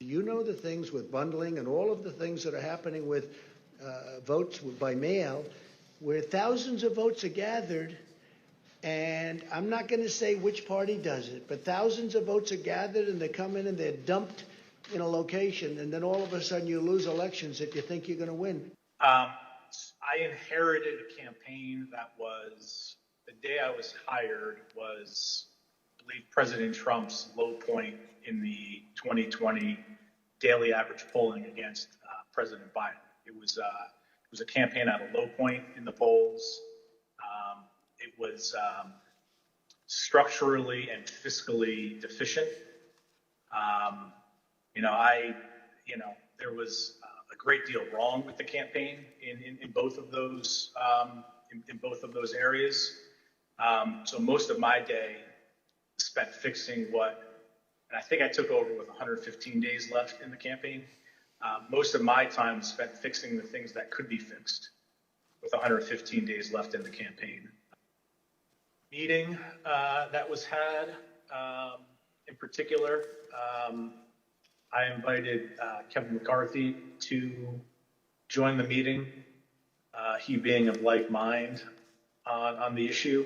You know the things with bundling and all of the things that are happening with votes by mail, where thousands of votes are gathered, and I'm not going to say which party does it, but thousands of votes are gathered and they come in and they're dumped in a location, and then all of a sudden you lose elections that you think you're going to win. I inherited a campaign that was, the day I was hired was, I believe, President Trump's low point in the 2020 daily average polling against President Biden. It was a campaign at a low point in the polls. It was structurally and fiscally deficient. There was a great deal wrong with the campaign in both of those areas. So most of my day spent fixing and I think I took over with 115 days left in the campaign. Most of my time spent fixing the things that could be fixed with 115 days left in the campaign. Meeting that was had, in particular, I invited Kevin McCarthy to join the meeting, he being of like mind on the issue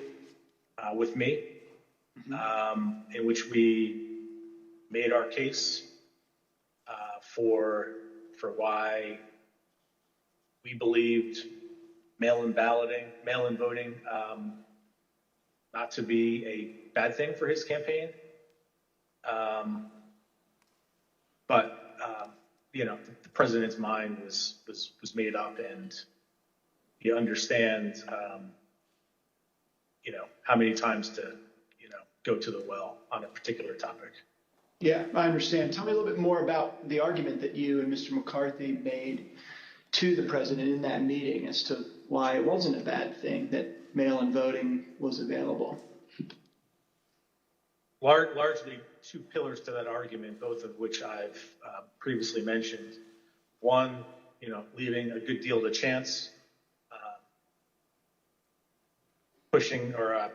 with me, in which we made our case for why we believed mail-in voting not to be a bad thing for his campaign. The president's mind was made up, and he understands, how many times to, go to the well on a particular topic. Yeah, I understand. Tell me a little bit more about the argument that you and Mr. McCarthy made to the president in that meeting as to why it wasn't a bad thing that mail-in voting was available. Largely two pillars to that argument, both of which I've previously mentioned. One, leaving a good deal to chance, pushing or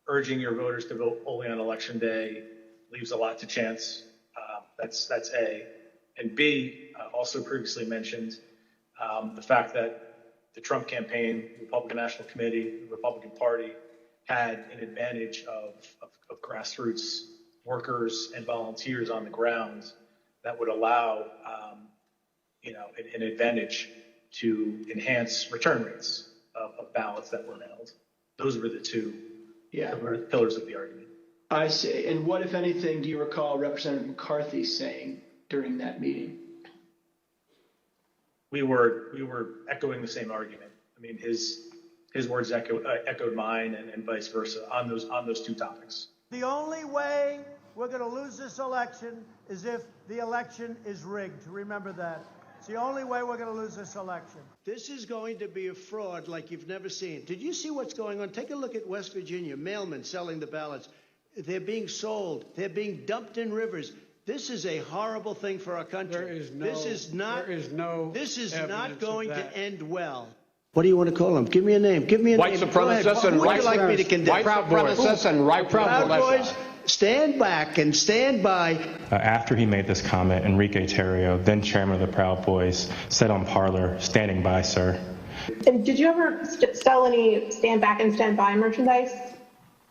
urging your voters to vote only on election day leaves a lot to chance. That's A. And B, also previously mentioned, the fact that the Trump campaign, the Republican National Committee, the Republican Party had an advantage of grassroots workers and volunteers on the ground that would allow, an advantage to enhance return rates of ballots that were mailed. Those were the two pillars of the argument. I see. And what, if anything, do you recall Representative McCarthy saying during that meeting? We were echoing the same argument. I mean, his words echoed mine, and vice versa on those two topics. The only way we're going to lose this election is if the election is rigged. Remember that. It's the only way we're going to lose this election. This is going to be a fraud like you've never seen. Did you see what's going on? Take a look at West Virginia. Mailmen selling the ballots. They're being sold. They're being dumped in rivers. This is a horrible thing for our country. This is not going to end well. What do you want to call them? Give me a name. Give me a white name. Supremacists and white like me to condemn? White supremacists and Proud Boys, stand back and stand by. After he made this comment, Enrique Tarrio, then chairman of the Proud Boys, said on Parler, "Standing by, sir." And did you ever sell any stand back and stand by merchandise?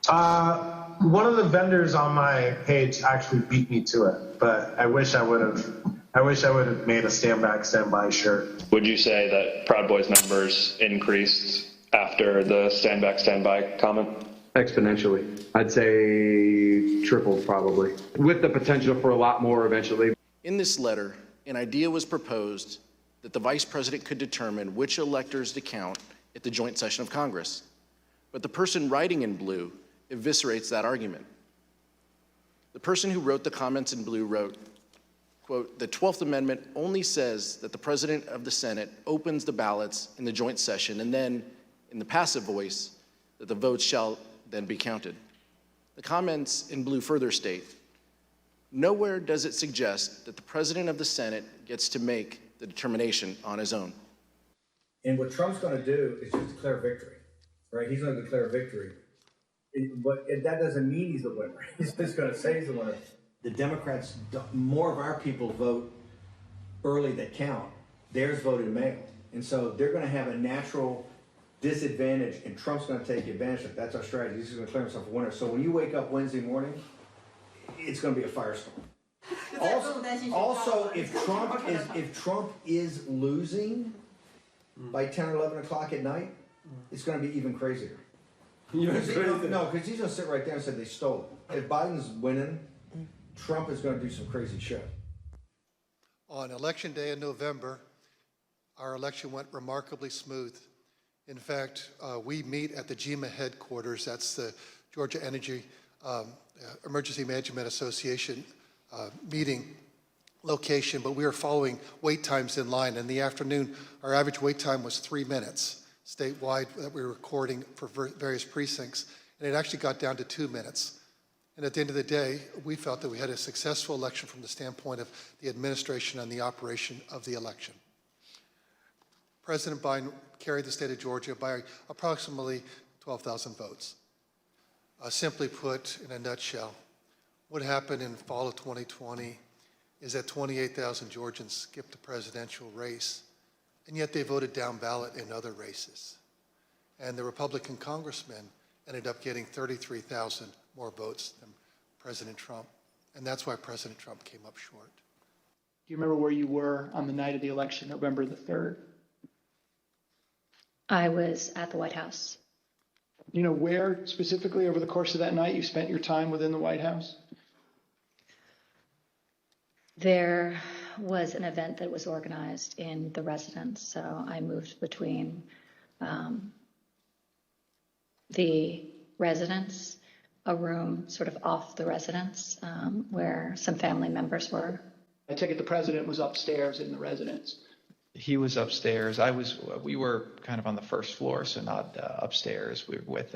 One of the vendors on my page actually beat me to it, but I wish I would have made a stand back, stand by shirt. Would you say that Proud Boys numbers increased after the stand back, stand by comment? Exponentially. I'd say tripled probably, with the potential for a lot more eventually. In this letter, an idea was proposed that the vice president could determine which electors to count at the joint session of Congress. But the person writing in blue eviscerates that argument. The person who wrote the comments in blue wrote, quote, "The 12th Amendment only says that the President of the Senate opens the ballots in the joint session, and then, in the passive voice, that the votes shall then be counted." The comments in blue further state, "Nowhere does it suggest that the President of the Senate gets to make the determination on his own." And what Trump's going to do is just declare victory, right? He's going to declare victory. But that doesn't mean he's the winner. He's just going to say he's the winner. the Democrats, more of our people vote early that count. Theirs voted mail. And so they're going to have a natural disadvantage, and Trump's going to take advantage of it. That's our strategy. He's going to declare himself a winner. So when you wake up Wednesday morning, it's going to be a firestorm. Also, if Trump is losing by 10 or 11 o'clock at night, it's going to be even crazier. No, because he's going to sit right there and say they stole it. If Biden's winning, Trump is going to do some crazy shit. On Election Day in November, our election went remarkably smooth. In fact, we meet at the GEMA headquarters. That's the Georgia Energy Emergency Management Association meeting location, but we are following wait times in line. In the afternoon, our average wait time was 3 minutes statewide that we were recording for various precincts, and it actually got down to 2 minutes. And at the end of the day, we felt that we had a successful election from the standpoint of the administration and the operation of the election. President Biden carried the state of Georgia by approximately 12,000 votes. Simply put, in a nutshell, what happened in fall of 2020 is that 28,000 Georgians skipped the presidential race, and yet they voted down ballot in other races. And the Republican Congressmen ended up getting 33,000 more votes than President Trump, and that's why President Trump came up short. Do you remember where you were on the night of the election, November the 3rd? I was at the White House. You know where specifically over the course of that night you spent your time within the White House? There was an event that was organized in the residence, so I moved between the residence, a room sort of off the residence where some family members were. I take it the president was upstairs in the residence. He was upstairs. We were kind of on the first floor, so not upstairs. We were with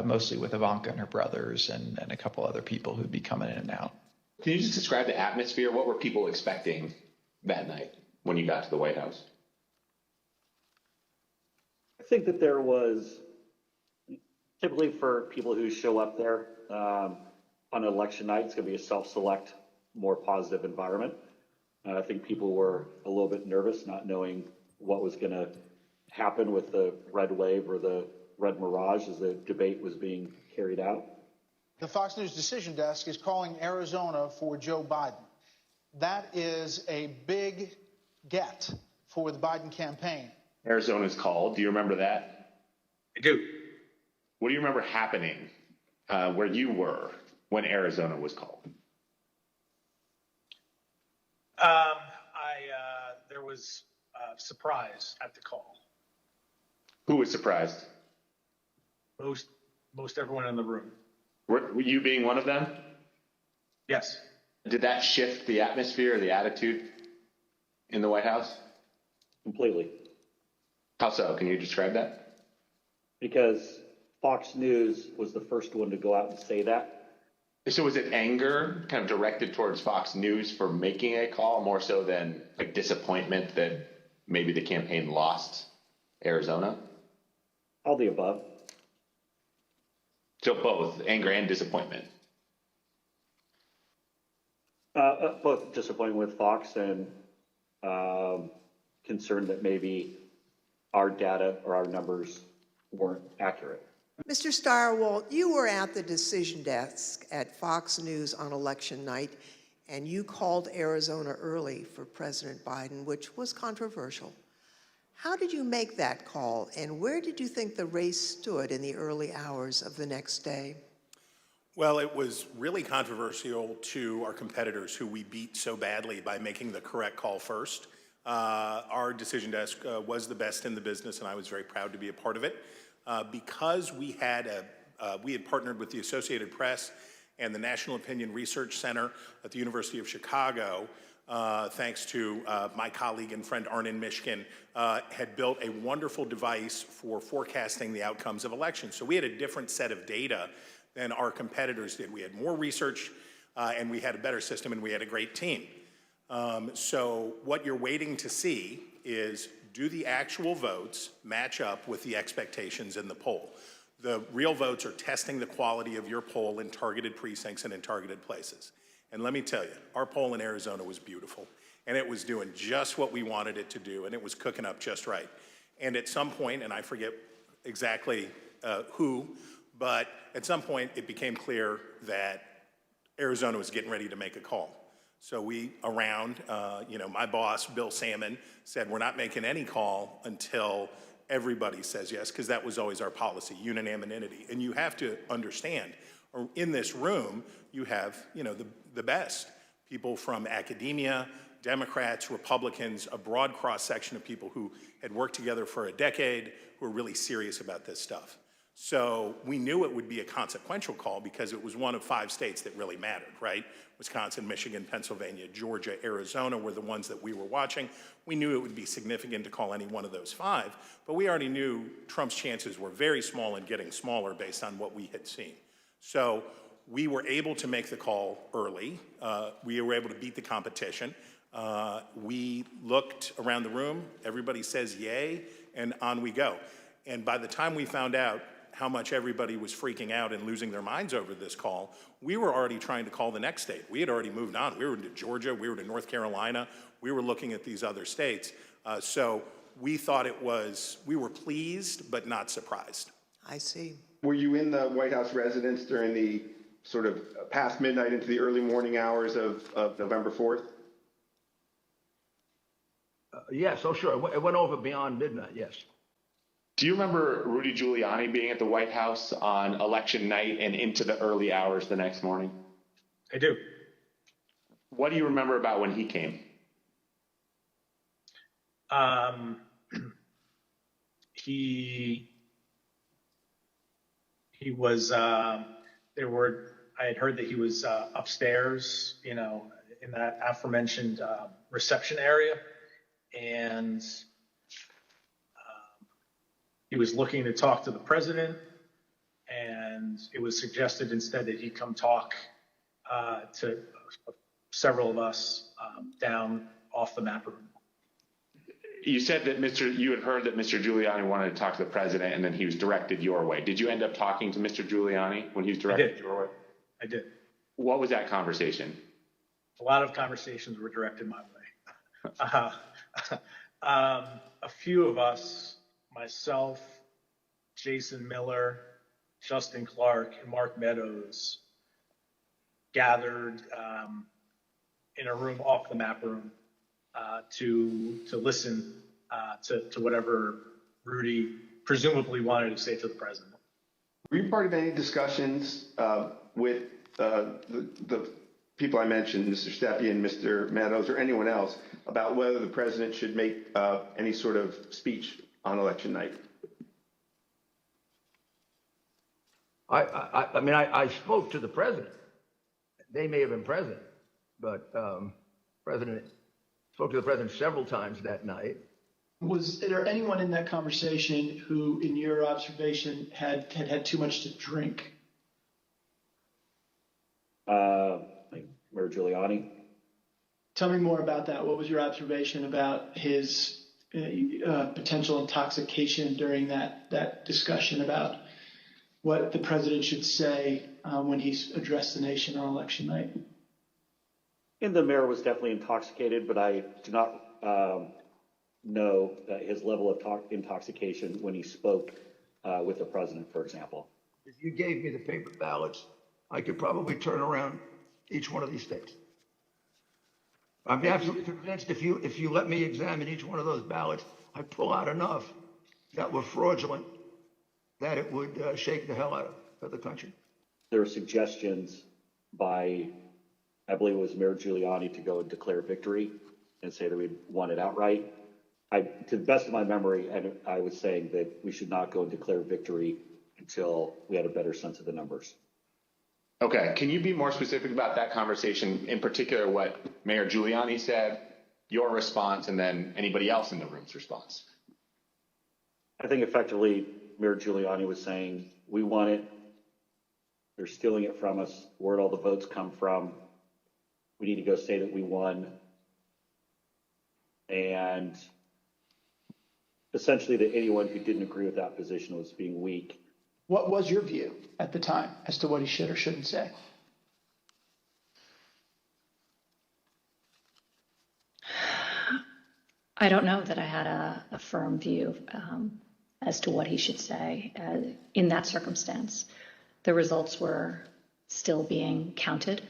mostly with Ivanka and her brothers and a couple other people who'd be coming in and out. Can you just describe the atmosphere? What were people expecting that night when you got to the White House? I think that there was, typically for people who show up there on election night, it's going to be a self-select, more positive environment. I think people were a little bit nervous, not knowing what was going to happen with the red wave or the red mirage as the debate was being carried out. The Fox News Decision Desk is calling Arizona for Joe Biden. That is a big get for the Biden campaign. Arizona's called. Do you remember that? I do. What do you remember happening where you were when Arizona was called? There was surprise at the call. Who was surprised? Most everyone in the room. Were you being one of them? Yes. Did that shift the atmosphere or the attitude in the White House? Completely. How so? Can you describe that? Because Fox News was the first one to go out and say that. So was it anger kind of directed towards Fox News for making a call more so than like disappointment that maybe the campaign lost Arizona? All the above. So both anger and disappointment. Both disappointment with Fox and concern that maybe our data or our numbers weren't accurate. Mr. Stirewalt, you were at the decision desk at Fox News on election night, and you called Arizona early for President Biden, which was controversial. How did you make that call, and where did you think the race stood in the early hours of the next day? Well, it was really controversial to our competitors who we beat so badly by making the correct call first. Our decision desk was the best in the business, and I was very proud to be a part of it. Because we had partnered with the Associated Press and the National Opinion Research Center at the University of Chicago, thanks to my colleague and friend Arnon Mishkin, had built a wonderful device for forecasting the outcomes of elections. So we had a different set of data than our competitors did. We had more research, and we had a better system, and we had a great team. So what you're waiting to see is, do the actual votes match up with the expectations in the poll? The real votes are testing the quality of your poll in targeted precincts and in targeted places. And let me tell you, our poll in Arizona was beautiful. And it was doing just what we wanted it to do, and it was cooking up just right. And at some point, and I forget exactly who, but at some point it became clear that Arizona was getting ready to make a call. So we, my boss, Bill Salmon, said we're not making any call until everybody says yes, because that was always our policy, unanimity. And you have to understand, in this room, you have, the best. People from academia, Democrats, Republicans, a broad cross-section of people who had worked together for a decade, who are really serious about this stuff. So we knew it would be a consequential call because it was one of 5 states that really mattered, right? Wisconsin, Michigan, Pennsylvania, Georgia, Arizona were the ones that we were watching. We knew it would be significant to call any one of those 5, but we already knew Trump's chances were very small and getting smaller based on what we had seen. So we were able to make the call early. We were able to beat the competition. We looked around the room, everybody says yay, and on we go. And by the time we found out how much everybody was freaking out and losing their minds over this call, we were already trying to call the next state. We had already moved on. We were to Georgia, we were to North Carolina, we were looking at these other states. So we thought we were pleased, but not surprised. I see. Were you in the White House residence during the sort of past midnight into the early morning hours of November 4th? Yes, oh sure. It went over beyond midnight, yes. Do you remember Rudy Giuliani being at the White House on election night and into the early hours the next morning? I do. What do you remember about when he came? He was, I had heard that he was upstairs, in that aforementioned reception area. And he was looking to talk to the president, and it was suggested instead that he come talk to several of us down off the map room. You said that you had heard that Mr. Giuliani wanted to talk to the president, and then he was directed your way. Did you end up talking to Mr. Giuliani when he was directed your way? I did. What was that conversation? A lot of conversations were directed my way. A few of us, myself, Jason Miller, Justin Clark, and Mark Meadows, gathered in a room off the map room to listen to whatever Rudy presumably wanted to say to the president. Were you part of any discussions with the people I mentioned, Mr. Steffi, Mr. Meadows, or anyone else, about whether the president should make any sort of speech on election night? I spoke to the president. They may have been present, but President spoke to the president several times that night. Was there anyone in that conversation who, in your observation, had too much to drink? Like Mayor Giuliani. Tell me more about that. What was your observation about his potential intoxication during that discussion about what the president should say when he's addressed the nation on election night? And the mayor was definitely intoxicated, but I do not know his level of intoxication when he spoke with the president, for example. If you gave me the paper ballots, I could probably turn around each one of these states. I'm absolutely convinced if you let me examine each one of those ballots, I'd pull out enough that were fraudulent that it would shake the hell out of the country. There were suggestions by, I believe it was Mayor Giuliani, to go and declare victory and say that we'd won it outright. To the best of my memory, I was saying that we should not go and declare victory until we had a better sense of the numbers. Okay, can you be more specific about that conversation, in particular what Mayor Giuliani said, your response, and then anybody else in the room's response? I think effectively Mayor Giuliani was saying, we won it, they're stealing it from us, where'd all the votes come from? We need to go say that we won. And essentially that anyone who didn't agree with that position was being weak. What was your view at the time as to what he should or shouldn't say? I don't know that I had a firm view as to what he should say in that circumstance. The results were still being counted.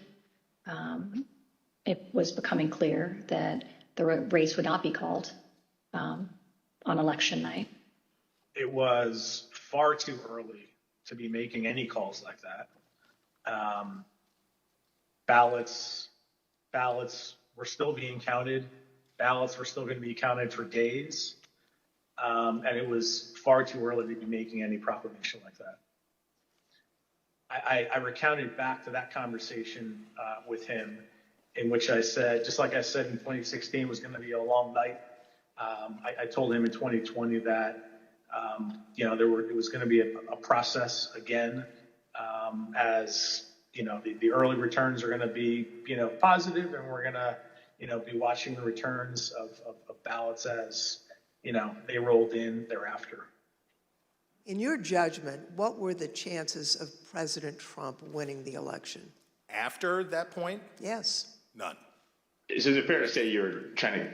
It was becoming clear that the race would not be called on election night. It was far too early to be making any calls like that. Ballots were still being counted. Ballots were still going to be counted for days. And it was far too early to be making any proclamation like that. I recounted back to that conversation with him, in which I said, just like I said in 2016 was going to be a long night. I told him in 2020 that it was going to be a process again, as the early returns are going to be positive, and we're going to be watching the returns of ballots as they rolled in thereafter. In your judgment, what were the chances of President Trump winning the election? After that point? Yes. None. So is it fair to say you're trying to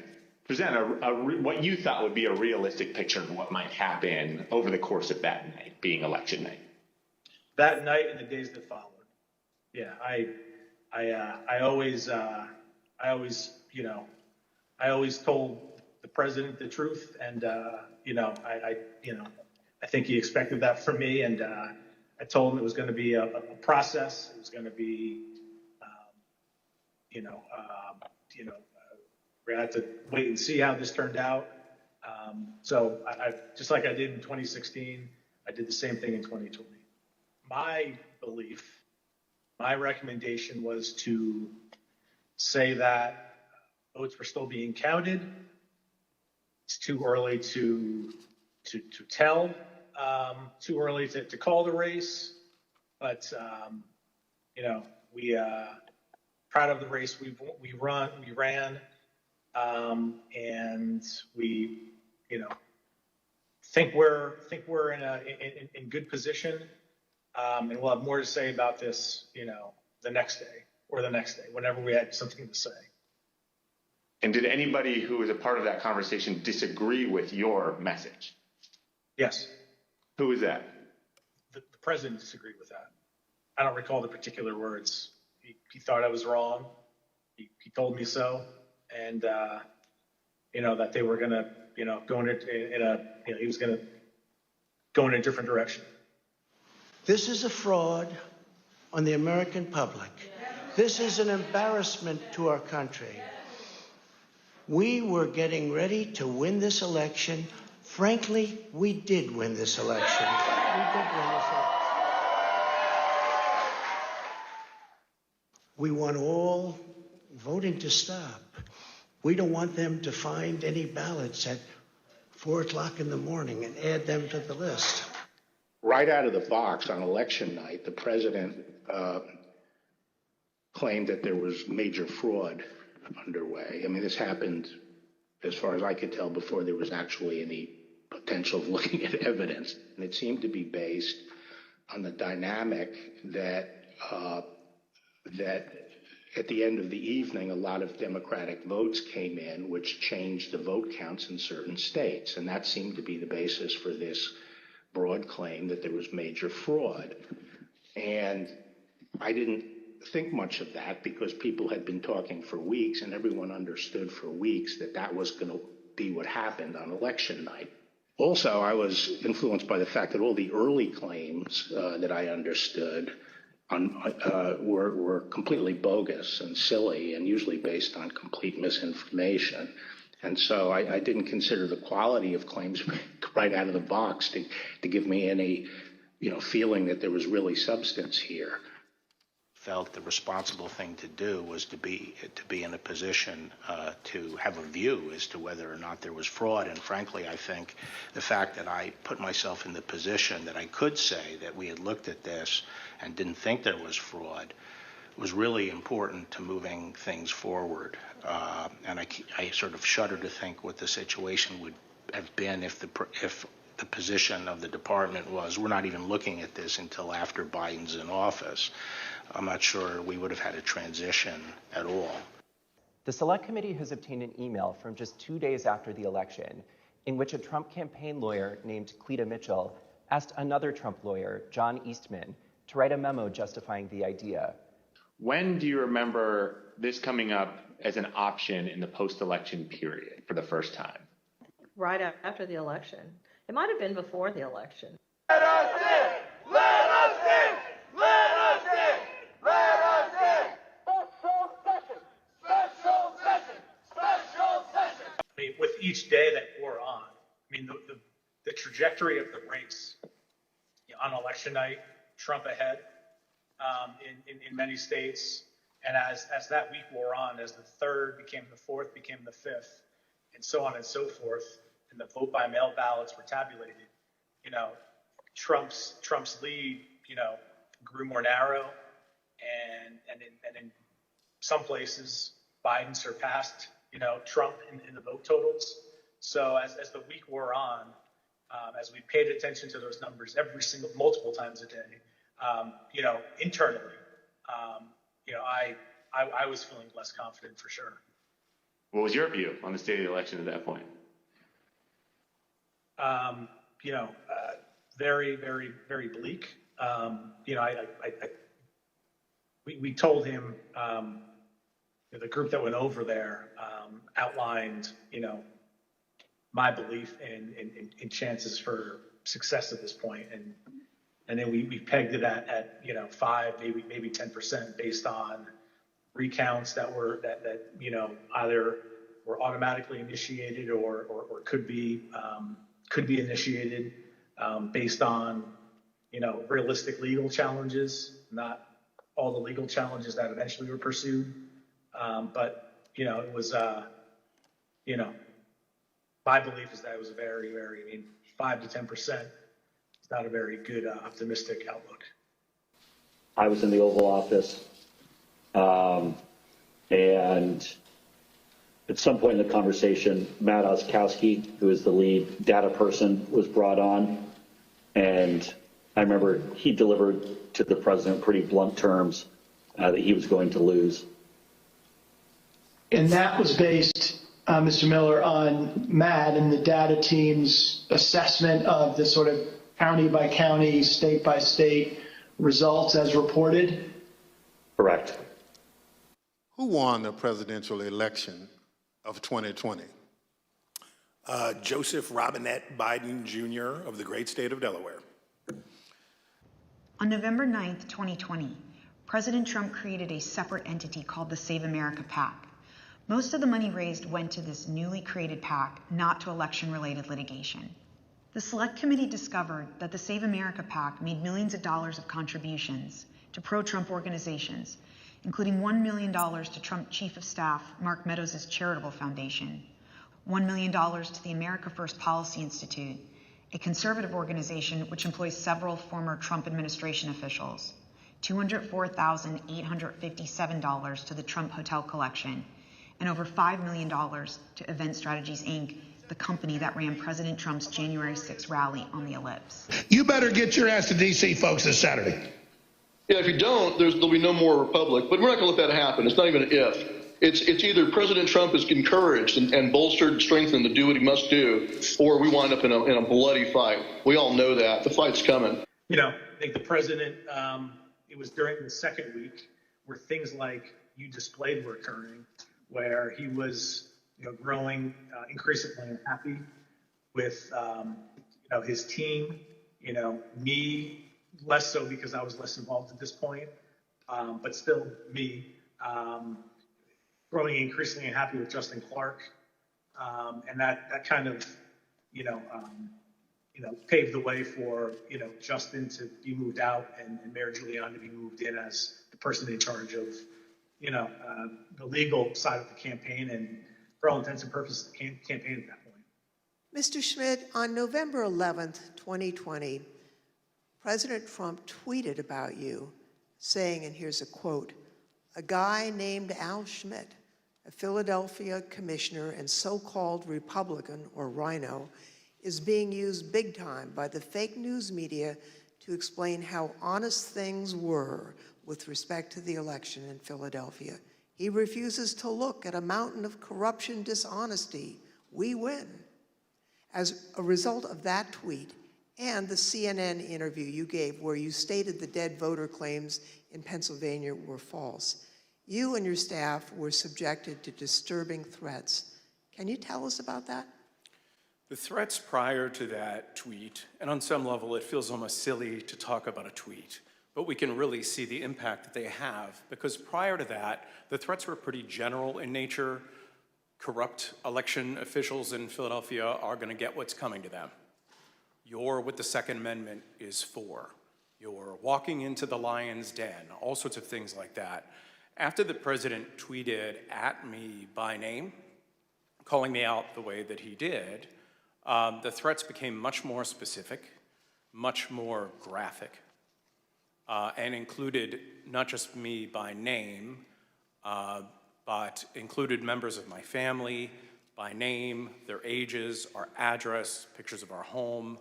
present what you thought would be a realistic picture of what might happen over the course of that night, being election night? That night and the days that followed. Yeah, I always told the president the truth, and I think he expected that from me, and I told him it was going to be a process. It was going to be, we're going to have to wait and see how this turned out. So I just like I did in 2016, I did the same thing in 2020. My belief, my recommendation was to say that votes were still being counted. It's too early to tell, too early to call the race, but we proud of the race we ran, and we think we're in good position, and we'll have more to say about this the next day or the next day, whenever we had something to say. And did anybody who was a part of that conversation disagree with your message? Yes. Who was that? The president disagreed with that. I don't recall the particular words. He thought I was wrong. He told me so, and that they were going to go he was going to go in a different direction. This is a fraud on the American public. This is an embarrassment to our country. We were getting ready to win this election. Frankly, we did win this election. We want all voting to stop. We don't want them to find any ballots at 4 o'clock in the morning and add them to the list. Right out of the box on election night, the president claimed that there was major fraud underway. I mean, this happened, as far as I could tell, before there was actually any potential of looking at evidence. And it seemed to be based on the dynamic that at the end of the evening, a lot of Democratic votes came in, which changed the vote counts in certain states. And that seemed to be the basis for this broad claim that there was major fraud. And I didn't think much of that because people had been talking for weeks, and everyone understood for weeks that that was going to be what happened on election night. Also, I was influenced by the fact that all the early claims that I understood were completely bogus and silly and usually based on complete misinformation. And so I didn't consider the quality of claims right out of the box to give me any, feeling that there was really substance here. Felt the responsible thing to do was to be in a position to have a view as to whether or not there was fraud. And frankly, I think the fact that I put myself in the position that I could say that we had looked at this and didn't think there was fraud was really important to moving things forward. And I sort of shudder to think what the situation would have been if the position of the department was, we're not even looking at this until after Biden's in office. I'm not sure we would have had a transition at all. The Select Committee has obtained an email from just 2 days after the election in which a Trump campaign lawyer named Cleta Mitchell asked another Trump lawyer, John Eastman, to write a memo justifying the idea. When do you remember this coming up as an option in the post-election period for the first time? Right after the election. It might have been before the election. Let us in! Let us in! Let us in! Let us in! Special session! Special session! Special session! I mean, with each day that wore on, I mean, the trajectory of the race, you know, on election night, Trump ahead in many states. And as that week wore on, as the third became the fourth, became the fifth, and so on and so forth, and the vote by mail ballots were tabulated, you know, Trump's lead, you know, grew more narrow, and in some places, Biden surpassed, you know, Trump in the vote totals. So as the week wore on, as we paid attention to those numbers multiple times a day, you know, internally, you know, I was feeling less confident for sure. What was your view on the state of the election at that point? You know, very, very, very bleak. You know, we told him, the group that went over there outlined, you know, my belief in chances for success at this point, and then we pegged it at you know 5, maybe 10% based on recounts that you know either were automatically initiated or could be initiated based on you know realistic legal challenges, not all the legal challenges that eventually were pursued. But you know it was you know my belief is that it was a very, very, I mean 5 to 10%. It's not a very good optimistic outlook. I was in the Oval Office, and at some point in the conversation, Matt Oskowski, who is the lead data person, was brought on, and I remember he delivered to the president pretty blunt terms that he was going to lose. And that was based, Mr. Miller, on Matt and the data team's assessment of the sort of county by county, state by state results as reported? Correct. Who won the presidential election of 2020? Joseph Robinette Biden Jr. of the great state of Delaware. On November 9th, 2020, President Trump created a separate entity called the Save America PAC. Most of the money raised went to this newly created PAC, not to election-related litigation. The Select Committee discovered that the Save America PAC made millions of dollars of contributions to pro-Trump organizations, including $1 million to Trump Chief of Staff Mark Meadows' charitable foundation, $1 million to the America First Policy Institute, a conservative organization which employs several former Trump administration officials, $204,857 to the Trump Hotel Collection, and over $5 million to Event Strategies, Inc., the company that ran President Trump's January 6th rally on the Ellipse. You better get your ass to D.C., folks, this Saturday. Yeah, if you don't, there'll be no more Republic. But we're not going to let that happen. It's not even an if. It's either President Trump is encouraged and bolstered and strengthened to do what he must do, or we wind up in a bloody fight. We all know that. The fight's coming. You know, I think the president, it was during the second week where things like you displayed were occurring, where he was growing increasingly unhappy with, his team, me, less so because I was less involved at this point, but still me, growing increasingly unhappy with Justin Clark. And that kind of, paved the way for, Justin to be moved out and Mayor Giuliani to be moved in as the person in charge of, the legal side of the campaign and for all intents and purposes, the campaign at that point. Mr. Schmidt, on November 11th, 2020, President Trump tweeted about you saying, and here's a quote, "A guy named Al Schmidt, a Philadelphia commissioner and so-called Republican, or rhino, is being used big time by the fake news media to explain how honest things were with respect to the election in Philadelphia. He refuses to look at a mountain of corruption, dishonesty. We win. As a result of that tweet and the CNN interview you gave where you stated the dead voter claims in Pennsylvania were false, you and your staff were subjected to disturbing threats. Can you tell us about that? The threats prior to that tweet, and on some level it feels almost silly to talk about a tweet, but we can really see the impact that they have, because prior to that, the threats were pretty general in nature. Corrupt election officials in Philadelphia are going to get what's coming to them. You're what the Second Amendment is for. You're walking into the lion's den, all sorts of things like that. After the president tweeted at me by name, calling me out the way that he did, the threats became much more specific, much more graphic, and included not just me by name, but included members of my family by name, their ages, our address, pictures of our home,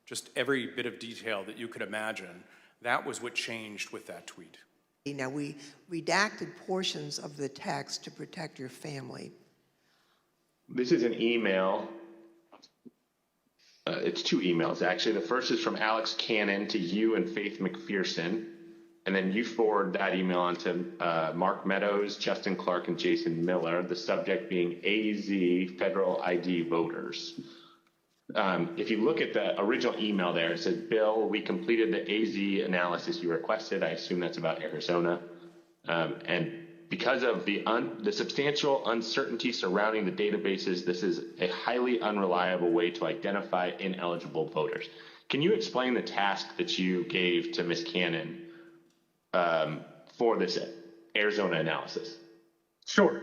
just every bit of detail that you could imagine. That was what changed with that tweet. Now, we redacted portions of the text to protect your family. This is an email. It's two emails, actually. The first is from Alex Cannon to you and Faith McPherson. And then you forward that email on to Mark Meadows, Justin Clark, and Jason Miller, the subject being AZ Federal ID voters. If you look at the original email there, it says, Bill, we completed the AZ analysis you requested. I assume that's about Arizona. And because of the substantial uncertainty surrounding the databases, this is a highly unreliable way to identify ineligible voters. Can you explain the task that you gave to Ms. Cannon for this Arizona analysis? Sure.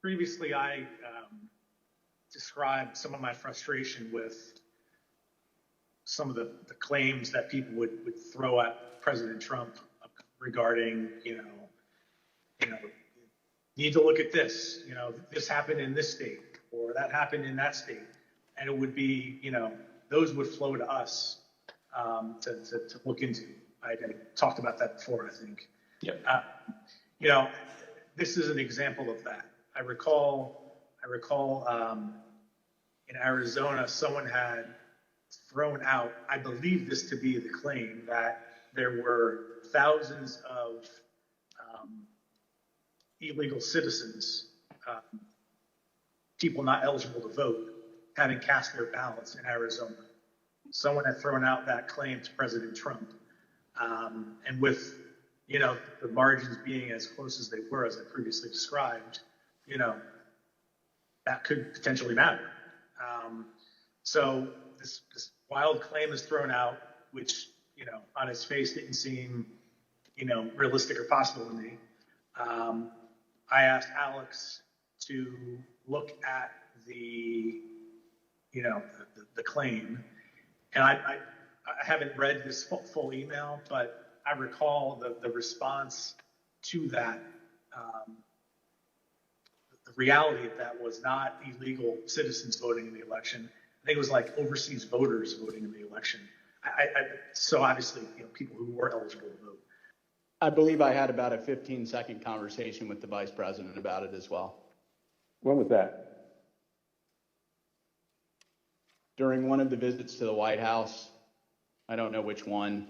Previously, I described some of my frustration with some of the claims that people would throw at President Trump regarding, you need to look at this, this happened in this state or that happened in that state. And it would be, those would flow to us to look into. I talked about that before, I think. Yep. This is an example of that. I recall in Arizona, someone had thrown out, I believe this to be the claim, that there were thousands of illegal citizens, people not eligible to vote, having cast their ballots in Arizona. Someone had thrown out that claim to President Trump. And with, the margins being as close as they were, as I previously described, that could potentially matter. So this wild claim is thrown out, which, on its face didn't seem, realistic or possible to me. I asked Alex to look at the claim, and I haven't read this full email, but I recall the response to that. The reality of that was not illegal citizens voting in the election. I think it was like overseas voters voting in the election. So obviously, people who were eligible to vote. I believe I had about a 15-second conversation with the vice president about it as well. When was that? During one of the visits to the White House. I don't know which one.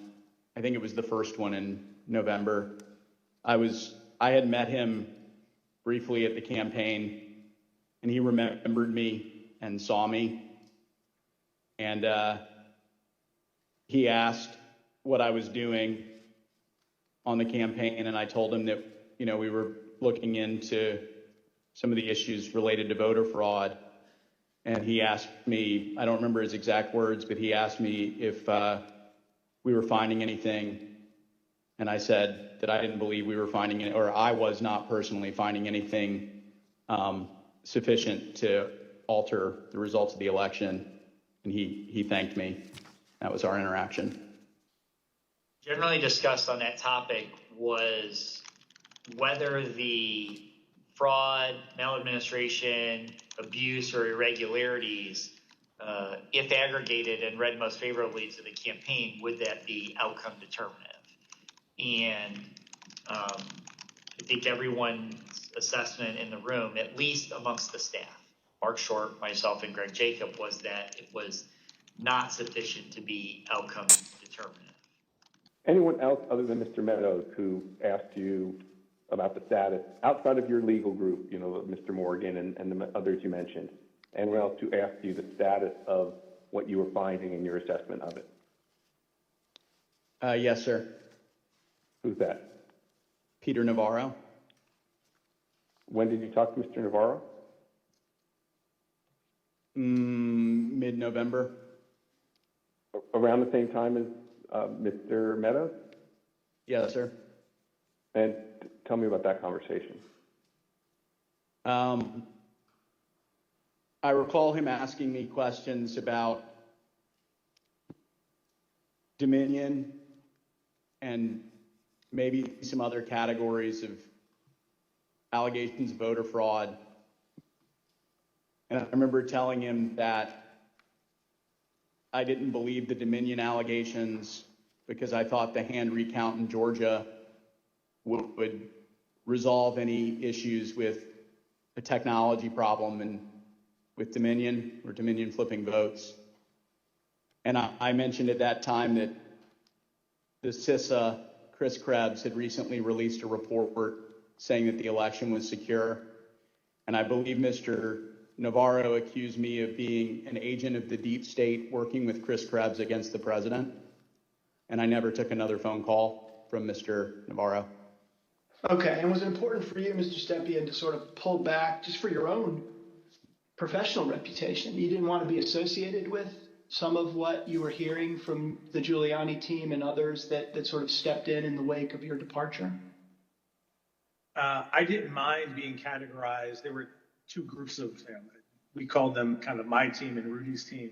I think it was the first one in November. I had met him briefly at the campaign, and he remembered me and saw me. And he asked what I was doing on the campaign, and I told him that, we were looking into some of the issues related to voter fraud. And he asked me, I don't remember his exact words, but he asked me if we were finding anything. And I said that I didn't believe we were finding it, or I was not personally finding anything sufficient to alter the results of the election. And he thanked me. That was our interaction. Generally discussed on that topic was whether the fraud, maladministration, abuse, or irregularities, if aggregated and read most favorably to the campaign, would that be outcome determinative? And think everyone's assessment in the room, at least amongst the staff, Mark Short, myself, and Greg Jacob, was that it was not sufficient to be outcome determinative. Anyone else other than Mr. Meadows who asked you about the status outside of your legal group, you know, Mr. Morgan and the others you mentioned? Anyone else who asked you the status of what you were finding in your assessment of it? Yes, sir. Who's that? Peter Navarro. When did you talk to Mr. Navarro? Mid-November. Around the same time as Mr. Meadows? Yes, sir. And tell me about that conversation. I recall him asking me questions about Dominion and maybe some other categories of allegations of voter fraud. And I remember telling him that I didn't believe the Dominion allegations because I thought the hand recount in Georgia would resolve any issues with the technology problem and with Dominion or Dominion flipping votes. And I mentioned at that time that the CISA, Chris Krebs, had recently released a report saying that the election was secure. And I believe Mr. Navarro accused me of being an agent of the deep state working with Chris Krebs against the president. And I never took another phone call from Mr. Navarro. Okay, and was it important for you, Mr. Stepien, to sort of pull back just for your own professional reputation? You didn't want to be associated with some of what you were hearing from the Giuliani team and others that sort of stepped in the wake of your departure? I didn't mind being categorized. There were two groups of, we called them kind of my team and Rudy's team.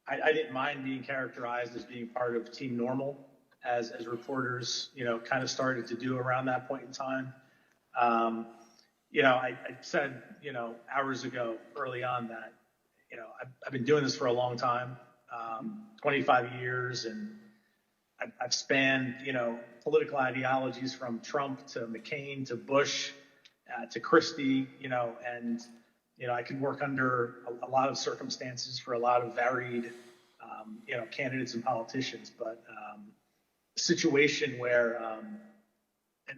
I didn't mind being characterized as being part of Team Normal, as reporters, kind of started to do around that point in time. I said, hours ago, early on that, I've been doing this for a long time, 25 years, and I've spanned, political ideologies from Trump to McCain to Bush to Christie, and, I can work under a lot of circumstances for a lot of varied, candidates and politicians, but a situation where,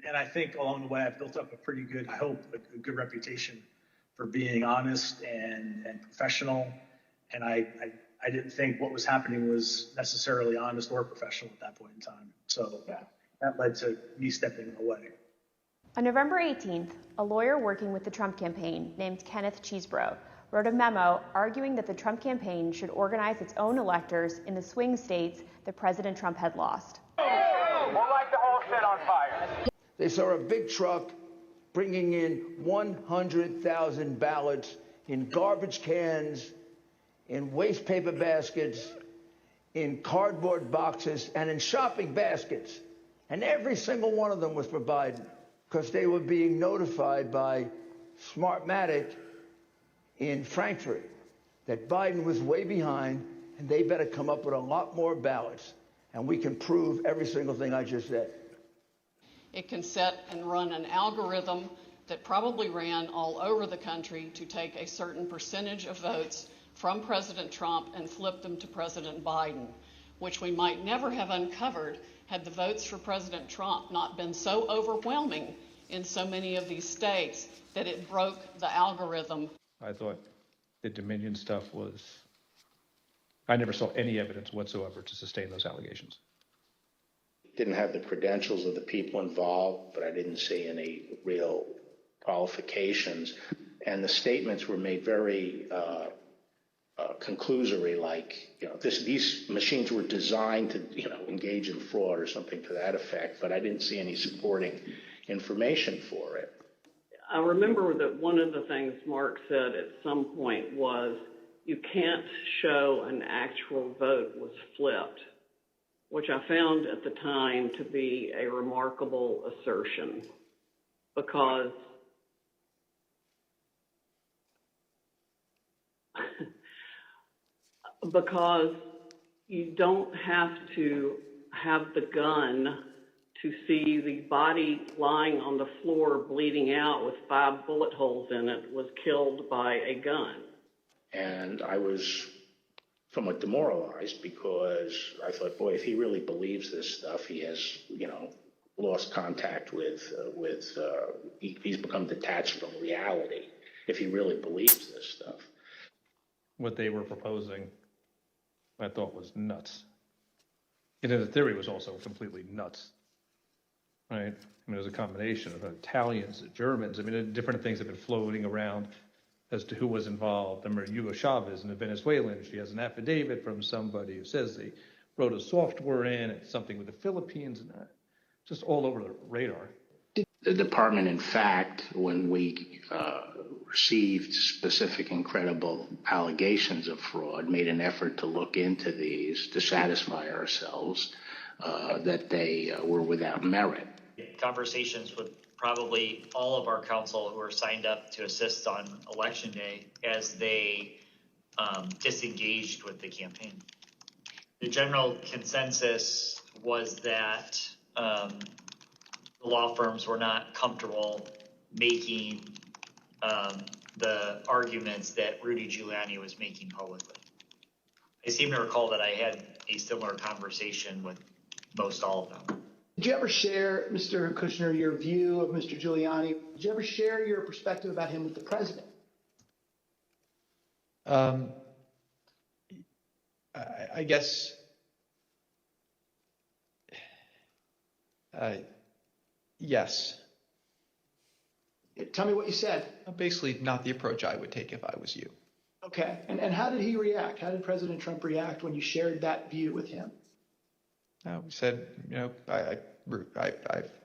and I think along the way I've built up a pretty good, I hope, a good reputation for being honest and professional, and I didn't think what was happening was necessarily honest or professional at that point in time. So that led to me stepping away. On November 18th, a lawyer working with the Trump campaign named Kenneth Cheesebro wrote a memo arguing that the Trump campaign should organize its own electors in the swing states that President Trump had lost. We'll light the whole shit on fire. They saw a big truck bringing in 100,000 ballots in garbage cans, in waste paper baskets, in cardboard boxes, and in shopping baskets. And every single one of them was for Biden because they were being notified by Smartmatic in Frankfurt that Biden was way behind and they better come up with a lot more ballots. And we can prove every single thing I just said. It can set and run an algorithm that probably ran all over the country to take a certain percentage of votes from President Trump and flip them to President Biden, which we might never have uncovered had the votes for President Trump not been so overwhelming in so many of these states that it broke the algorithm. I thought the Dominion stuff I never saw any evidence whatsoever to sustain those allegations. Didn't have the credentials of the people involved, but I didn't see any real qualifications. And the statements were made very conclusory, like, these machines were designed to, engage in fraud or something to that effect, but I didn't see any supporting information for it. I remember that one of the things Mark said at some point was, you can't show an actual vote was flipped, which I found at the time to be a remarkable assertion because you don't have to have the gun to see the body lying on the floor bleeding out with 5 bullet holes in it was killed by a gun. And I was somewhat demoralized because I thought, boy, if he really believes this stuff, he has, lost contact with he's become detached from reality if he really believes this stuff. What they were proposing, I thought was nuts. And the theory was also completely nuts, right? I mean, there's a combination of Italians, Germans. I mean, different things have been floating around as to who was involved. I remember Hugo Chavez and the Venezuelan. She has an affidavit from somebody who says they wrote a software in, it's something with the Philippines, and just all over the radar. The department, in fact, when we received specific and credible allegations of fraud, made an effort to look into these to satisfy ourselves that they were without merit. Conversations with probably all of our council who are signed up to assist on election day as they disengaged with the campaign. The general consensus was that the law firms were not comfortable making the arguments that Rudy Giuliani was making publicly. I seem to recall that I had a similar conversation with most all of them. Did you ever share, Mr. Kushner, your view of Mr. Giuliani? Did you ever share your perspective about him with the president? I guess yes. Tell me what you said. Basically, not the approach I would take if I was you. Okay. And how did he react? How did President Trump react when you shared that view with him? We said, I have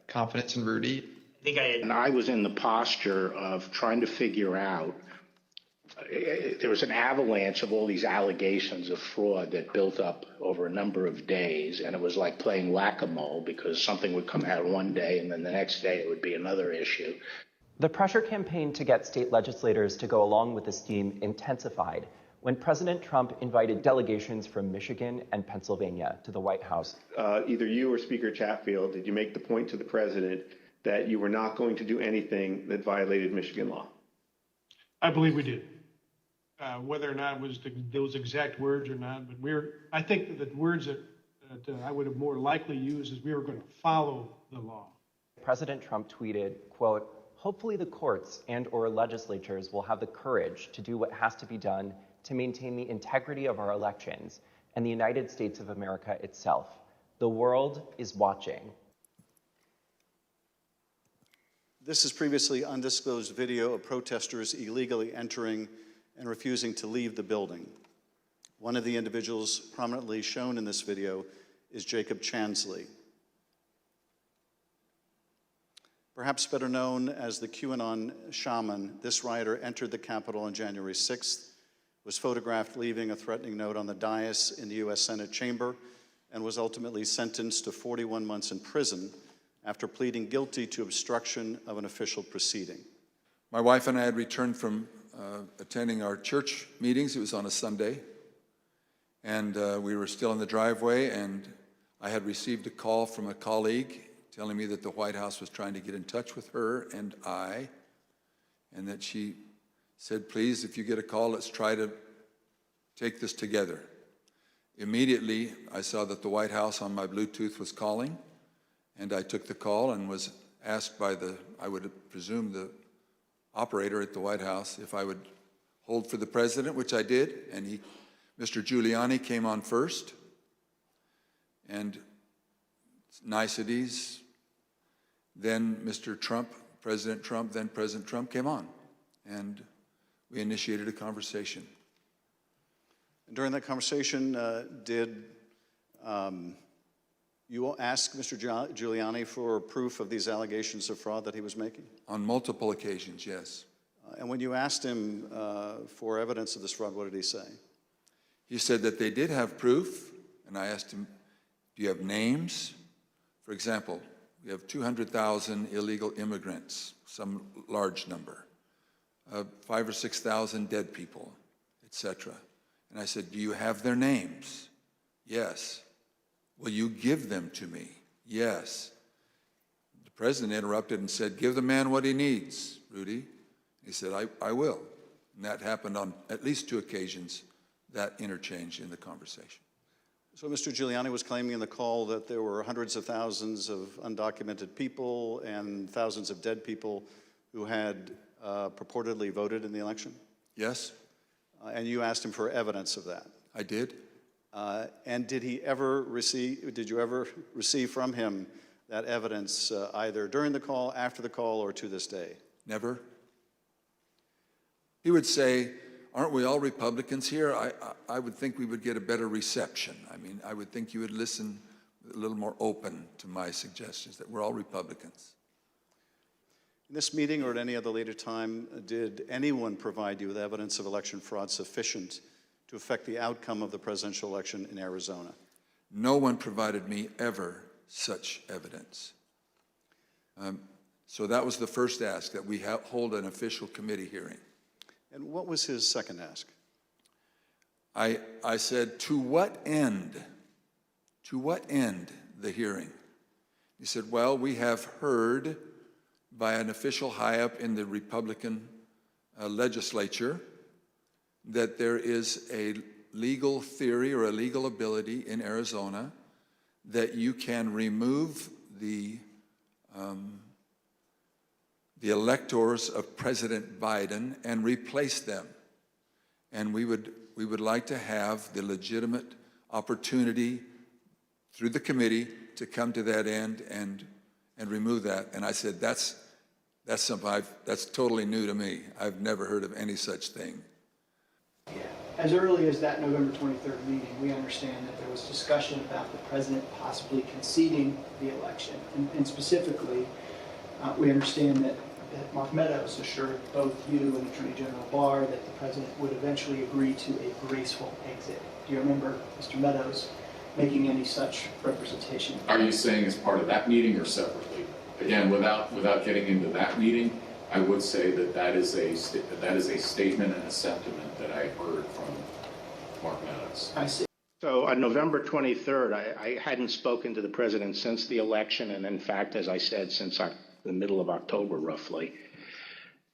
confidence in Rudy. And I was in the posture of trying to figure out, there was an avalanche of all these allegations of fraud that built up over a number of days, and it was like playing whack-a-mole because something would come out one day and then the next day it would be another issue. The pressure campaign to get state legislators to go along with the scheme intensified when President Trump invited delegations from Michigan and Pennsylvania to the White House. Either you or Speaker Chatfield, did you make the point to the president that you were not going to do anything that violated Michigan law? I believe we did. Whether or not it was those exact words or not, but I think that the words that I would have more likely used is we were going to follow the law. President Trump tweeted, quote, "Hopefully the courts and or legislatures will have the courage to do what has to be done to maintain the integrity of our elections and the United States of America itself. The world is watching." This is previously undisclosed video of protesters illegally entering and refusing to leave the building. One of the individuals prominently shown in this video is Jacob Chansley. Perhaps better known as the QAnon shaman, this rioter entered the Capitol on January 6th, was photographed leaving a threatening note on the dais in the U.S. Senate chamber, and was ultimately sentenced to 41 months in prison after pleading guilty to obstruction of an official proceeding. My wife and I had returned from attending our church meetings. It was on a Sunday, and we were still in the driveway, and I had received a call from a colleague telling me that the White House was trying to get in touch with her and I, and that she said, please, if you get a call, let's try to take this together. Immediately, I saw that the White House on my Bluetooth was calling, and I took the call and was asked by I would presume the operator at the White House if I would hold for the president, which I did, and Mr. Giuliani came on first, and niceties, then Mr. Trump, President Trump, then President Trump came on, and we initiated a conversation. And during that conversation, did you ask Mr. Giuliani for proof of these allegations of fraud that he was making? On multiple occasions, yes. And when you asked him for evidence of this fraud, what did he say? He said that they did have proof, and I asked him, do you have names? For example, we have 200,000 illegal immigrants, some large number, 5,000 or 6,000 dead people, etc. And I said, do you have their names? Yes. Will you give them to me? Yes. president interrupted and said, "Give the man what he needs, Rudy." He said, I will. And that happened on at least 2 occasions, that interchange in the conversation. So Mr. Giuliani was claiming in the call that there were hundreds of thousands of undocumented people and thousands of dead people who had purportedly voted in the election? Yes. And you asked him for evidence of that? I did. And did you ever receive from him that evidence either during the call, after the call, or to this day? Never. He would say, "Aren't we all Republicans here?" I would think we would get a better reception. I mean, I would think you would listen a little more open to my suggestions that we're all Republicans. In this meeting or at any other later time, did anyone provide you with evidence of election fraud sufficient to affect the outcome of the presidential election in Arizona? No one provided me ever such evidence. So that was the first ask, that we hold an official committee hearing. And what was his second ask? I said, to what end? To what end the hearing? He said, well, we have heard by an official high up in the Republican legislature that there is a legal theory or a legal ability in Arizona that you can remove the electors of President Biden and replace them. And we would like to have the legitimate opportunity through the committee to come to that end and remove that. And I said, that's something that's totally new to me. I've never heard of any such thing. As early as that November 23rd meeting, we understand that there was discussion about the president possibly conceding the election. And specifically, we understand that Mark Meadows assured both you and Attorney General Barr that the president would eventually agree to a graceful exit. Do you remember Mr. Meadows making any such representation? Are you saying as part of that meeting or separately? Again, without getting into that meeting, I would say that is a statement and a sentiment that I heard from Mark Meadows. I see. So on November 23rd, I hadn't spoken to the president since the election, and in fact, as I said, since the middle of October, roughly.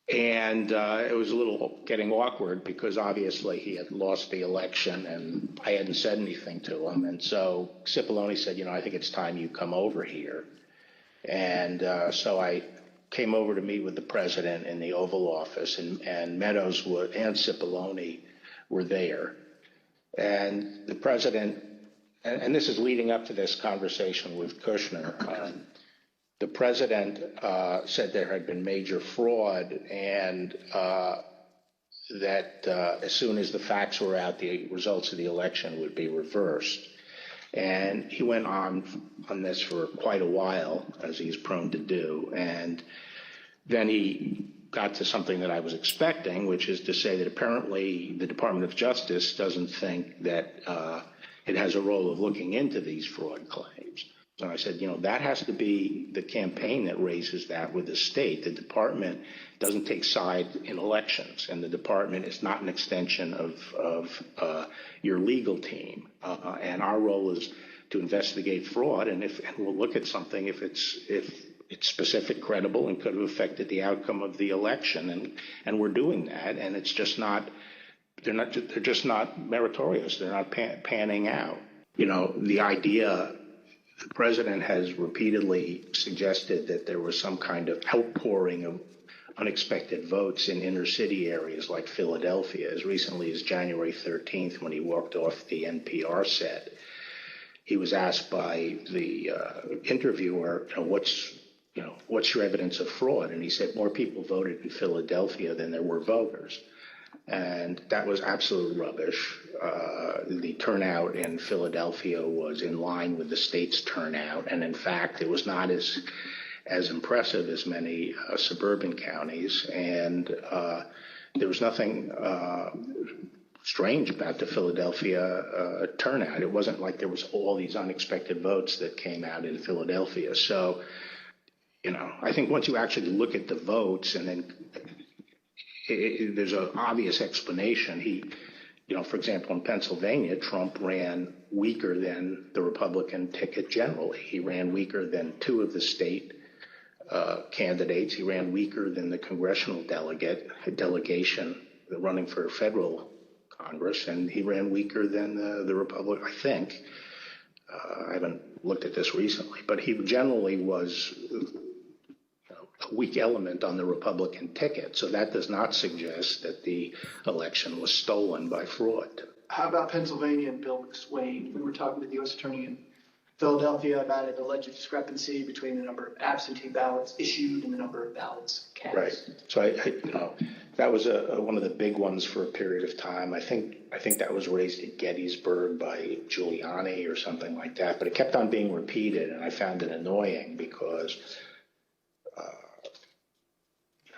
And it was a little getting awkward because obviously he had lost the election and I hadn't said anything to him. And so Cipollone said, I think it's time you come over here. And so I came over to meet with the president in the Oval Office, and Meadows and Cipollone were there. And the president, and this is leading up to this conversation with Kushner, the president said there had been major fraud and that as soon as the facts were out, the results of the election would be reversed. And he went on this for quite a while, as he's prone to do. And then he got to something that I was expecting, which is to say that apparently the Department of Justice doesn't think that it has a role of looking into these fraud claims. And I said, that has to be the campaign that raises that with the state. The department doesn't take sides in elections, and the department is not an extension of your legal team. And our role is to investigate fraud, and we'll look at something if it's specific, credible, and could have affected the outcome of the election. And we're doing that, and it's just not. They're just not meritorious. They're not panning out. The idea. The president has repeatedly suggested that there was some kind of outpouring of unexpected votes in inner city areas like Philadelphia as recently as January 13th when he walked off the NPR set. He was asked by the interviewer, what's your evidence of fraud? And he said more people voted in Philadelphia than there were voters. And that was absolute rubbish. The turnout in Philadelphia was in line with the state's turnout, and in fact, it was not as impressive as many suburban counties. And there was nothing strange about the Philadelphia turnout. It wasn't like there was all these unexpected votes that came out in Philadelphia. So, I think once you actually look at the votes, and then there's an obvious explanation. For example, in Pennsylvania, Trump ran weaker than the Republican ticket generally. He ran weaker than two of the state candidates. He ran weaker than the congressional delegation running for federal Congress, and he ran weaker than the Republican, I think. I haven't looked at this recently, but he generally was a weak element on the Republican ticket. So that does not suggest that the election was stolen by fraud. How about Pennsylvania and Bill McSwain? We were talking to the U.S. Attorney in Philadelphia about an alleged discrepancy between the number of absentee ballots issued and the number of ballots cast. Right. So that was one of the big ones for a period of time. I think that was raised at Gettysburg by Giuliani or something like that. But it kept on being repeated, and I found it annoying because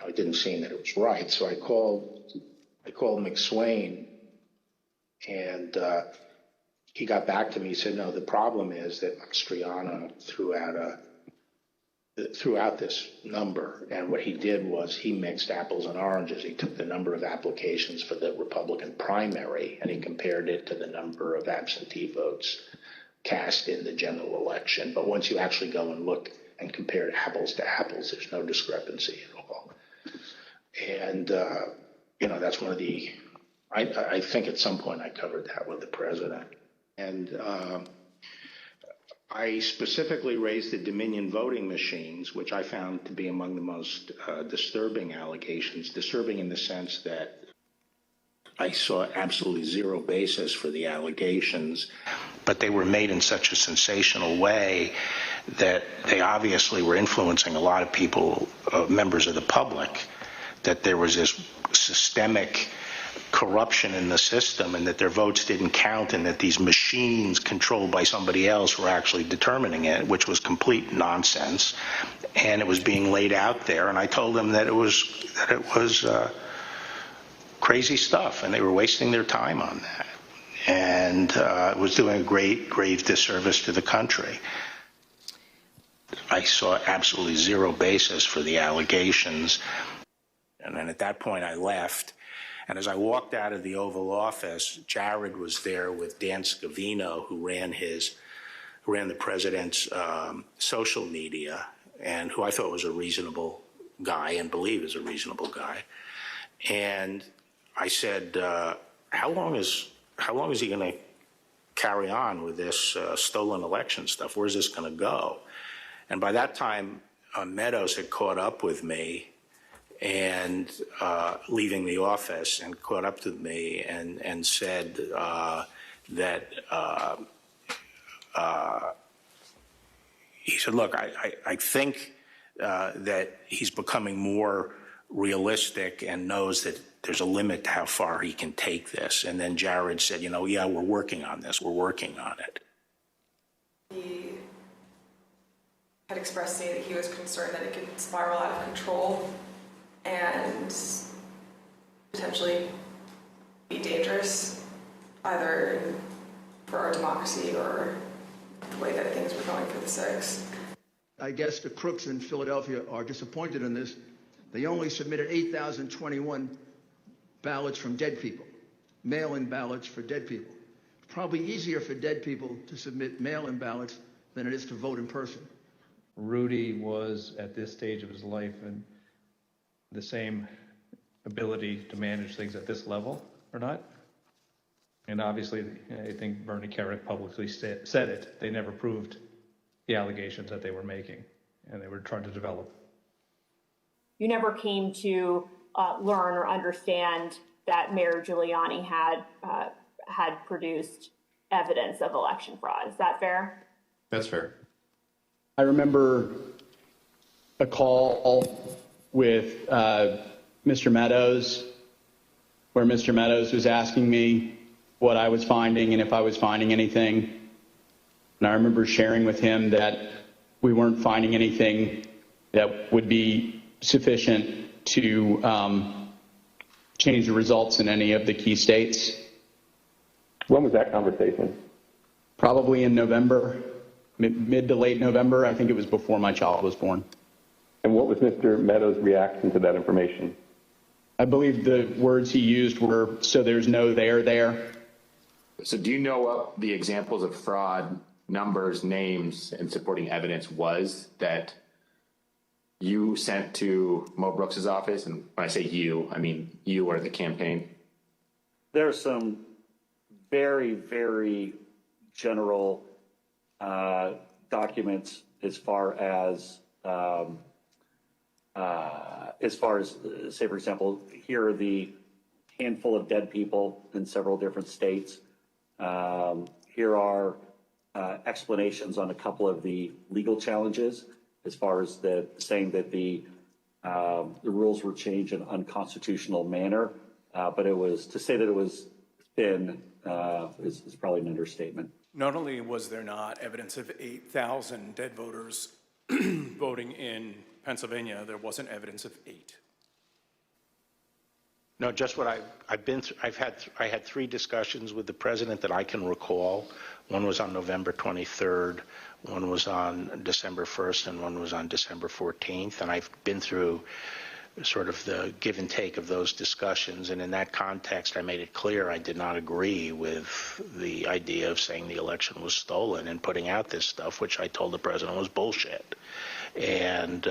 it didn't seem that it was right. So I called McSwain, and he got back to me. He said, no, the problem is that Mastriano threw out this number, and what he did was he mixed apples and oranges. He took the number of applications for the Republican primary, and he compared it to the number of absentee votes cast in the general election. But once you actually go and look and compare apples to apples, there's no discrepancy at all. And, that's one of the, I think at some point I covered that with the president. And I specifically raised the Dominion voting machines, which I found to be among the most disturbing allegations, disturbing in the sense that I saw absolutely zero basis for the allegations, but they were made in such a sensational way that they obviously were influencing a lot of people, members of the public, that there was this systemic corruption in the system and that their votes didn't count and that these machines controlled by somebody else were actually determining it, which was complete nonsense. And it was being laid out there. And I told them that it was crazy stuff and they were wasting their time on that. And it was doing a grave disservice to the country. I saw absolutely zero basis for the allegations. And then at that point I left. And as I walked out of the Oval Office, Jared was there with Dan Scavino, who ran the president's social media, and who I thought was a reasonable guy and believe is a reasonable guy. And I said, how long is he going to carry on with this stolen election stuff? Where's this going to go? And by that time, Meadows had caught up with me and leaving the office and caught up to me and said that he said, look, I think that he's becoming more realistic and knows that there's a limit to how far he can take this. And then Jared said, yeah, we're working on this. We're working on it. He had expressed to me that he was concerned that it could spiral out of control and potentially be dangerous, either for our democracy or the way that things were going for the 6th. I guess the crooks in Philadelphia are disappointed in this. They only submitted 8,021 ballots from dead people, mail-in ballots for dead people. It's probably easier for dead people to submit mail-in ballots than it is to vote in person. Rudy was, at this stage of his life, and the same ability to manage things at this level or not. And obviously, I think Bernie Kerik publicly said it. They never proved the allegations that they were making, and they were trying to develop. You never came to learn or understand that Mayor Giuliani had produced evidence of election fraud. Is that fair? That's fair. I remember a call with Mr. Meadows, where Mr. Meadows was asking me what I was finding and if I was finding anything. And I remember sharing with him that we weren't finding anything that would be sufficient to change the results in any of the key states. When was that conversation? Probably in November, mid to late November. I think it was before my child was born. And what was Mr. Meadows' reaction to that information? I believe the words he used were, so there's no there. So do you know what the examples of fraud, numbers, names, and supporting evidence was that you sent to Mo Brooks's office? And when I say you, I mean you or the campaign. There are some very, very general documents as far as say, for example, here are the handful of dead people in several different states. Here are explanations on a couple of the legal challenges as far as saying that the rules were changed in an unconstitutional manner. But it was, to say that it was thin is probably an understatement. Not only was there not evidence of 8,000 dead voters voting in Pennsylvania, there wasn't evidence of 8. No, just what I've been through. I had 3 discussions with the president that I can recall. One was on November 23rd, one was on December 1st, and one was on December 14th. And I've been through sort of the give and take of those discussions. And in that context, I made it clear I did not agree with the idea of saying the election was stolen and putting out this stuff, which I told the president was bullshit. And,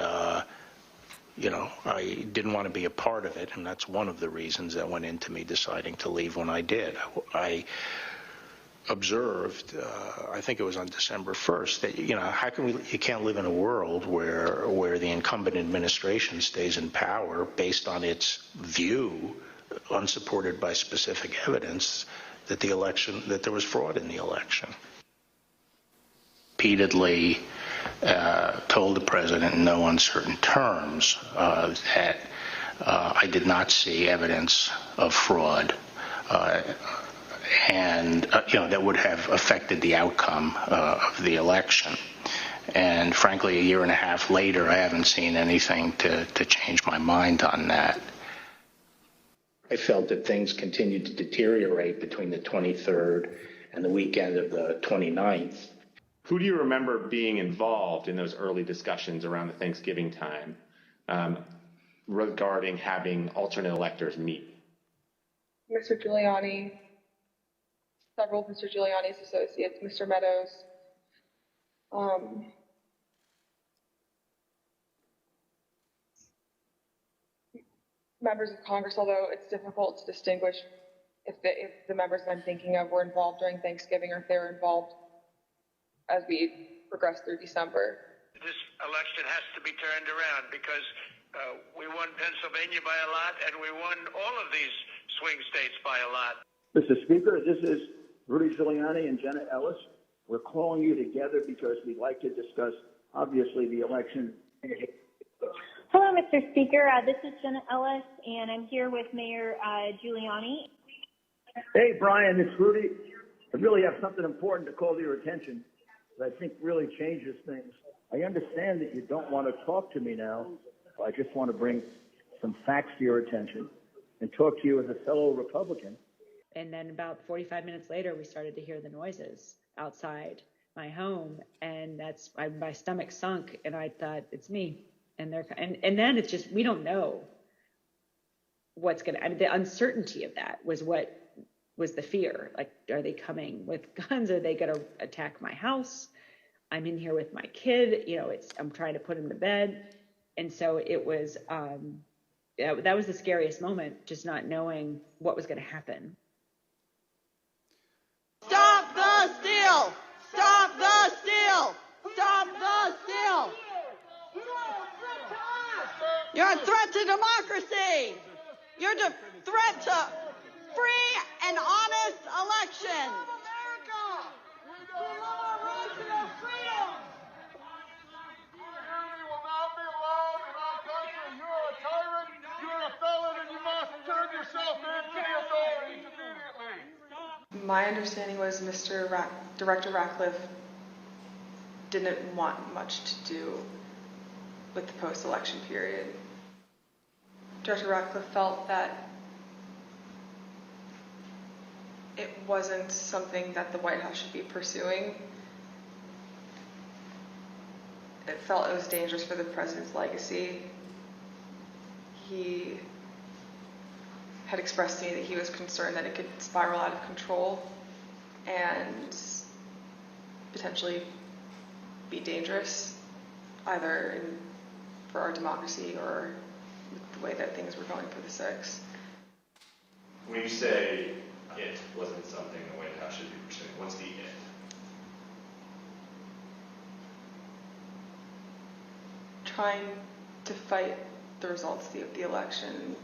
you know, I didn't want to be a part of it. And that's one of the reasons that went into me deciding to leave when I did. I observed, I think it was on December 1st, that, you know, how can you can't live in a world where the incumbent administration stays in power based on its view, unsupported by specific evidence, that there was fraud in the election. Repeatedly told the president in no uncertain terms that I did not see evidence of fraud. And you know, that would have affected the outcome of the election. And frankly, a year and a half later, I haven't seen anything to change my mind on that. I felt that things continued to deteriorate between the 23rd and the weekend of the 29th. Who do you remember being involved in those early discussions around the Thanksgiving time regarding having alternate electors meet? Mr. Giuliani, several of Mr. Giuliani's associates, Mr. Meadows, members of Congress, although it's difficult to distinguish if the members that I'm thinking of were involved during Thanksgiving or if they were involved as we progress through December. This election has to be turned around because we won Pennsylvania by a lot and we won all of these swing states by a lot. Mr. Speaker, this is Rudy Giuliani and Jenna Ellis. We're calling you together because we'd like to discuss, obviously, the election. Hello, Mr. Speaker. This is Jenna Ellis, and I'm here with Mayor Giuliani. Hey, Brian, it's Rudy. I really have something important to call to your attention that I think really changes things. I understand that you don't want to talk to me now. I just want to bring some facts to your attention and talk to you as a fellow Republican. And then about 45 minutes later, we started to hear the noises outside my home, and my stomach sunk, and I thought, it's me. And then it's just, we don't know what's going to, I mean, the uncertainty of that was what was the fear. Like, are they coming with guns? Are they going to attack my house? I'm in here with my kid, you know, I'm trying to put him to bed. And so it was, that was the scariest moment, just not knowing what was going to happen. Stop the steal! Stop the steal! Stop the steal! You're a threat to democracy! You're a threat to free and honest elections! My understanding was Director Ratcliffe didn't want much to do with the post-election period. Director Ratcliffe felt that it wasn't something that the White House should be pursuing. It felt it was dangerous for the president's legacy. He had expressed to me that he was concerned that it could spiral out of control and potentially be dangerous, either in for our democracy or the way that things were going for the 6th. When you say it wasn't something the White House should be pursuing, what's the it? Trying to fight the results of the election,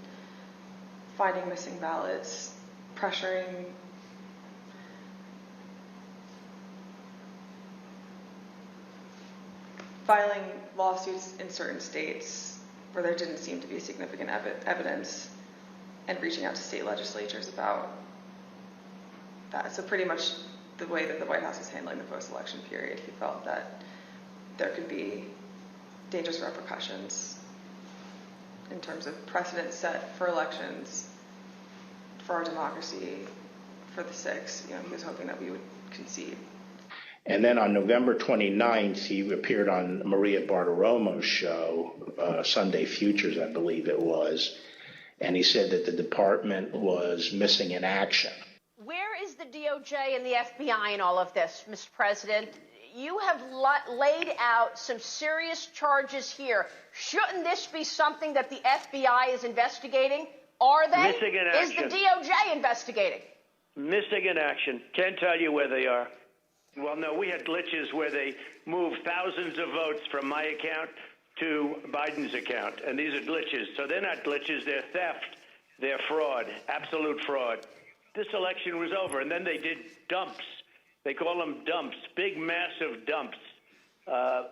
finding missing ballots, pressuring filing lawsuits in certain states where there didn't seem to be significant evidence, and reaching out to state legislatures about that. So pretty much the way that the White House is handling the post-election period, he felt that there could be dangerous repercussions in terms of precedent set for elections, for our democracy, for the 6th. He was hoping that we would concede. And then on November 29th, he appeared on Maria Bartiromo's show, Sunday Futures, I believe it was, and he said that the department was missing in action. Where is the DOJ and the FBI in all of this, Mr. President? You have laid out some serious charges here. Shouldn't this be something that the FBI is investigating? Are they? Missing in action. Is the DOJ investigating? Missing in action. Can't tell you where they are. Well, no, we had glitches where they moved thousands of votes from my account to Biden's account, and these are glitches. So they're not glitches, they're theft, they're fraud, absolute fraud. This election was over, and then they did dumps. They call them dumps, big, massive dumps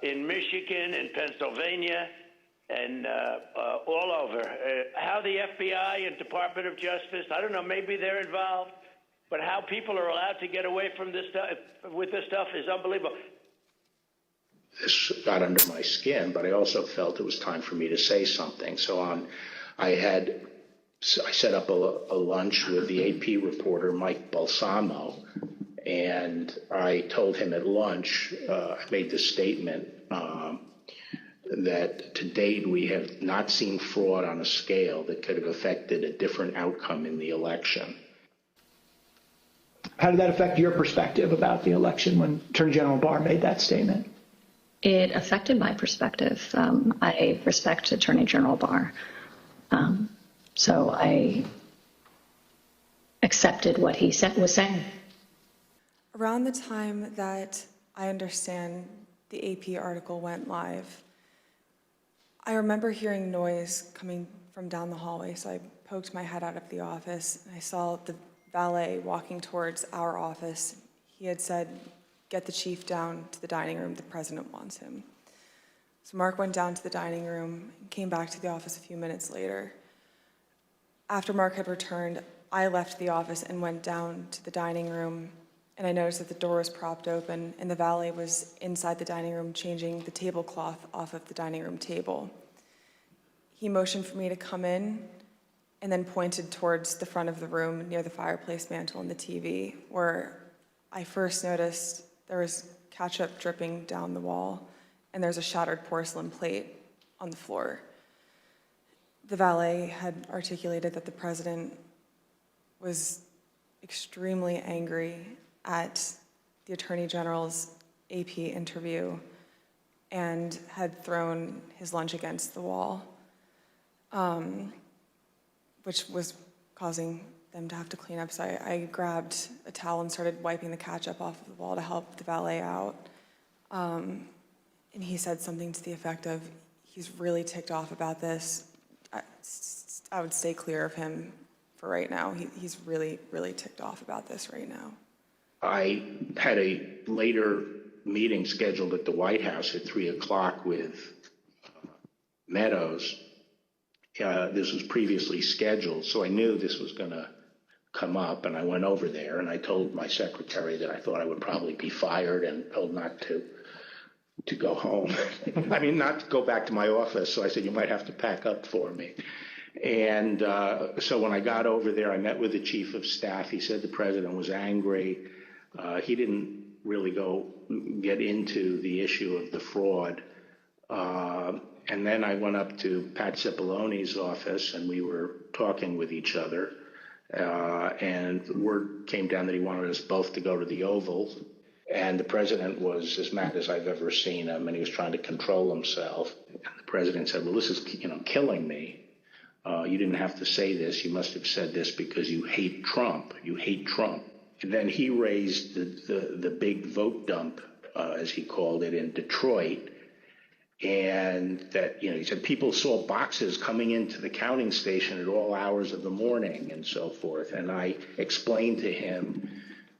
in Michigan and Pennsylvania and all over. How the FBI and Department of Justice, I don't know, maybe they're involved, but how people are allowed to get away from this stuff with this stuff is unbelievable. This got under my skin, but I also felt it was time for me to say something. So I set up a lunch with the AP reporter, Mike Balsamo, and I told him at lunch, I made this statement that to date we have not seen fraud on a scale that could have affected a different outcome in the election. How did that affect your perspective about the election when Attorney General Barr made that statement? It affected my perspective. I respect Attorney General Barr. So I accepted what he was saying. Around the time that I understand the AP article went live, I remember hearing noise coming from down the hallway, so I poked my head out of the office, and I saw the valet walking towards our office. He had said, "Get the chief down to the dining room, the president wants him." So Mark went down to the dining room and came back to the office a few minutes later. After Mark had returned, I left the office and went down to the dining room, and I noticed that the door was propped open and the valet was inside the dining room changing the tablecloth off of the dining room table. He motioned for me to come in and then pointed towards the front of the room near the fireplace mantle and the TV, where I first noticed there was ketchup dripping down the wall and there's a shattered porcelain plate on the floor. The valet had articulated that the president was extremely angry at the Attorney General's AP interview and had thrown his lunch against the wall, which was causing them to have to clean up. So I grabbed a towel and started wiping the ketchup off of the wall to help the valet out. And he said something to the effect of, "He's really ticked off about this. I would stay clear of him for right now. He's really, really ticked off about this right now." I had a later meeting scheduled at the White House at 3 o'clock with Meadows. This was previously scheduled, so I knew this was going to come up, and I went over there, and I told my secretary that I thought I would probably be fired and told not to go home. I mean, not to go back to my office, so I said, "You might have to pack up for me." And so when I got over there, I met with the chief of staff. He said the president was angry. He didn't really get into the issue of the fraud. And then I went up to Pat Cipolloni's office, and we were talking with each other. And word came down that he wanted us both to go to the Oval. And the president was as mad as I've ever seen him, and he was trying to control himself. And the president said, well, this is, killing me. You didn't have to say this. You must have said this because you hate Trump. You hate Trump. And then he raised the big vote dump, as he called it, in Detroit. And that, he said people saw boxes coming into the counting station at all hours of the morning and so forth. And I explained to him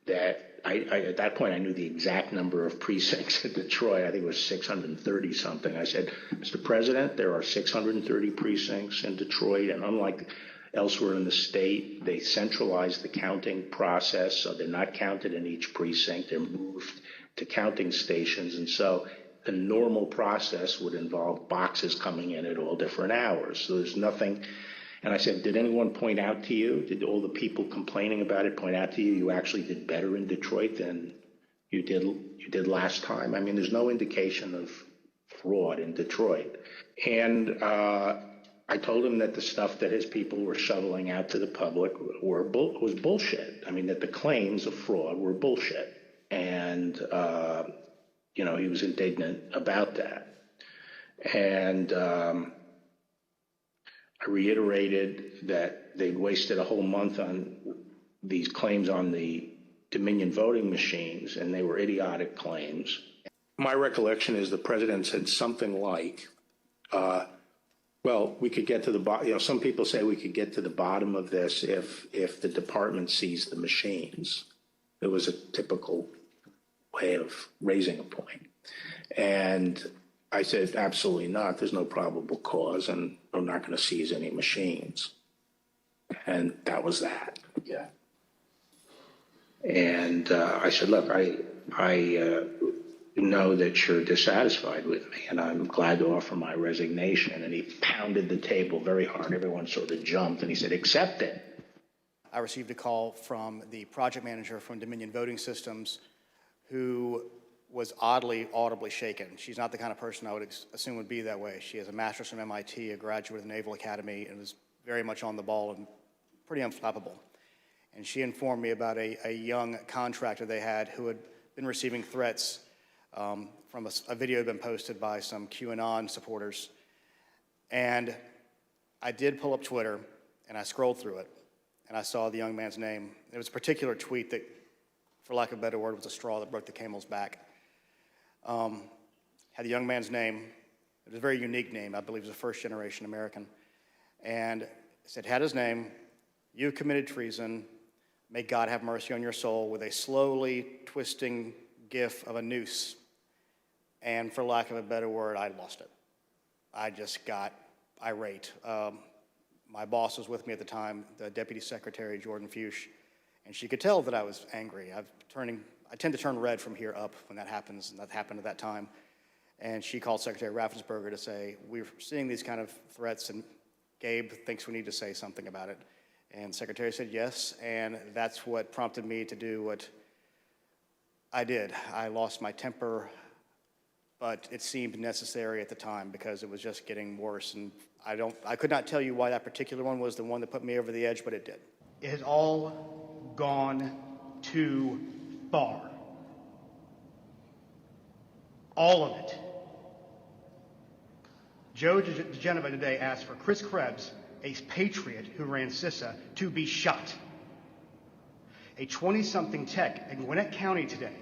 that at that point, I knew the exact number of precincts in Detroit. I think it was 630 something. I said, Mr. President, there are 630 precincts in Detroit, and unlike elsewhere in the state, they centralized the counting process, so they're not counted in each precinct. They're moved to counting stations, and so the normal process would involve boxes coming in at all different hours. So there's nothing. And I said, did anyone point out to you, did all the people complaining about it point out to you, you actually did better in Detroit than you did last time? I mean, there's no indication of fraud in Detroit. And I told him that the stuff that his people were shoveling out to the public was bullshit. I mean, that the claims of fraud were bullshit. And, he was indignant about that. And I reiterated that they'd wasted a whole month on these claims on the Dominion voting machines, and they were idiotic claims. My recollection is the president said something like, well, we could get to the bottom. Some people say we could get to the bottom of this if the department seized the machines. It was a typical way of raising a point. And I said, absolutely not. There's no probable cause, and I'm not going to seize any machines. And that was that. Yeah. And I said, look, I know that you're dissatisfied with me, and I'm glad to offer my resignation. And he pounded the table very hard. Everyone sort of jumped, and he said, accept it. I received a call from the project manager from Dominion Voting Systems who was audibly shaken. She's not the kind of person I would assume would be that way. She has a master's from MIT, a graduate of the Naval Academy, and is very much on the ball and pretty unflappable. And she informed me about a young contractor they had who had been receiving threats from a video had been posted by some QAnon supporters. And I did pull up Twitter, and I scrolled through it, and I saw the young man's name. There was a particular tweet that, for lack of a better word, was a straw that broke the camel's back. Had the young man's name. It was a very unique name. I believe he was a first-generation American. And it said, had his name, you committed treason, may God have mercy on your soul, with a slowly twisting gif of a noose. And for lack of a better word, I lost it. I just got irate. My boss was with me at the time, the Deputy Secretary, Jordan Fuchs, and she could tell that I was angry. I tend to turn red from here up when that happens, and that happened at that time. And she called Secretary Raffensperger to say, we're seeing these kind of threats, and Gabe thinks we need to say something about it. And the Secretary said yes, and that's what prompted me to do what I did. I lost my temper, but it seemed necessary at the time because it was just getting worse. And I could not tell you why that particular one was the one that put me over the edge, but it did. It has all gone too far. All of it. Joe DeGenova today asked for Chris Krebs, a patriot who ran CISA, to be shot. A 20-something tech in Gwinnett County today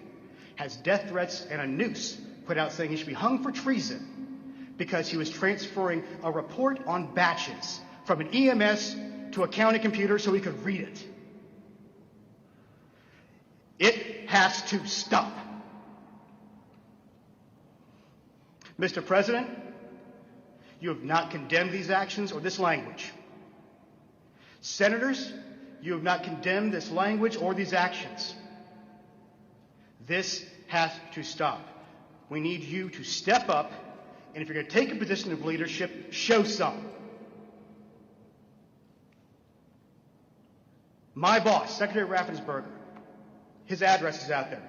has death threats and a noose put out saying he should be hung for treason because he was transferring a report on batches from an EMS to a county computer so he could read it. It has to stop. Mr. President, you have not condemned these actions or this language. Senators, you have not condemned this language or these actions. This has to stop. We need you to step up, and if you're going to take a position of leadership, show some. My boss, Secretary Raffensperger, his address is out there.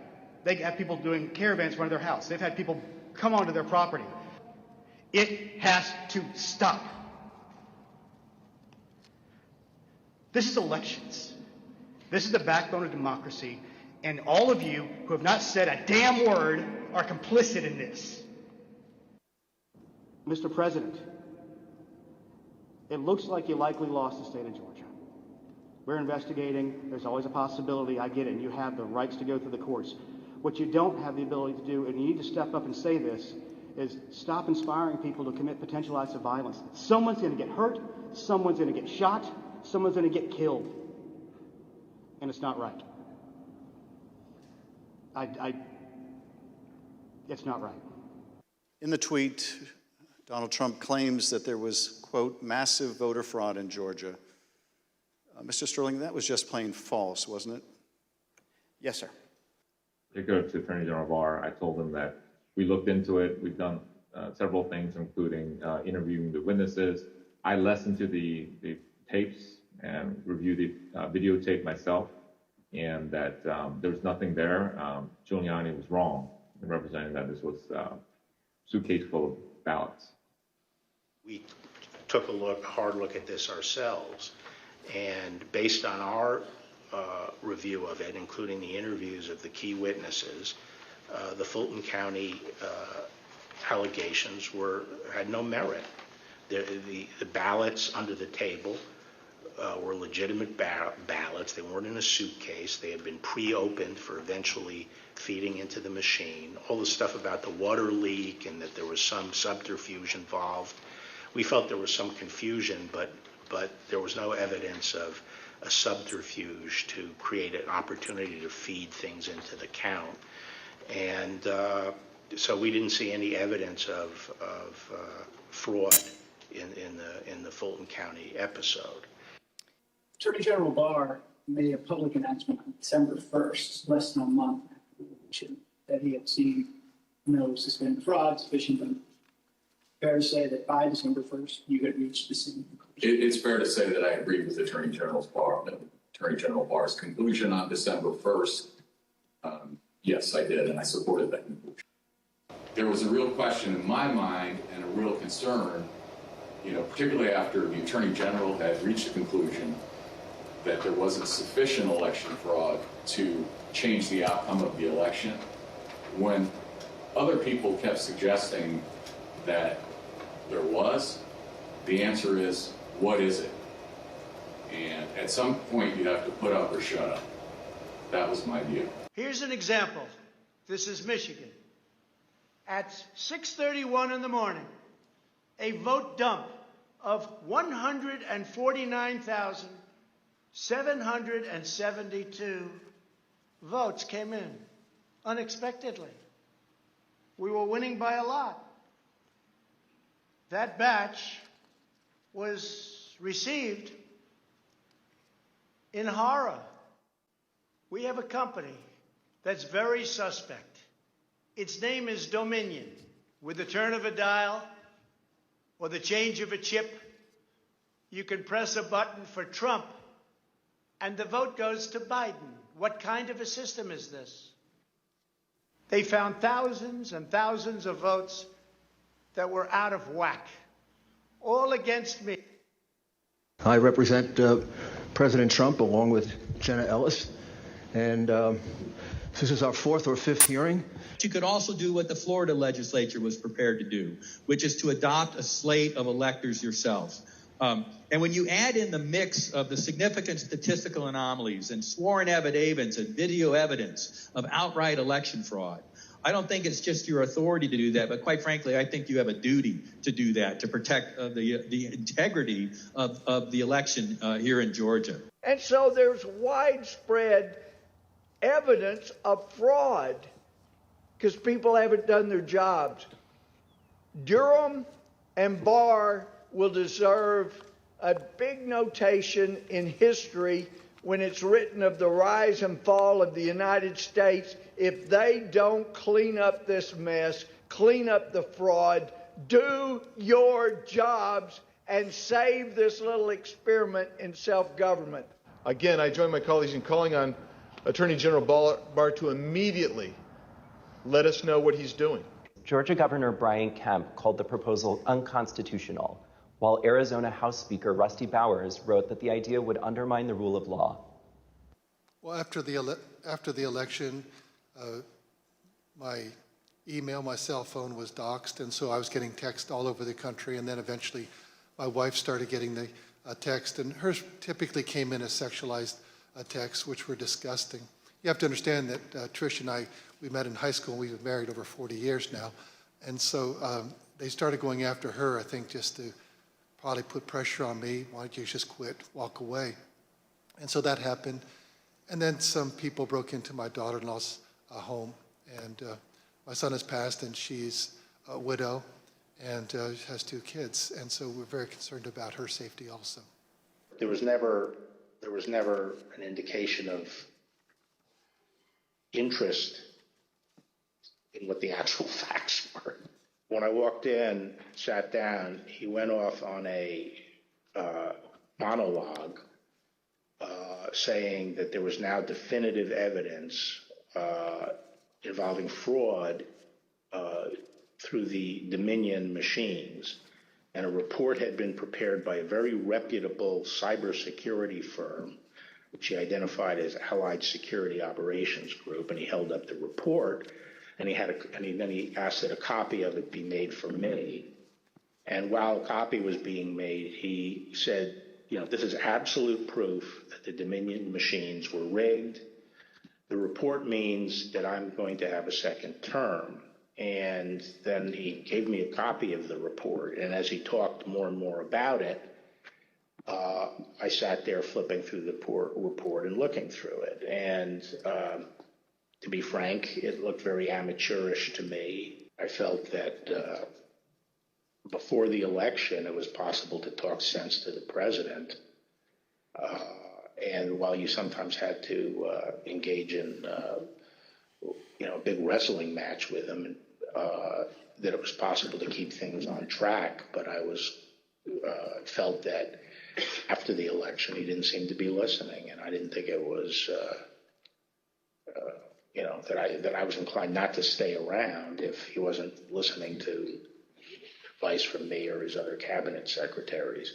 They have people doing caravans in front of their house. They've had people come onto their property. It has to stop. This is elections. This is the backbone of democracy, And all of you who have not said a damn word are complicit in this. Mr. President, it looks like you likely lost the state of Georgia. We're investigating. There's always a possibility. I get it. You have the rights to go through the courts. What you don't have the ability to do, and you need to step up and say this, is stop inspiring people to commit potential acts of violence. Someone's going to get hurt. Someone's going to get shot. Someone's going to get killed. And it's not right. It's not right. In the tweet, Donald Trump claims that there was, quote, massive voter fraud in Georgia. Mr. Sterling, that was just plain false, wasn't it? Yes, sir. Particular to Attorney General Barr, I told him that we looked into it. We've done several things, including interviewing the witnesses. I listened to the tapes and reviewed the videotape myself, and that there was nothing there. Giuliani was wrong in representing that this was a suitcase full of ballots. We took a hard look at this ourselves, and based on our review of it, including the interviews of the key witnesses, the Fulton County allegations had no merit. The ballots under the table were legitimate ballots. They weren't in a suitcase. They had been pre-opened for eventually feeding into the machine. All the stuff about the water leak and that there was some subterfuge involved. We felt there was some confusion, but there was no evidence of a subterfuge to create an opportunity to feed things into the count. And so we didn't see any evidence of fraud in the Fulton County episode. Attorney General Barr made a public announcement on December 1st, less than a month after the election, that he had seen no suspended fraud sufficient. But fair to say that by December 1st, you had reached the same conclusion? It's fair to say that I agree with Attorney General Barr's conclusion on December 1st. Yes, I did, and I supported that conclusion. There was a real question in my mind and a real concern, particularly after the Attorney General had reached a conclusion that there wasn't sufficient election fraud to change the outcome of the election. When other people kept suggesting that there was, the answer is, what is it? And at some point, you have to put up or shut up. That was my view. Here's an example. This is Michigan. At 6:31 in the morning, a vote dump of 149,772 votes came in unexpectedly. We were winning by a lot. That batch was received in horror. We have a company that's very suspect. Its name is Dominion. With the turn of a dial or the change of a chip, you can press a button for Trump and the vote goes to Biden. What kind of a system is this? They found thousands and thousands of votes that were out of whack, all against me. I represent President Trump along with Jenna Ellis, and this is our fourth or fifth hearing. You could also do what the Florida legislature was prepared to do, which is to adopt a slate of electors yourselves. And when you add in the mix of the significant statistical anomalies and sworn affidavits and video evidence of outright election fraud, I don't think it's just your authority to do that, but quite frankly, I think you have a duty to do that, to protect the integrity of the election here in Georgia. And so there's widespread evidence of fraud because people haven't done their jobs. Durham and Barr will deserve a big notation in history when it's written of the rise and fall of the United States if they don't clean up this mess, clean up the fraud, do your jobs, and save this little experiment in self-government. Again, I join my colleagues in calling on Attorney General Barr to immediately let us know what he's doing. Georgia Governor Brian Kemp called the proposal unconstitutional, while Arizona House Speaker Rusty Bowers wrote that the idea would undermine the rule of law. Well, after the election, my email, my cell phone was doxxed, and so I was getting texts all over the country, and then eventually my wife started getting the text, and hers typically came in as sexualized texts, which were disgusting. You have to understand that Trish and I, we met in high school, and we've been married over 40 years now, and so they started going after her, I think, just to probably put pressure on me. Why don't you just quit, walk away? And so that happened. And then some people broke into my daughter-in-law's home, and my son has passed, and she's a widow and has 2 kids, and so we're very concerned about her safety also. There was never an indication of interest in what the actual facts were. When I walked in, sat down, he went off on a monologue saying that there was now definitive evidence involving fraud through the Dominion machines, and a report had been prepared by a very reputable cybersecurity firm, which he identified as Allied Security Operations Group, and he held up the report, and then he asked that a copy of it be made for me. And while a copy was being made, he said, you know, this is absolute proof that the Dominion machines were rigged. The report means that I'm going to have a second term. And then he gave me a copy of the report. And as he talked more and more about it, I sat there flipping through the report and looking through it. And to be frank, it looked very amateurish to me. I felt that before the election, it was possible to talk sense to the president. And while you sometimes had to engage in, a big wrestling match with him, that it was possible to keep things on track. But I felt that after the election, he didn't seem to be listening, and I didn't think it was, that I was inclined not to stay around if he wasn't listening to advice from me or his other cabinet secretaries.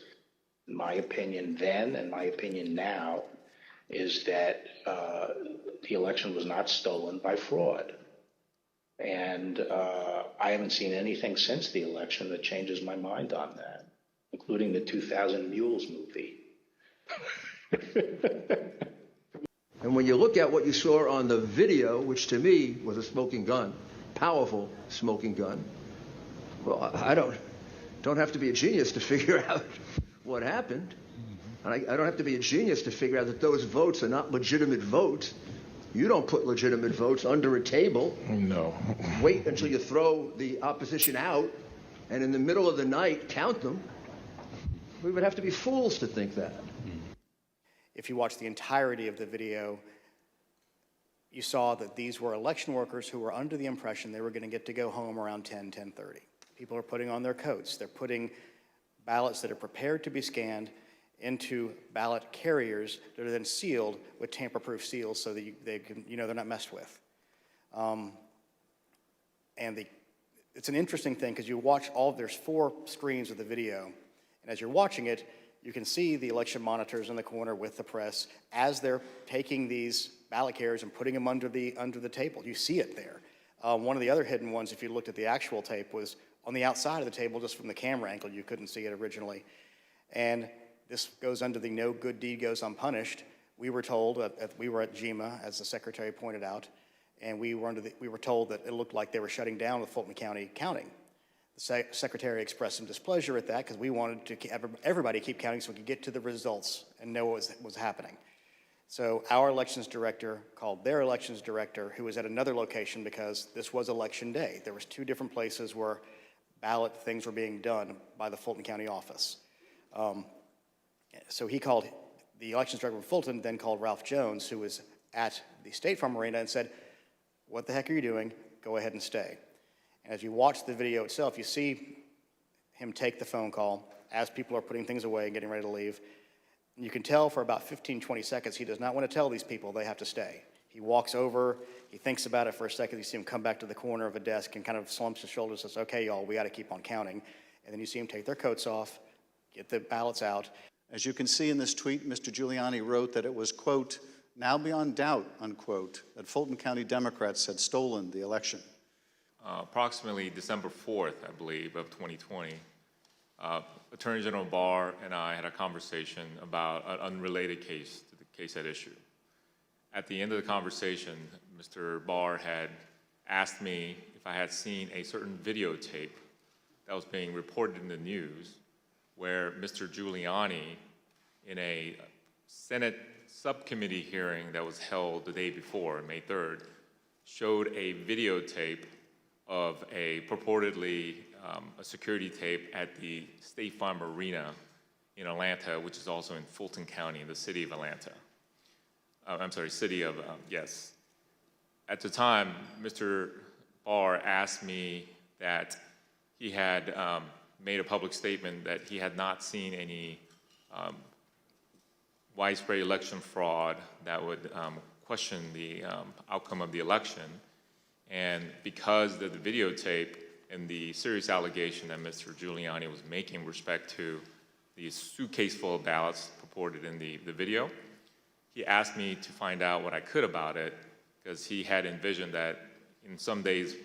My opinion then and my opinion now is that the election was not stolen by fraud. And I haven't seen anything since the election that changes my mind on that, including the 2000 Mules movie. And when you look at what you saw on the video, which to me was a smoking gun, powerful smoking gun, well, I don't have to be a genius to figure out what happened. And I don't have to be a genius to figure out that those votes are not legitimate votes. You don't put legitimate votes under a table. No. Wait until you throw the opposition out, and in the middle of the night, count them. We would have to be fools to think that. If you watch the entirety of the video, you saw that these were election workers who were under the impression they were going to get to go home around 10:30. People are putting on their coats. They're putting ballots that are prepared to be scanned into ballot carriers that are then sealed with tamper-proof seals so that they're not messed with. It's an interesting thing because you watch there's 4 screens of the video, and as you're watching it, you can see the election monitors in the corner with the press as they're taking these ballot carriers and putting them under the table. You see it there. One of the other hidden ones, if you looked at the actual tape, was on the outside of the table, just from the camera angle. You couldn't see it originally. And this goes under the no good deed goes unpunished. We were told we were at GEMA, as the secretary pointed out, and we were told that it looked like they were shutting down the Fulton County counting. The secretary expressed some displeasure at that because we wanted to everybody keep counting so we could get to the results and know what was happening. So our elections director called their elections director, who was at another location because this was election day. There was 2 different places where ballot things were being done by the Fulton County office. So he called the elections director of Fulton, then called Ralph Jones, who was at the State Farm Arena, and said, "What the heck are you doing? Go ahead and stay." And as you watch the video itself, you see him take the phone call as people are putting things away and getting ready to leave. And you can tell for about 15, 20 seconds, he does not want to tell these people they have to stay. He walks over, he thinks about it for a second, you see him come back to the corner of a desk and kind of slumps his shoulders and says, "Okay, y'all, we got to keep on counting." And then you see him take their coats off, get the ballots out. As you can see in this tweet, Mr. Giuliani wrote that it was, quote, now beyond doubt, unquote, that Fulton County Democrats had stolen the election? Approximately December 4th, I believe, of 2020, Attorney General Barr and I had a conversation about an unrelated case to the case at issue. At the end of the conversation, Mr. Barr had asked me if I had seen a certain videotape that was being reported in the news where Mr. Giuliani, in a Senate subcommittee hearing that was held the day before, May 3rd, showed a videotape of a purportedly a security tape at the State Farm Arena in Atlanta, which is also in Fulton County, in the city of Atlanta. Yes. At the time, Mr. Barr asked me that he had made a public statement that he had not seen any widespread election fraud that would question the outcome of the election. And because of the videotape and the serious allegation that Mr. Giuliani was making with respect to the suitcase full of ballots purported in the video, he asked me to find out what I could about it, because he had envisioned that in some days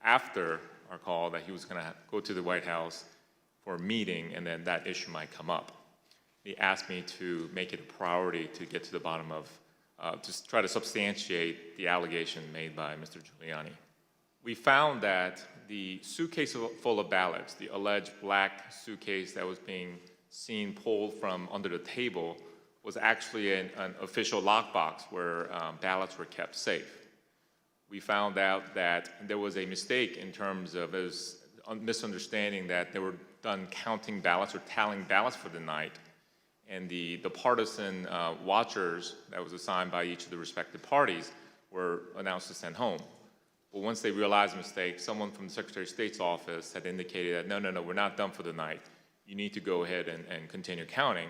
after our call that he was going to go to the White House for a meeting, and then that issue might come up. He asked me to make it a priority to get to the bottom of, to try to substantiate the allegation made by Mr. Giuliani. We found that the suitcase full of ballots, the alleged black suitcase that was being seen pulled from under the table, was actually an official lockbox where ballots were kept safe. We found out that there was a mistake in terms of a misunderstanding that they were done counting ballots or tallying ballots for the night, and the partisan watchers that was assigned by each of the respective parties were announced to send home. But once they realized the mistake, someone from the Secretary of State's office had indicated that, no, we're not done for the night. You need to go ahead and continue counting.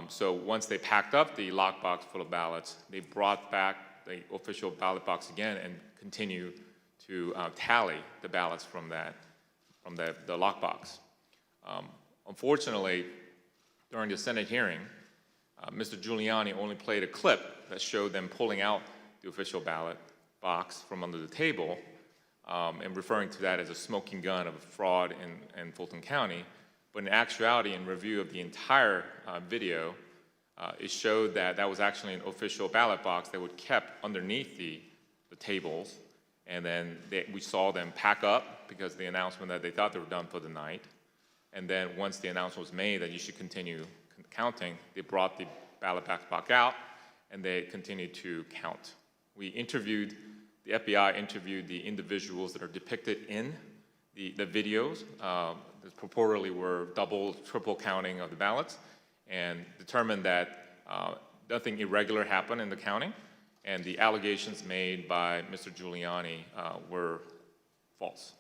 So once they packed up the lockbox full of ballots, they brought back the official ballot box again and continued to tally the ballots from the lockbox. Unfortunately, during the Senate hearing, Mr. Giuliani only played a clip that showed them pulling out the official ballot box from under the table and referring to that as a smoking gun of a fraud in Fulton County. But in actuality, in review of the entire video, it showed that that was actually an official ballot box that was kept underneath the tables. And then we saw them pack up because of the announcement that they thought they were done for the night. And then once the announcement was made that you should continue counting, they brought the ballot box out and they continued to count. The FBI interviewed the individuals that are depicted in the videos that purportedly were double, triple counting of the ballots, and determined that nothing irregular happened in the counting, and the allegations made by Mr. Giuliani were false.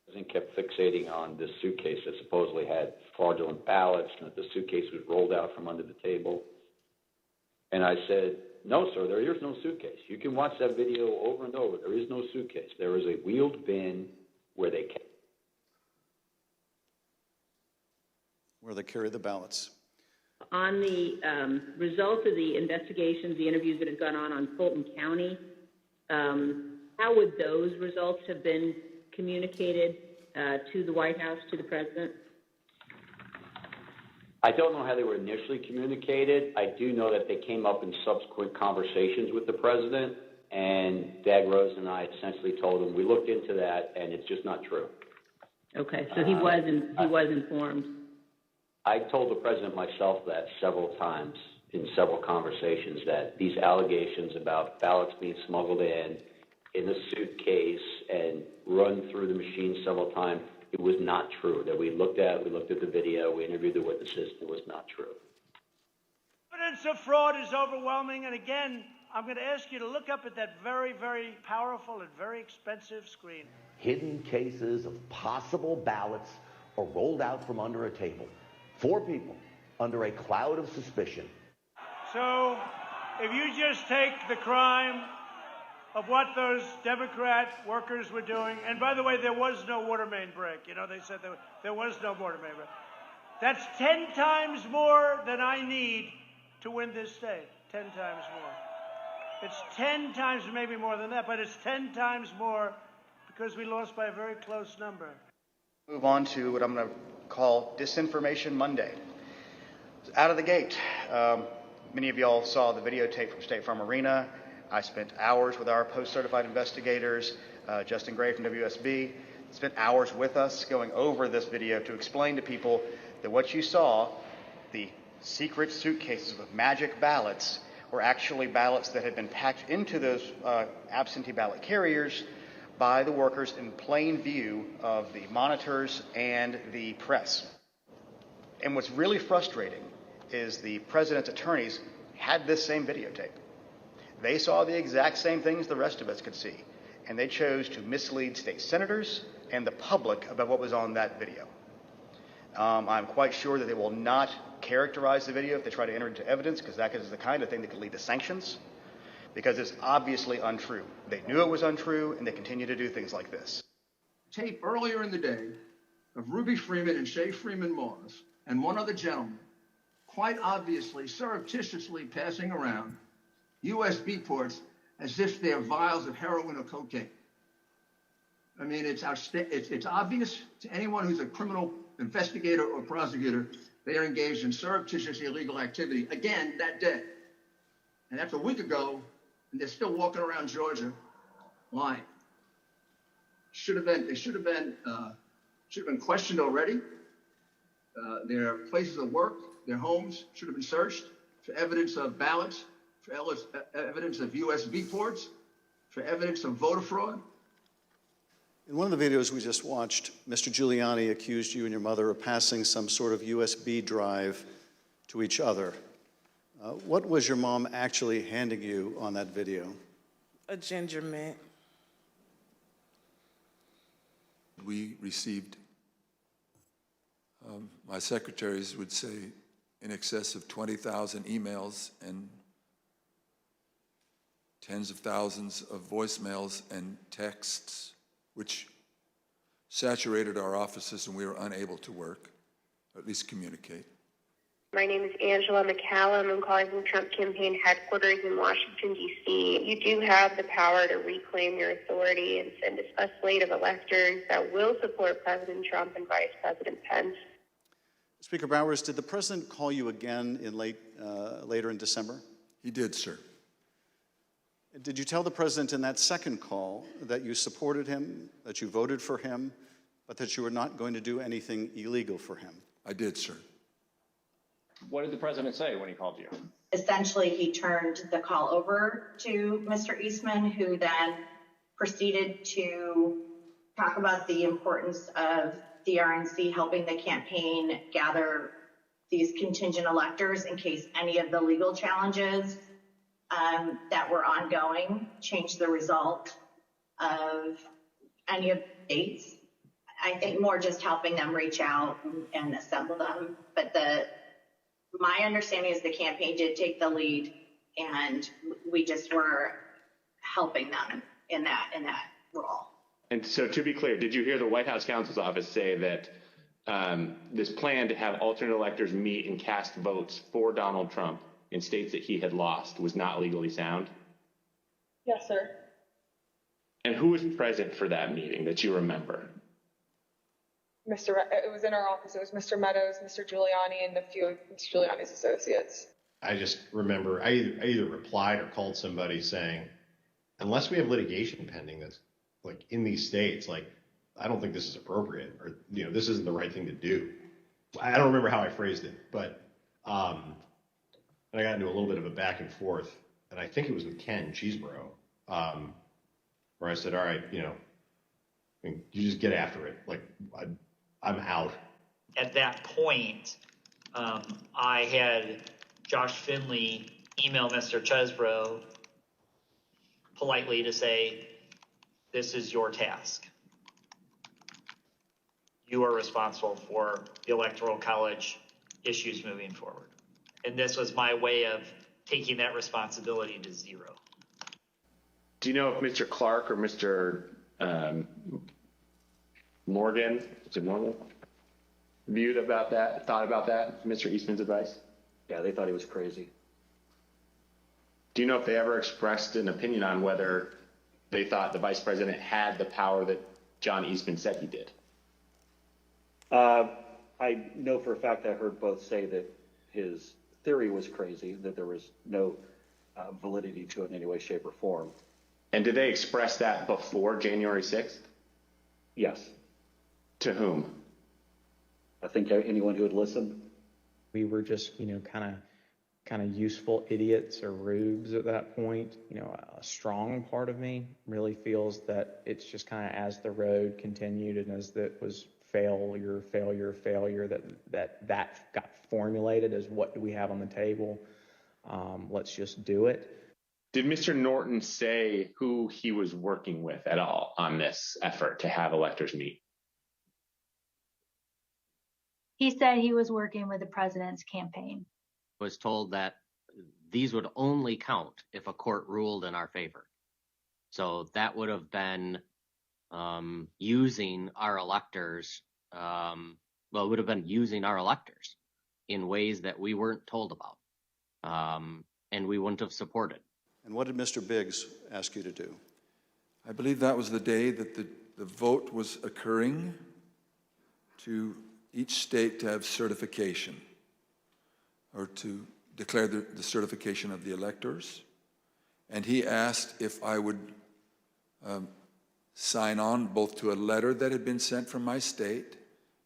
The president kept fixating on this suitcase that supposedly had fraudulent ballots, and that the suitcase was rolled out from under the table. And I said, no, sir, there is no suitcase. You can watch that video over and over. There is no suitcase. There is a wheeled bin where they carry the ballots. On the results of the investigations, the interviews that have gone on Fulton County, how would those results have been communicated to the White House, to the president? I don't know how they were initially communicated. I do know that they came up in subsequent conversations with the president, and Rhodes and I essentially told him, we looked into that, and it's just not true. Okay, so he was informed. I told the president myself that several times in several conversations, that these allegations about ballots being smuggled in a suitcase and run through the machine several times, it was not true. That we looked at the video, we interviewed the witnesses, it was not true. Evidence of fraud is overwhelming, and again, I'm going to ask you to look up at that very, very powerful and very expensive screen. Hidden cases of possible ballots are rolled out from under a table. 4 people under a cloud of suspicion. So, if you just take the crime of what those Democrat workers were doing, and by the way, there was no water main break. You know, they said there was no water main break. That's 10 times more than I need to win this state. 10 times more. It's 10 times, maybe more than that, but it's 10 times more because we lost by a very close number. Move on to what I'm going to call Disinformation Monday. Out of the gate, many of y'all saw the videotape from State Farm Arena. I spent hours with our post-certified investigators, Justin Gray from WSB, spent hours with us going over this video to explain to people that what you saw, the secret suitcases with magic ballots, were actually ballots that had been packed into those absentee ballot carriers by the workers in plain view of the monitors and the press. And what's really frustrating is the president's attorneys had this same videotape. They saw the exact same things the rest of us could see, and they chose to mislead state senators and the public about what was on that video. I'm quite sure that they will not characterize the video if they try to enter it into evidence, because that is the kind of thing that could lead to sanctions, because it's obviously untrue. They knew it was untrue, and they continue to do things like this. Tape earlier in the day of Ruby Freeman and Shay Freeman Moss and one other gentleman quite obviously surreptitiously passing around USB ports as if they're vials of heroin or cocaine. I mean, it's obvious to anyone who's a criminal investigator or prosecutor they are engaged in surreptitious illegal activity again that day. And that's a week ago, and they're still walking around Georgia lying. They should have been questioned already. Their places of work, their homes should have been searched for evidence of ballots, for evidence of USB ports, for evidence of voter fraud. In one of the videos we just watched, Mr. Giuliani accused you and your mother of passing some sort of USB drive to each other. What was your mom actually handing you on that video? A ginger mint. We received, my secretaries would say, in excess of 20,000 emails and tens of thousands of voicemails and texts, which saturated our offices and we were unable to work, or at least communicate. My name is Angela McCallum. I'm calling from Trump campaign headquarters in Washington, D.C. You do have the power to reclaim your authority and send a slate of electors that will support President Trump and Vice President Pence. Speaker Bowers, did the president call you again in later in December? He did, sir. Did you tell the president in that second call that you supported him, that you voted for him, but that you were not going to do anything illegal for him? I did, sir. What did the president say when he called you? Essentially, he turned the call over to Mr. Eastman, who then proceeded to talk about the importance of the RNC helping the campaign gather these contingent electors in case any of the legal challenges that were ongoing changed the result of any of the states. I think more just helping them reach out and assemble them. But my understanding is the campaign did take the lead, and we just were helping them in that role. And so, to be clear, did you hear the White House counsel's office say that this plan to have alternate electors meet and cast votes for Donald Trump in states that he had lost was not legally sound? Yes, sir. And who was present for that meeting that you remember? It was in our office. It was Mr. Meadows, Mr. Giuliani, and a few of Mr. Giuliani's associates. I just remember I either replied or called somebody saying, unless we have litigation pending that's like in these states, like I don't think this is appropriate, or this isn't the right thing to do. I don't remember how I phrased it, but and I got into a little bit of a back and forth, and I think it was with Ken Cheeseborough, where I said, all right, you just get after it. Like I'm out. At that point, I had Josh Finley email Mr. Chesbrough politely to say, this is your task. You are responsible for the Electoral College issues moving forward. And this was my way of taking that responsibility to zero. Do you know if Mr. Clark or Mr. Morgan, is it Morgan, thought about that, Mr. Eastman's advice? Yeah, they thought he was crazy. Do you know if they ever expressed an opinion on whether they thought the vice president had the power that John Eastman said he did? I know for a fact I heard both say that his theory was crazy, that there was no validity to it in any way, shape, or form. And did they express that before January 6th? Yes. To whom? I think anyone who would listen. We were just, kind of useful idiots or rubes at that point. A strong part of me really feels that it's just kind of as the road continued and as that was failure, that got formulated as what do we have on the table? Let's just do it. Did Mr. Norton say who he was working with at all on this effort to have electors meet? He said he was working with the president's campaign. Was told that these would only count if a court ruled in our favor. So that would have been using our electors, it would have been using our electors in ways that we weren't told about, and we wouldn't have supported. And what did Mr. Biggs ask you to do? I believe that was the day that the vote was occurring to each state to have certification, or to declare the certification of the electors. And he asked if I would sign on both to a letter that had been sent from my state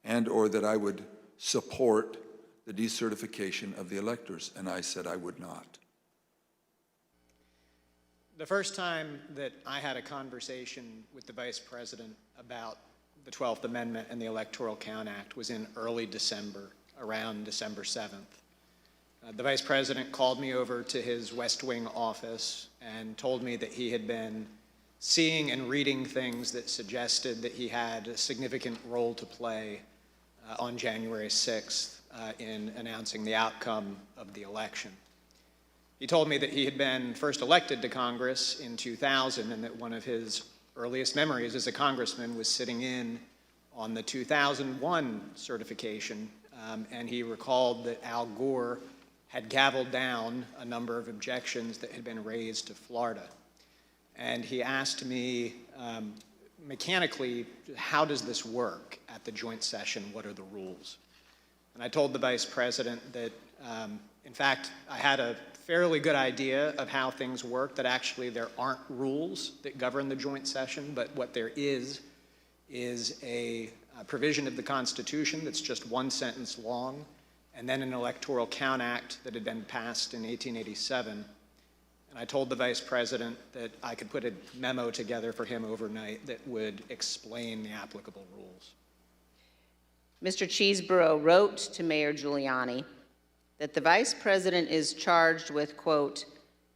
and or that I would support the decertification of the electors. And I said I would not. The first time that I had a conversation with the Vice President about the 12th Amendment and the Electoral Count Act was in early December, around December 7th. The Vice President called me over to his West Wing office and told me that he had been seeing and reading things that suggested that he had a significant role to play on January 6th in announcing the outcome of the election. He told me that he had been first elected to Congress in 2000 and that one of his earliest memories as a congressman was sitting in on the 2001 certification, and he recalled that Al Gore had gavelled down a number of objections that had been raised to Florida. And he asked me mechanically, how does this work at the joint session? What are the rules? And I told the Vice President that, in fact, I had a fairly good idea of how things work, that actually there aren't rules that govern the joint session, but what there is a provision of the Constitution that's just one sentence long, and then an Electoral Count Act that had been passed in 1887. And I told the Vice President that I could put a memo together for him overnight that would explain the applicable rules. Mr. Cheeseborough wrote to Mayor Giuliani that the Vice President is charged with, quote,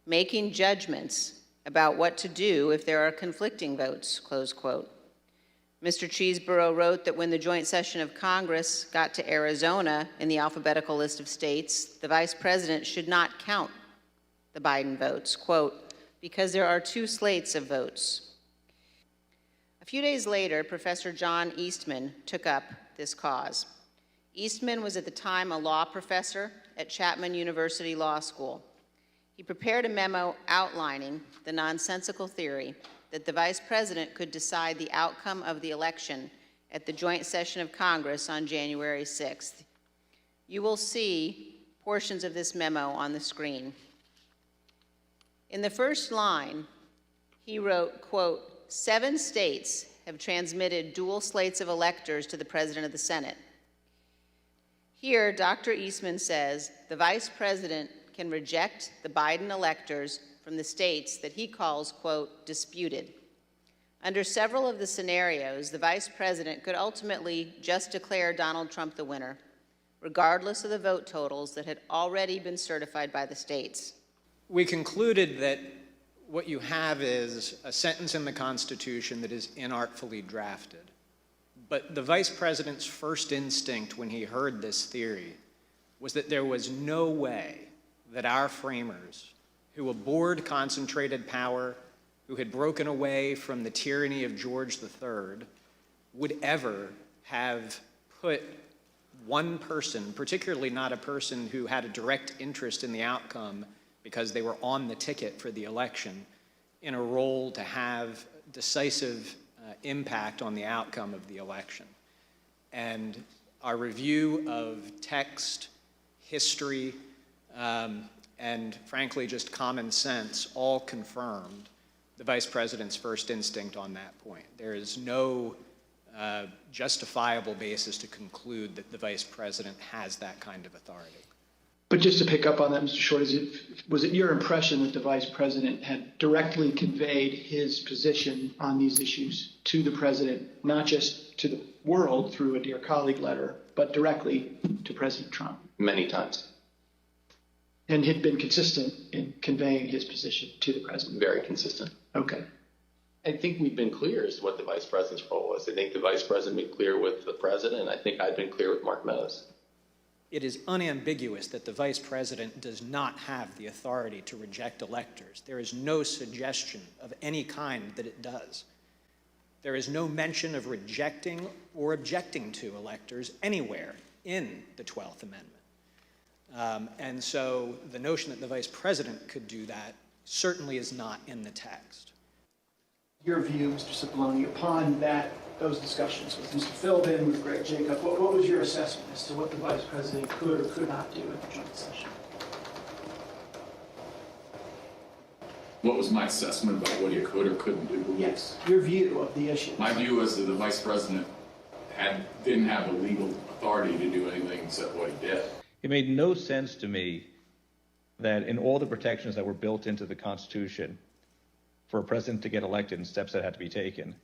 making judgments about what to do if there are conflicting votes, close quote. Mr. Cheeseborough wrote that when the joint session of Congress got to Arizona in the alphabetical list of states, the Vice President should not count the Biden votes, quote, because there are two slates of votes. A few days later, Professor John Eastman took up this cause. Eastman was at the time a law professor at Chapman University Law School. He prepared a memo outlining the nonsensical theory that the Vice President could decide the outcome of the election at the joint session of Congress on January 6th. You will see portions of this memo on the screen. In the first line, he wrote, quote, 7 states have transmitted dual slates of electors to the President of the Senate. Here, Dr. Eastman says the Vice President can reject the Biden electors from the states that he calls, quote, disputed. Under several of the scenarios, the Vice President could ultimately just declare Donald Trump the winner, regardless of the vote totals that had already been certified by the states. We concluded that what you have is a sentence in the Constitution that is inartfully drafted. But the Vice President's first instinct when he heard this theory was that there was no way that our framers, who abhorred concentrated power, who had broken away from the tyranny of George III, would ever have put one person, particularly not a person who had a direct interest in the outcome, because they were on the ticket for the election in a role to have decisive impact on the outcome of the election. And our review of text, history, and frankly just common sense all confirmed the Vice President's first instinct on that point. There is no justifiable basis to conclude that the Vice President has that kind of authority. But just to pick up on that, Mr. Short, was it your impression that the Vice President had directly conveyed his position on these issues to the President, not just to the world through a Dear Colleague letter, but directly to President Trump? Many times. And had been consistent in conveying his position to the President? Very consistent. Okay. I think we've been clear as to what the Vice President's role was. I think the Vice President been clear with the President, and I think I've been clear with Mark Meadows. It is unambiguous that the Vice President does not have the authority to reject electors. There is no suggestion of any kind that it does. There is no mention of rejecting or objecting to electors anywhere in the 12th Amendment. And so the notion that the Vice President could do that certainly is not in the text. Your view, Mr. Cipollone, upon those discussions with Mr. Philbin, with Greg Jacob, what was your assessment as to what the Vice President could or could not do at the joint session? What was my assessment about what he could or couldn't do? Yes, your view of the issue. My view was that the Vice President didn't have the legal authority to do anything except what he did. It made no sense to me that in all the protections that were built into the Constitution for a president to get elected and steps that had to be taken,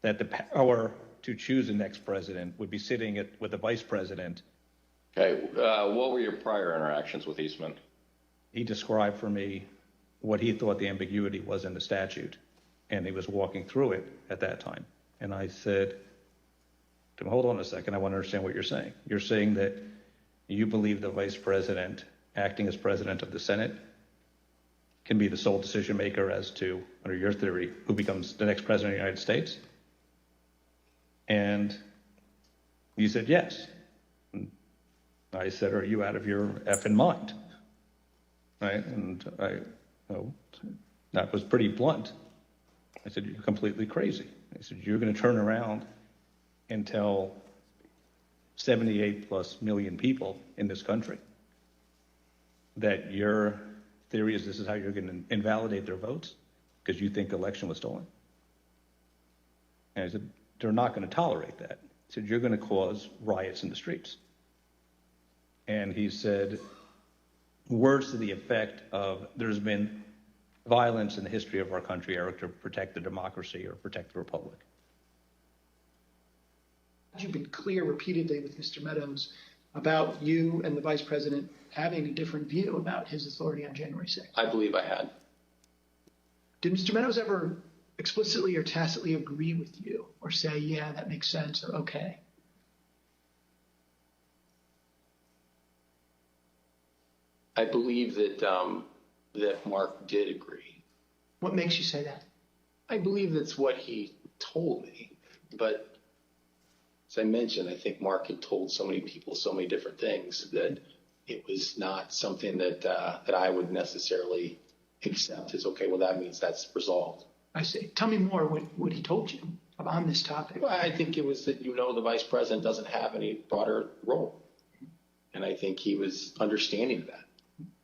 that the power to choose the next president would be sitting with the Vice President. Okay, what were your prior interactions with Eastman? He described for me what he thought the ambiguity was in the statute, and he was walking through it at that time. And I said to him, hold on a second, I want to understand what you're saying. You're saying that you believe the Vice President, acting as President of the Senate, can be the sole decision maker as to, under your theory, who becomes the next President of the United States? And he said, yes. And I said, are you out of your effing mind? Right? And that was pretty blunt. I said, you're completely crazy. I said, you're going to turn around and tell 78 plus million people in this country that your theory is this is how you're going to invalidate their votes because you think the election was stolen? And I said, they're not going to tolerate that. He said, you're going to cause riots in the streets. And he said, words to the effect of there's been violence in the history of our country, Eric, to protect the democracy or protect the republic. You've been clear repeatedly with Mr. Meadows about you and the Vice President having a different view about his authority on January 6th. I believe I had. Did Mr. Meadows ever explicitly or tacitly agree with you or say, yeah, that makes sense or okay? I believe that Mark did agree. What makes you say that? I believe that's what he told me. But as I mentioned, I think Mark had told so many people so many different things that it was not something that I would necessarily accept as, okay, well, that means that's resolved. I see. Tell me more what he told you on this topic. Well, I think it was that, the Vice President doesn't have any broader role. And I think he was understanding of that.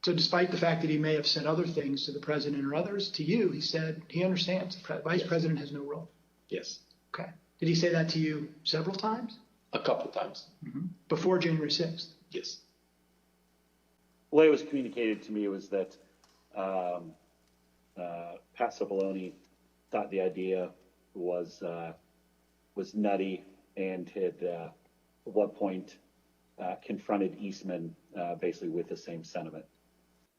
So despite the fact that he may have said other things to the President or others, to you, he said he understands the Vice President has no role. Yes. Okay. Did he say that to you several times? A couple times. Mm-hmm. Before January 6th? Yes. The way it was communicated to me was that Pat Cipollone thought the idea was nutty and had at one point confronted Eastman basically with the same sentiment.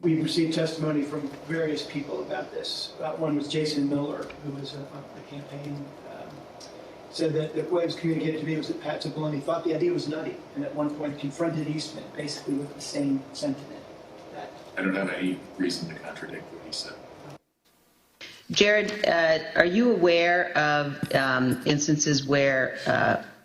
We've received testimony from various people about this. One was Jason Miller, who was on the campaign, said that the way it was communicated to me was that Pat Cipollone thought the idea was nutty and at one point confronted Eastman basically with the same sentiment. I don't have any reason to contradict what he said. Jared, are you aware of instances where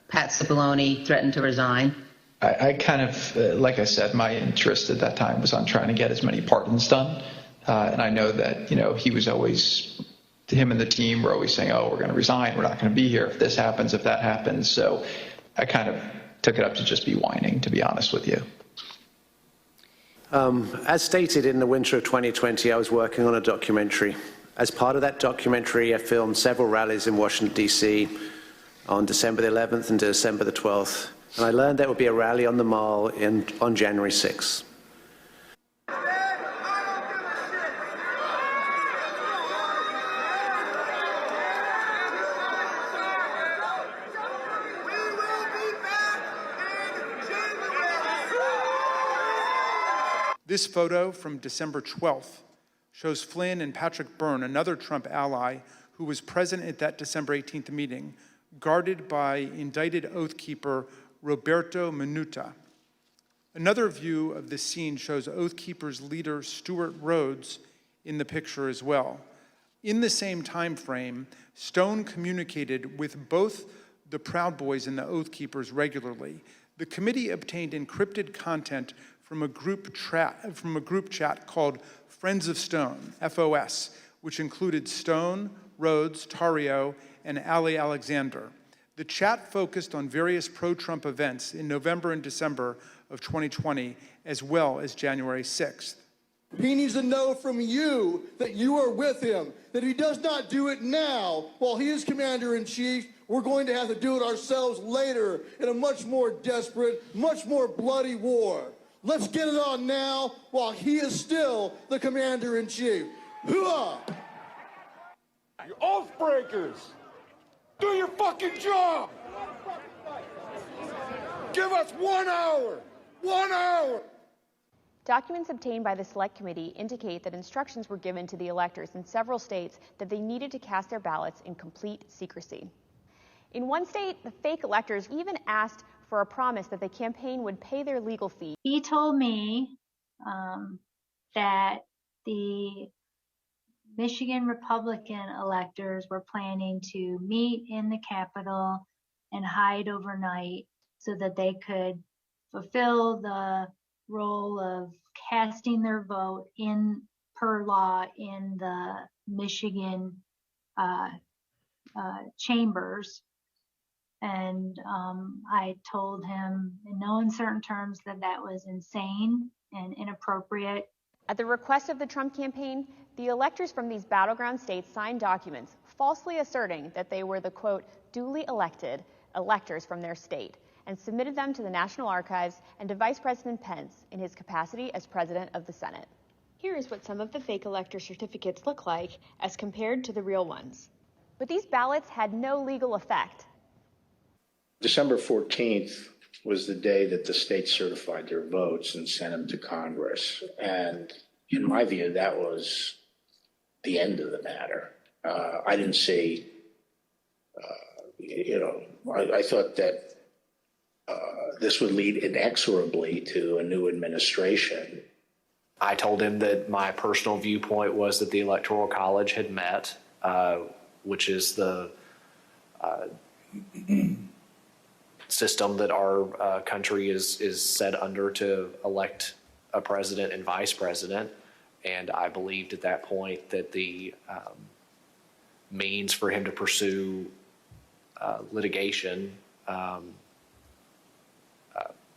Pat Cipollone threatened to resign? I kind of, like I said, my interest at that time was on trying to get as many pardons done And I know that, he was always, him and the team were always saying, oh, we're going to resign. We're not going to be here if this happens, if that happens. So I kind of took it up to just be whining, to be honest with you. As stated in the winter of 2020, I was working on a documentary. As part of that documentary, I filmed several rallies in Washington, D.C. on December the 11th and December the 12th. And I learned there would be a rally on the Mall on January 6th. This photo from December 12th shows Flynn and Patrick Byrne, another Trump ally who was present at that December 18th meeting, guarded by indicted oath keeper Roberto Minuta. Another view of this scene shows Oath Keepers leader Stewart Rhodes in the picture as well. In the same time frame, Stone communicated with both the Proud Boys and the Oath Keepers regularly. The committee obtained encrypted content from a group chat called Friends of Stone, FOS, which included Stone, Rhodes, Tarrio, and Ali Alexander. The chat focused on various pro-Trump events in November and December of 2020, as well as January 6th. He needs to know from you that you are with him, that he does not do it now while he is commander-in-chief. We're going to have to do it ourselves later in a much more desperate, much more bloody war. Let's get it on now while he is still the commander-in-chief. Hooah! You oath breakers! Do your fucking job! Give us 1 hour! 1 hour! Documents obtained by the Select Committee indicate that instructions were given to the electors in several states that they needed to cast their ballots in complete secrecy. In one state, the fake electors even asked for a promise that the campaign would pay their legal fees. He told me that the Michigan Republican electors were planning to meet in the Capitol and hide overnight so that they could fulfill the role of casting their vote per law in the Michigan chambers. And I told him in no uncertain terms that that was insane and inappropriate. At the request of the Trump campaign, the electors from these battleground states signed documents falsely asserting that they were the, quote, duly elected electors from their state, and submitted them to the National Archives and to Vice President Pence in his capacity as President of the Senate. Here is what some of the fake elector certificates look like as compared to the real ones. But these ballots had no legal effect. December 14th was the day that the states certified their votes and sent them to Congress. And in my view, that was the end of the matter. I didn't see, I thought that this would lead inexorably to a new administration. I told him that my personal viewpoint was that the Electoral College had met, which is the system that our country is set under to elect a president and vice president. And I believed at that point that the means for him to pursue litigation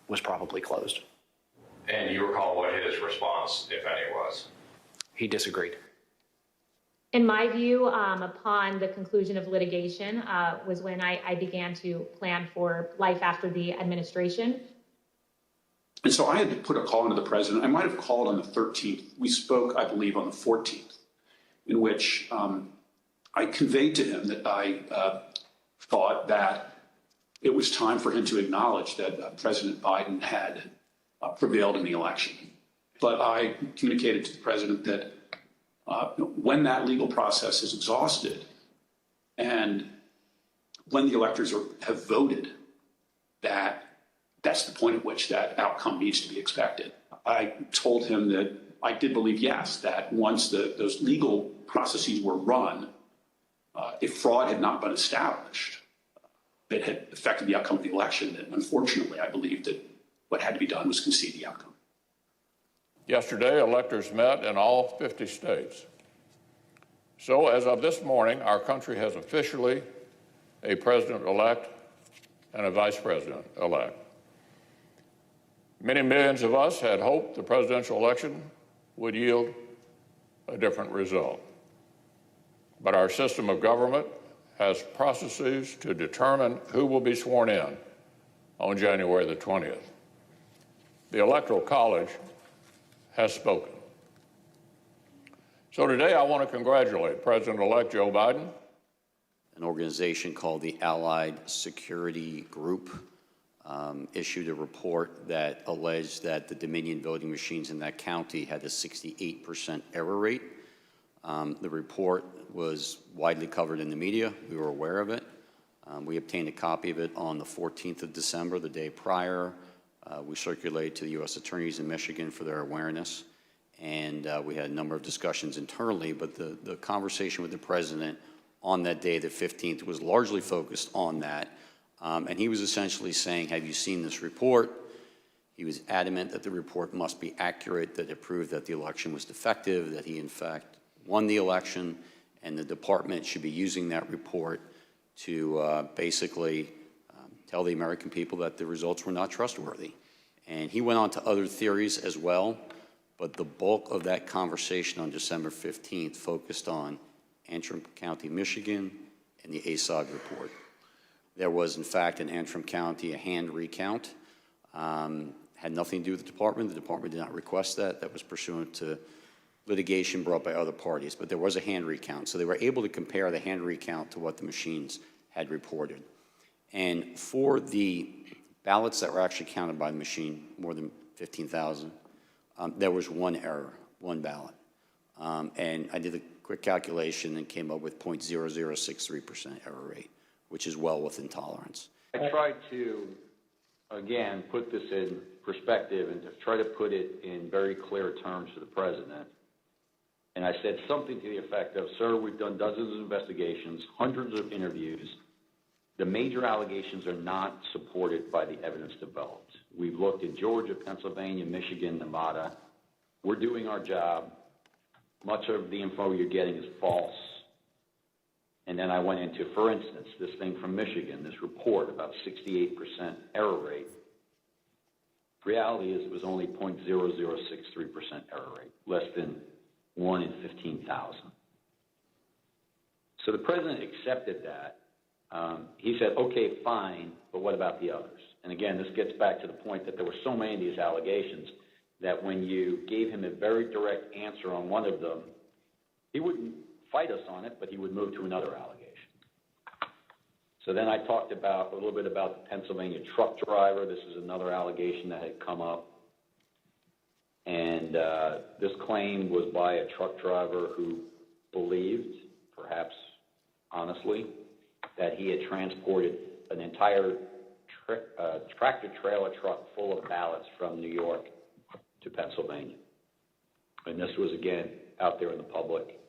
was probably closed. And you recall what his response, if any, was? He disagreed. In my view, upon the conclusion of litigation was when I began to plan for life after the administration. And so I had to put a call into the president. I might have called on the 13th. We spoke, I believe, on the 14th, in which I conveyed to him that I thought that it was time for him to acknowledge that President Biden had prevailed in the election. But I communicated to the president that when that legal process is exhausted and when the electors have voted, that's the point at which that outcome needs to be expected. I told him that I did believe, yes, that once those legal processes were run, if fraud had not been established, that had affected the outcome of the election, that unfortunately I believed that what had to be done was concede the outcome. Yesterday, electors met in all 50 states. So as of this morning, our country has officially a president-elect and a vice president-elect. Many millions of us had hoped the presidential election would yield a different result. But our system of government has processes to determine who will be sworn in on January the 20th. The Electoral College has spoken. So today I want to congratulate President-elect Joe Biden. An organization called the Allied Security Group issued a report that alleged that the Dominion voting machines in that county had a 68% error rate. The report was widely covered in the media. We were aware of it. We obtained a copy of it on the 14th of December, the day prior. We circulated to the U.S. attorneys in Michigan for their awareness. And we had a number of discussions internally, but the conversation with the president on that day, the 15th, was largely focused on that. And he was essentially saying, have you seen this report? He was adamant that the report must be accurate, that it proved that the election was defective, that he in fact won the election, and the department should be using that report to basically tell the American people that the results were not trustworthy. And he went on to other theories as well, but the bulk of that conversation on December 15th focused on Antrim County, Michigan, and the ASOG report. There was, in fact, in Antrim County, a hand recount. Had nothing to do with the department. The department did not request that. That was pursuant to litigation brought by other parties, but there was a hand recount. So they were able to compare the hand recount to what the machines had reported. And for the ballots that were actually counted by the machine, more than 15,000, there was one error, one ballot. And I did a quick calculation and came up with 0.0063% error rate, which is well within tolerance. I tried to, again, put this in perspective and to try to put it in very clear terms to the president. And I said something to the effect of, sir, we've done dozens of investigations, hundreds of interviews. The major allegations are not supported by the evidence developed. We've looked at Georgia, Pennsylvania, Michigan, Nevada. We're doing our job. Much of the info you're getting is false. And then I went into, for instance, this thing from Michigan, this report about 68% error rate. Reality is it was only 0.0063% error rate, less than 1 in 15,000. So the president accepted that. He said, okay, fine, but what about the others? And again, this gets back to the point that there were so many of these allegations that when you gave him a very direct answer on one of them, he wouldn't fight us on it, but he would move to another allegation. So then I talked about a little bit about the Pennsylvania truck driver. This is another allegation that had come up. And this claim was by a truck driver who believed, perhaps honestly, that he had transported an entire tractor-trailer truck full of ballots from New York to Pennsylvania. And this was, again, out there in the public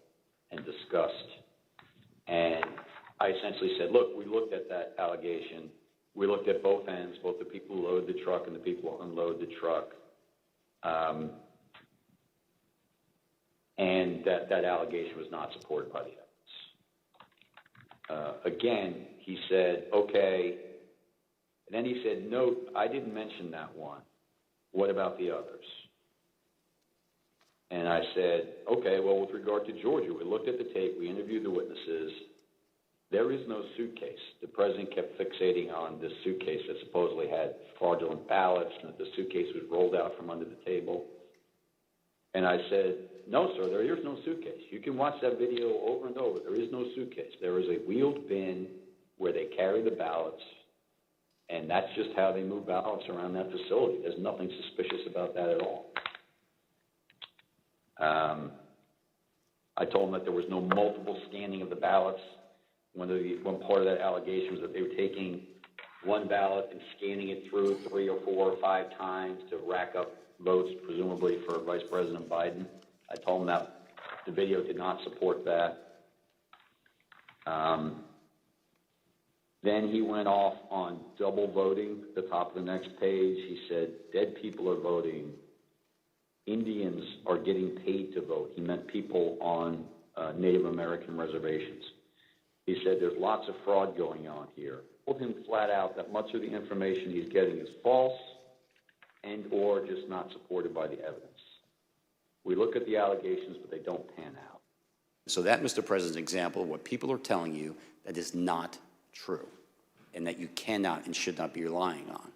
and discussed. And I essentially said, look, we looked at that allegation. We looked at both ends, both the people who load the truck and the people who unload the truck. And that allegation was not supported by the evidence. Again, he said, okay. And then he said, no, I didn't mention that one. What about the others? And I said, okay, well, with regard to Georgia, we looked at the tape, we interviewed the witnesses. There is no suitcase. The president kept fixating on this suitcase that supposedly had fraudulent ballots and that the suitcase was rolled out from under the table. And I said, no, sir, there is no suitcase. You can watch that video over and over. There is no suitcase. There is a wheeled bin where they carry the ballots, and that's just how they move ballots around that facility. There's nothing suspicious about that at all. I told them that there was no multiple scanning of the ballots. One part of that allegation was that they were taking one ballot and scanning it through 3 or 4 or 5 times to rack up votes, presumably for Vice President Biden. I told them that the video did not support that. Then he went off on double voting, the top of the next page. He said, dead people are voting. Indians are getting paid to vote. He meant people on Native American reservations. He said there's lots of fraud going on here. Told him flat out that much of the information he's getting is false and or just not supported by the evidence. We look at the allegations, but they don't pan out. So that, Mr. President, is an example of what people are telling you that is not true and that you cannot and should not be relying on.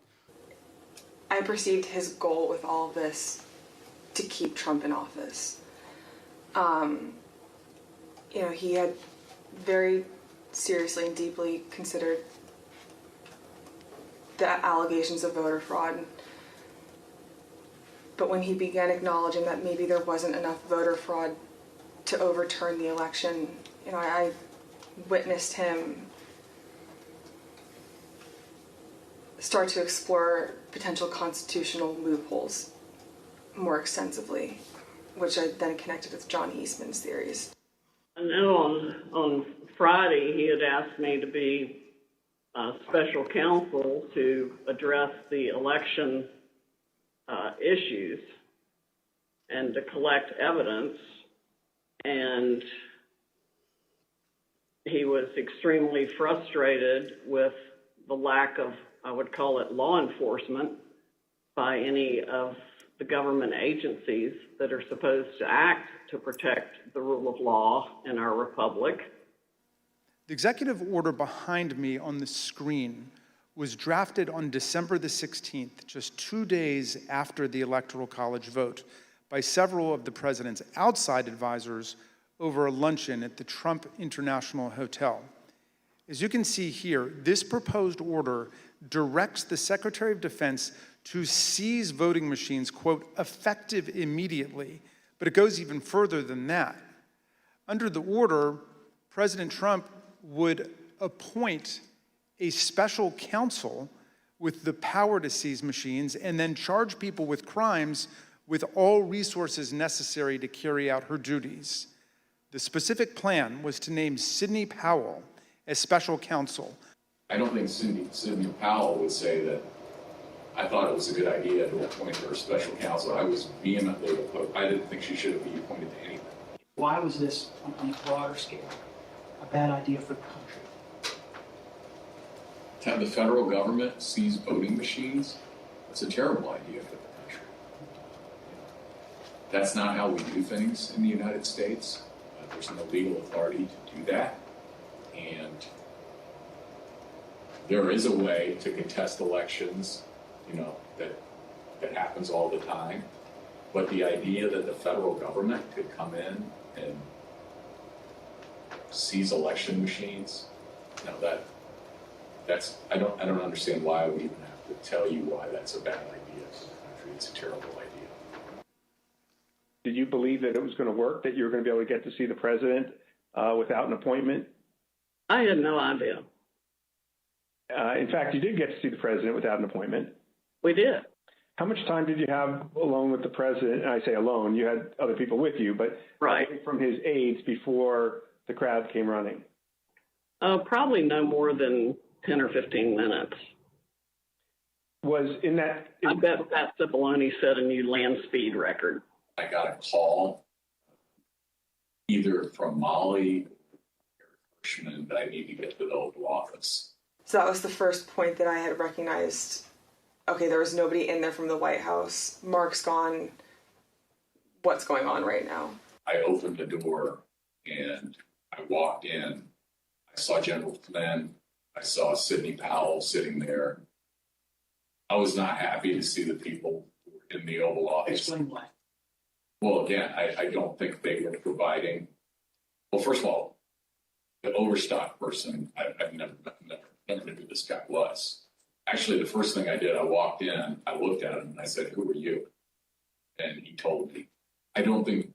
I perceived his goal with all of this to keep Trump in office. He had very seriously and deeply considered the allegations of voter fraud. But when he began acknowledging that maybe there wasn't enough voter fraud to overturn the election, I witnessed him start to explore potential constitutional loopholes more extensively, which I then connected with John Eastman's theories. I know on Friday he had asked me to be special counsel to address the election issues and to collect evidence, and he was extremely frustrated with the lack of, I would call it, law enforcement by any of the government agencies that are supposed to act to protect the rule of law in our republic. The executive order behind me on the screen was drafted on December the 16th, just 2 days after the Electoral College vote, by several of the president's outside advisors over a luncheon at the Trump International Hotel. As you can see here, this proposed order directs the Secretary of Defense to seize voting machines, quote, effective immediately, but it goes even further than that. Under the order, President Trump would appoint a special counsel with the power to seize machines and then charge people with crimes with all resources necessary to carry out her duties. The specific plan was to name Sidney Powell as special counsel. I don't think Sidney Powell would say that I thought it was a good idea to appoint her special counsel. I was vehemently opposed. I didn't think she should be appointed to anything. Why was this, on a broader scale, a bad idea for the country? To have the federal government seize voting machines, that's a terrible idea for the country. That's not how we do things in the United States. There's no legal authority to do that. And there is a way to contest elections, that happens all the time. But the idea that the federal government could come in and seize election machines, I don't understand why we even have to tell you why that's a bad idea for the country. It's a terrible idea. Did you believe that it was going to work, that you were going to be able to get to see the president without an appointment? I had no idea. In fact, you did get to see the president without an appointment. We did. How much time did you have alone with the president? And I say alone, you had other people with you, but right from his aides before the crowd came running? Probably no more than 10 or 15 minutes. Was in that... I bet Pat Cipollone set a new land speed record. I got a call either from Molly or Hirschman that I need to get to the Oval Office. So that was the first point that I had recognized. Okay, there was nobody in there from the White House. Mark's gone. What's going on right now? I opened the door and I walked in. I saw General Flynn. I saw Sidney Powell sitting there. I was not happy to see the people in the Oval Office. Explain why. Well, again, I don't think they were providing. Well, first of all, the overstock person, I've never knew who this guy was. Actually, the first thing I did, I walked in, I looked at him, and I said, "Who are you?" And he told me. I don't think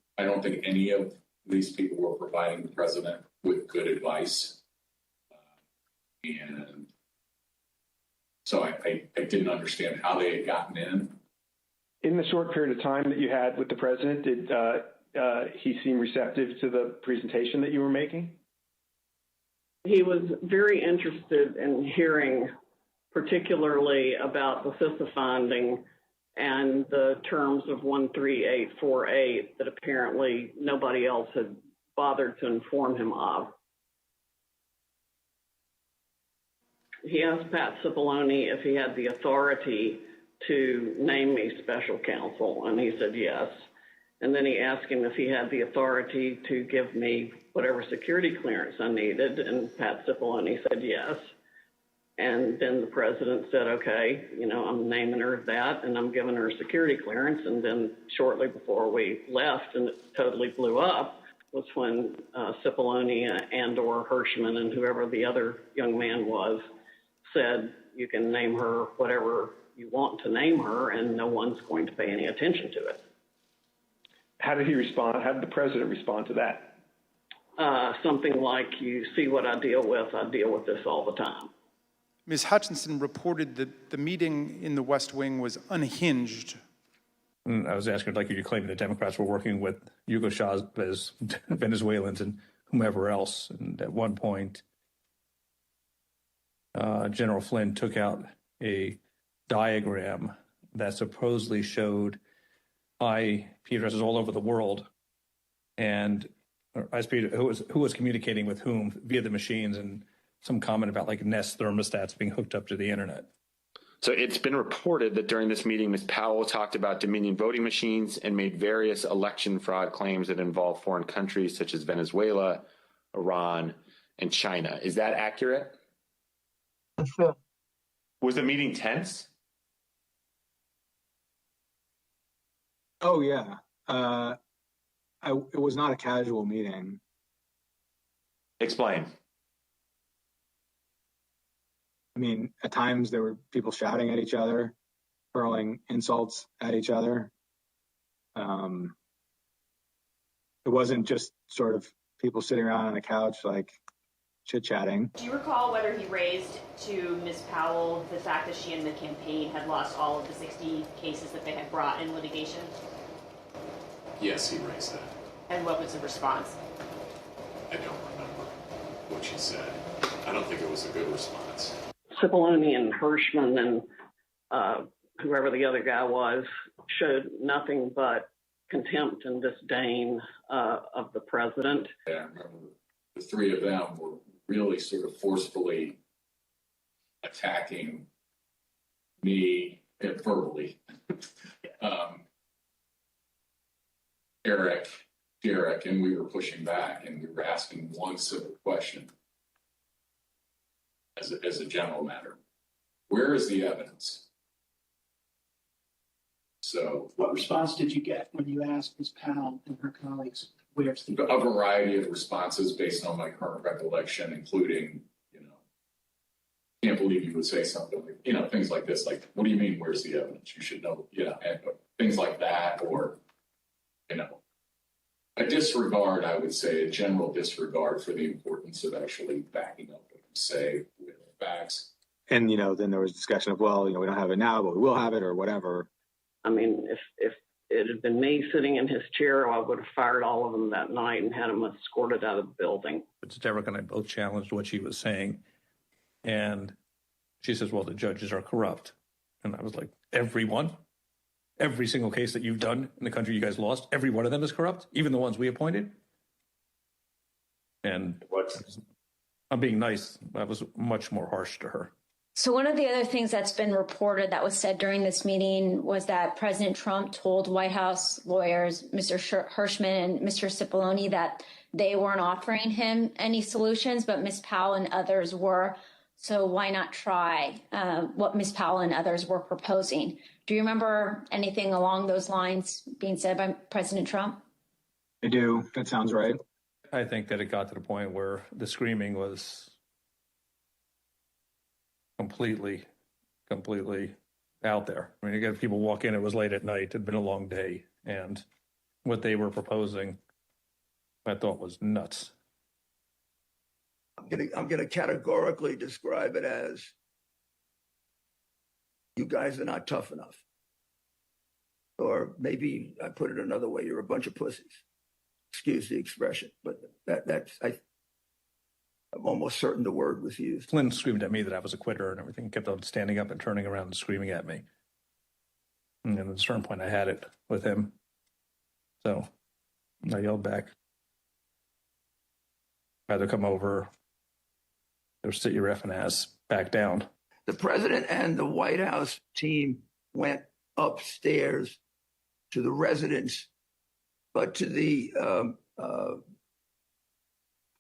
any of these people were providing the president with good advice, and so I didn't understand how they had gotten in. In the short period of time that you had with the president, did he seem receptive to the presentation that you were making? He was very interested in hearing particularly about the CISA finding and the terms of 13848 that apparently nobody else had bothered to inform him of. He asked Pat Cipollone if he had the authority to name me special counsel, and he said yes. And then he asked him if he had the authority to give me whatever security clearance I needed, and Pat Cipollone said yes. And then the president said, okay, I'm naming her that, and I'm giving her security clearance. And then shortly before we left, and it totally blew up, was when Cipollone and or Hirschman and whoever the other young man was said, you can name her whatever you want to name her, and no one's going to pay any attention to it. How did he respond? How did the president respond to that? Something like, you see what I deal with this all the time. Ms. Hutchinson reported that the meeting in the West Wing was unhinged. I was asking, like, you claiming the Democrats were working with Yugoslavs, Venezuelans, and whomever else. And at one point, General Flynn took out a diagram that supposedly showed IP addresses all over the world, and who was communicating with whom via the machines, and some comment about like Nest thermostats being hooked up to the internet. So it's been reported that during this meeting, Ms. Powell talked about Dominion voting machines and made various election fraud claims that involve foreign countries such as Venezuela, Iran, and China. Is that accurate? Sure. Was the meeting tense? Oh, yeah. It was not a casual meeting. Explain. I mean, at times there were people shouting at each other, hurling insults at each other. It wasn't just sort of people sitting around on a couch, like, chit-chatting. Do you recall whether he raised to Ms. Powell the fact that she and the campaign had lost all of the 60 cases that they had brought in litigation? Yes, he raised that. And what was the response? I don't remember what she said. I don't think it was a good response. Cipollone and Hirschman and whoever the other guy was showed nothing but contempt and disdain of the president. Yeah, I remember the three of them were really sort of forcefully attacking me verbally. Derek, and we were pushing back, and we were asking one simple question as a general matter. Where is the evidence? So, what response did you get when you asked Ms. Powell and her colleagues, where's the evidence? A variety of responses based on my current recollection, including, can't believe you would say something like, things like this, like, what do you mean, where's the evidence? You should know, and things like that, or, a disregard, I would say, a general disregard for the importance of actually backing up what you say with facts. And, then there was discussion of, well, we don't have it now, but we will have it or whatever. I mean, if it had been me sitting in his chair, I would have fired all of them that night and had them escorted out of the building. But Derek and I both challenged what she was saying. And she says, well, the judges are corrupt. And I was like, everyone? Every single case that you've done in the country you guys lost, every one of them is corrupt, even the ones we appointed? And I'm being nice. I was much more harsh to her. So one of the other things that's been reported that was said during this meeting was that President Trump told White House lawyers, Mr. Hirschman and Mr. Cipollone, that they weren't offering him any solutions, but Ms. Powell and others were. So why not try what Ms. Powell and others were proposing? Do you remember anything along those lines being said by President Trump? I do. That sounds right. I think that it got to the point where the screaming was completely out there. I mean, you got people walk in, it was late at night, it had been a long day, and what they were proposing, I thought was nuts. I'm gonna categorically describe it as, you guys are not tough enough. Or maybe I put it another way, you're a bunch of pussies. Excuse the expression, but I'm almost certain the word was used. Flynn screamed at me that I was a quitter and everything, kept on standing up and turning around and screaming at me. And at a certain point, I had it with him. So I yelled back. I had to come over, or sit your effing ass back down. The president and the White House team went upstairs to the residence, but to the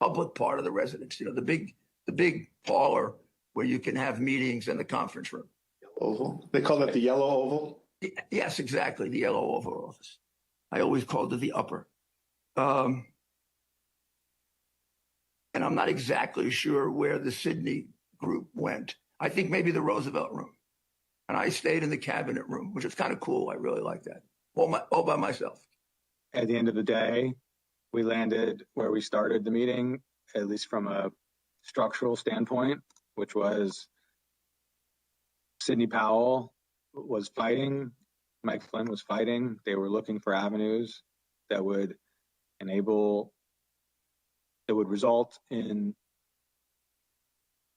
public part of the residence, the big parlor where you can have meetings in the conference room. Oval? They call that the yellow oval? Yes, exactly, the yellow Oval Office. I always called it the upper. And I'm not exactly sure where the Sydney group went. I think maybe the Roosevelt room. And I stayed in the cabinet room, which is kind of cool. I really like that. All by myself. At the end of the day, we landed where we started the meeting, at least from a structural standpoint, which was Sidney Powell was fighting, Mike Flynn was fighting. They were looking for avenues that would result in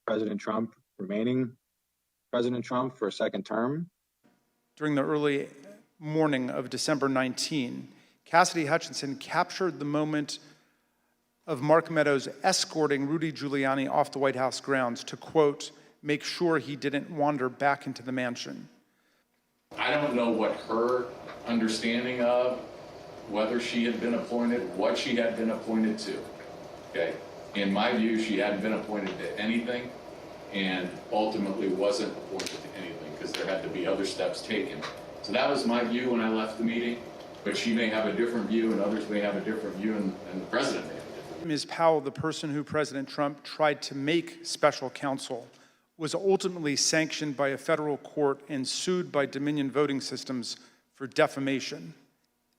President Trump remaining President Trump for a second term. During the early morning of December 19, Cassidy Hutchinson captured the moment of Mark Meadows escorting Rudy Giuliani off the White House grounds to, quote, make sure he didn't wander back into the mansion. I don't know what her understanding of whether she had been appointed, what she had been appointed to. Okay. In my view, she hadn't been appointed to anything and ultimately wasn't appointed to anything because there had to be other steps taken. So that was my view when I left the meeting, but she may have a different view and others may have a different view and the president may have a different view. Ms. Powell, the person who President Trump tried to make special counsel, was ultimately sanctioned by a federal court and sued by Dominion Voting Systems for defamation.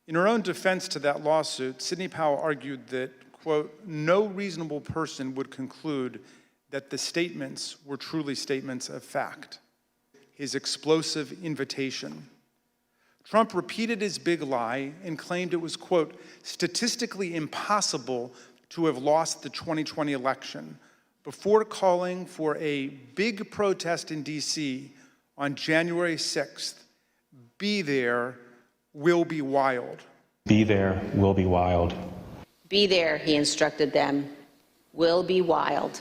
In her own defense to that lawsuit, Sidney Powell argued that, quote, no reasonable person would conclude that the statements were truly statements of fact. His explosive invitation. Trump repeated his big lie and claimed it was, quote, statistically impossible to have lost the 2020 election before calling for a big protest in D.C. on January 6th. Be there, will be wild. Be there, will be wild. Be there, he instructed them, will be wild.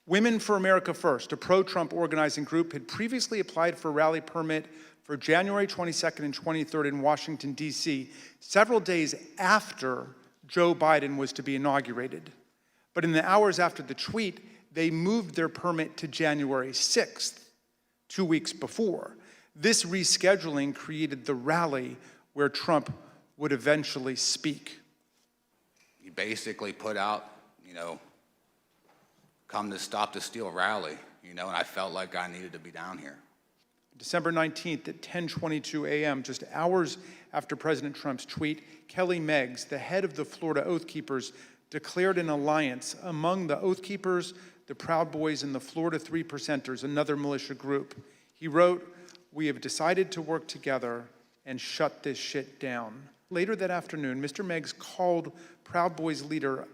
Women for America First, a pro-Trump organizing group, had previously applied for a rally permit for January 22nd and 23rd in Washington, D.C., several days after Joe Biden was to be inaugurated. But in the hours after the tweet, they moved their permit to January 6th, 2 weeks before. This rescheduling created the rally where Trump would eventually speak. You basically put out, come to stop the steal rally, and I felt like I needed to be down here. December 19th at 10:22 a.m., just hours after President Trump's tweet, Kelly Meggs, the head of the Florida Oath Keepers, declared an alliance among the Oath Keepers, the Proud Boys, and the Florida Three Percenters, another militia group. He wrote, "We have decided to work together and shut this shit down." Later that afternoon, Mr. Meggs called Proud Boys leader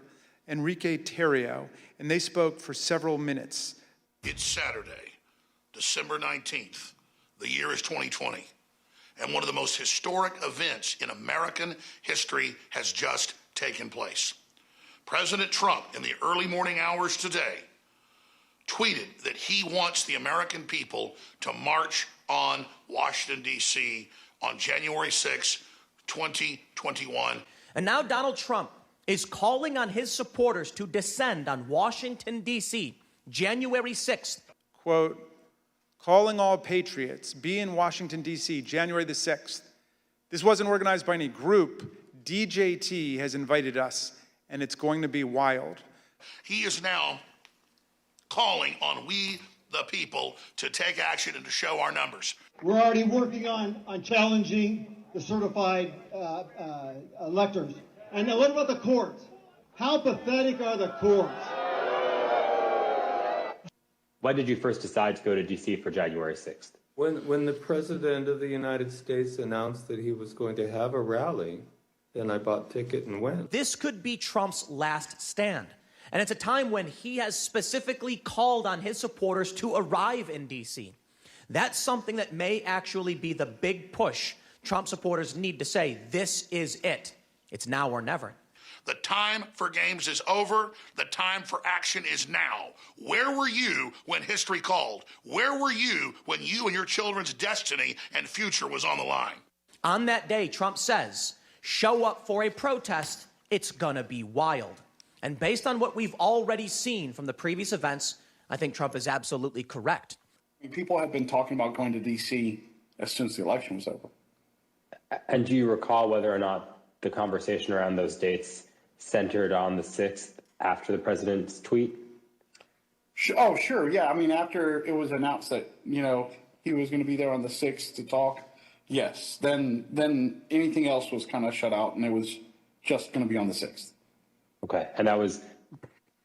Enrique Tarrio, and they spoke for several minutes. It's Saturday, December 19th. The year is 2020, and one of the most historic events in American history has just taken place. President Trump, in the early morning hours today, tweeted that he wants the American people to march on Washington, D.C. on January 6, 2021. And now Donald Trump is calling on his supporters to descend on Washington, D.C., January 6th. Quote, calling all patriots, be in Washington, D.C., January the 6th. This wasn't organized by any group. DJT has invited us, and it's going to be wild. He is now calling on we, the people, to take action and to show our numbers. We're already working on challenging the certified electors. And now what about the courts? How pathetic are the courts? Why did you first decide to go to D.C. for January 6th? When the President of the United States announced that he was going to have a rally, then I bought a ticket and went. This could be Trump's last stand. And it's a time when he has specifically called on his supporters to arrive in D.C. That's something that may actually be the big push Trump supporters need to say, this is it. It's now or never. The time for games is over. The time for action is now. Where were you when history called? Where were you when you and your children's destiny and future was on the line? On that day, Trump says, show up for a protest, it's gonna be wild. And based on what we've already seen from the previous events, I think Trump is absolutely correct. People have been talking about going to D.C. as soon as the election was over. And do you recall whether or not the conversation around those dates centered on the 6th after the president's tweet? Oh, sure. Yeah. I mean, after it was announced that, he was going to be there on the 6th to talk. Yes. Then anything else was kind of shut out, and it was just going to be on the 6th. Okay. And that was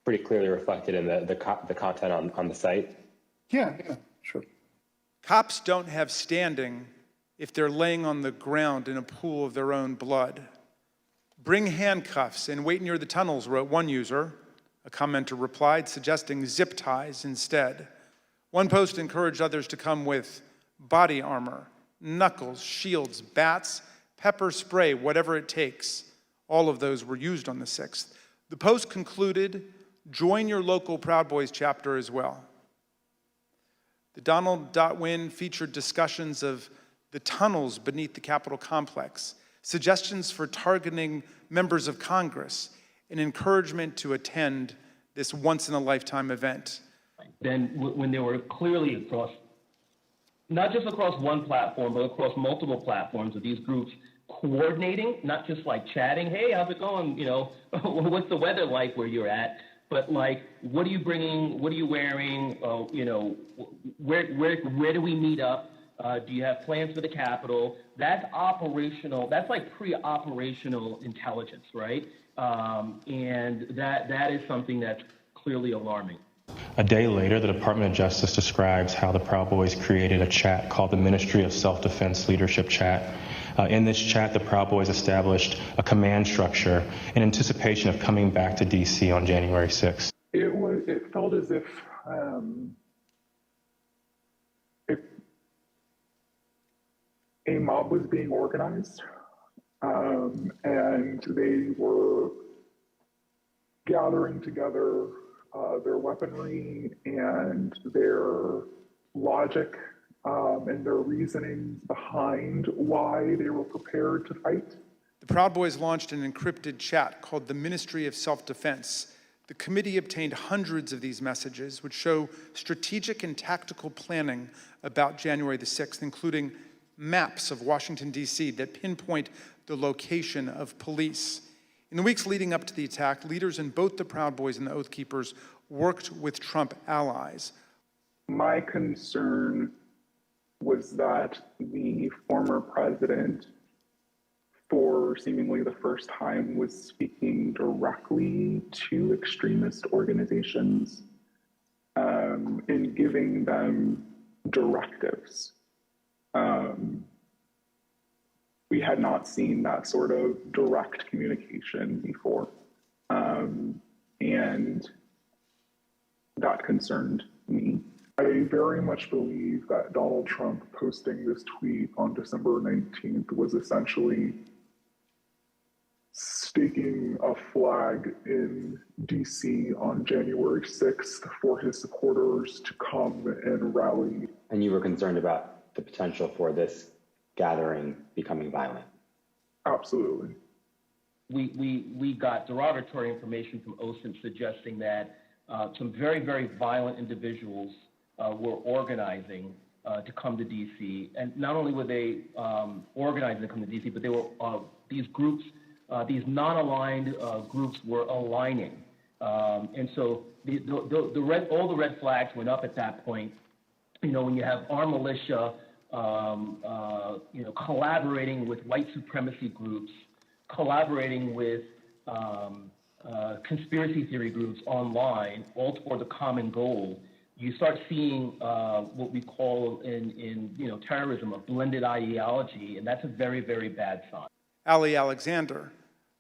pretty clearly reflected in the content on the site? Yeah, sure. Cops don't have standing if they're laying on the ground in a pool of their own blood. Bring handcuffs and wait near the tunnels, wrote one user. A commenter replied, suggesting zip ties instead. One post encouraged others to come with body armor, knuckles, shields, bats, pepper spray, whatever it takes. All of those were used on the 6th. The post concluded, join your local Proud Boys chapter as well. The Donald.win featured discussions of the tunnels beneath the Capitol complex, suggestions for targeting members of Congress, and encouragement to attend this once-in-a-lifetime event. Then when they were clearly across, not just across one platform, but across multiple platforms of these groups coordinating, not just like chatting, hey, how's it going, what's the weather like where you're at, but like, what are you bringing, what are you wearing, where do we meet up? Do you have plans for the Capitol? That's operational. That's like pre-operational intelligence, right? And that is something that's clearly alarming. A day later, the Department of Justice describes how the Proud Boys created a chat called the Ministry of Self-Defense Leadership Chat. In this chat, the Proud Boys established a command structure in anticipation of coming back to D.C. on January 6th. It felt as if a mob was being organized, and they were gathering together their weaponry and their logic and their reasoning behind why they were prepared to fight. The Proud Boys launched an encrypted chat called the Ministry of Self-Defense. The committee obtained hundreds of these messages, which show strategic and tactical planning about January the 6th, including maps of Washington, D.C. that pinpoint the location of police. In the weeks leading up to the attack, leaders in both the Proud Boys and the Oath Keepers worked with Trump allies. My concern was that the former president, for seemingly the first time, was speaking directly to extremist organizations and giving them directives. We had not seen that sort of direct communication before. And that concerned me. I very much believe that Donald Trump posting this tweet on December 19th was essentially staking a flag in DC on January 6th for his supporters to come and rally. And you were concerned about the potential for this gathering becoming violent? Absolutely. We got derogatory information from OSINT suggesting that some very, very violent individuals were organizing to come to D.C. And not only were they organizing to come to D.C., but they were these groups, these non-aligned groups were aligning. And so all the red flags went up at that point. When you have armed militia, collaborating with white supremacy groups, collaborating with conspiracy theory groups online, all toward the common goal, you start seeing what we call in terrorism a blended ideology, and that's a very, very bad sign. Ali Alexander,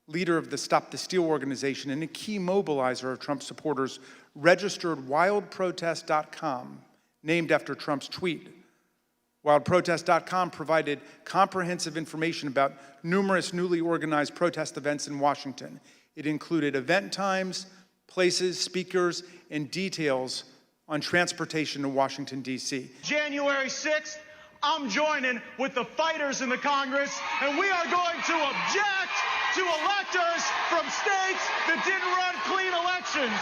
leader of the Stop the Steal organization and a key mobilizer of Trump supporters, registered wildprotest.com, named after Trump's tweet. WildProtest.com provided comprehensive information about numerous newly organized protest events in Washington. It included event times, places, speakers, and details on transportation to Washington, D.C. January 6th, I'm joining with the fighters in the Congress, and we are going to object to electors from states that didn't run clean elections.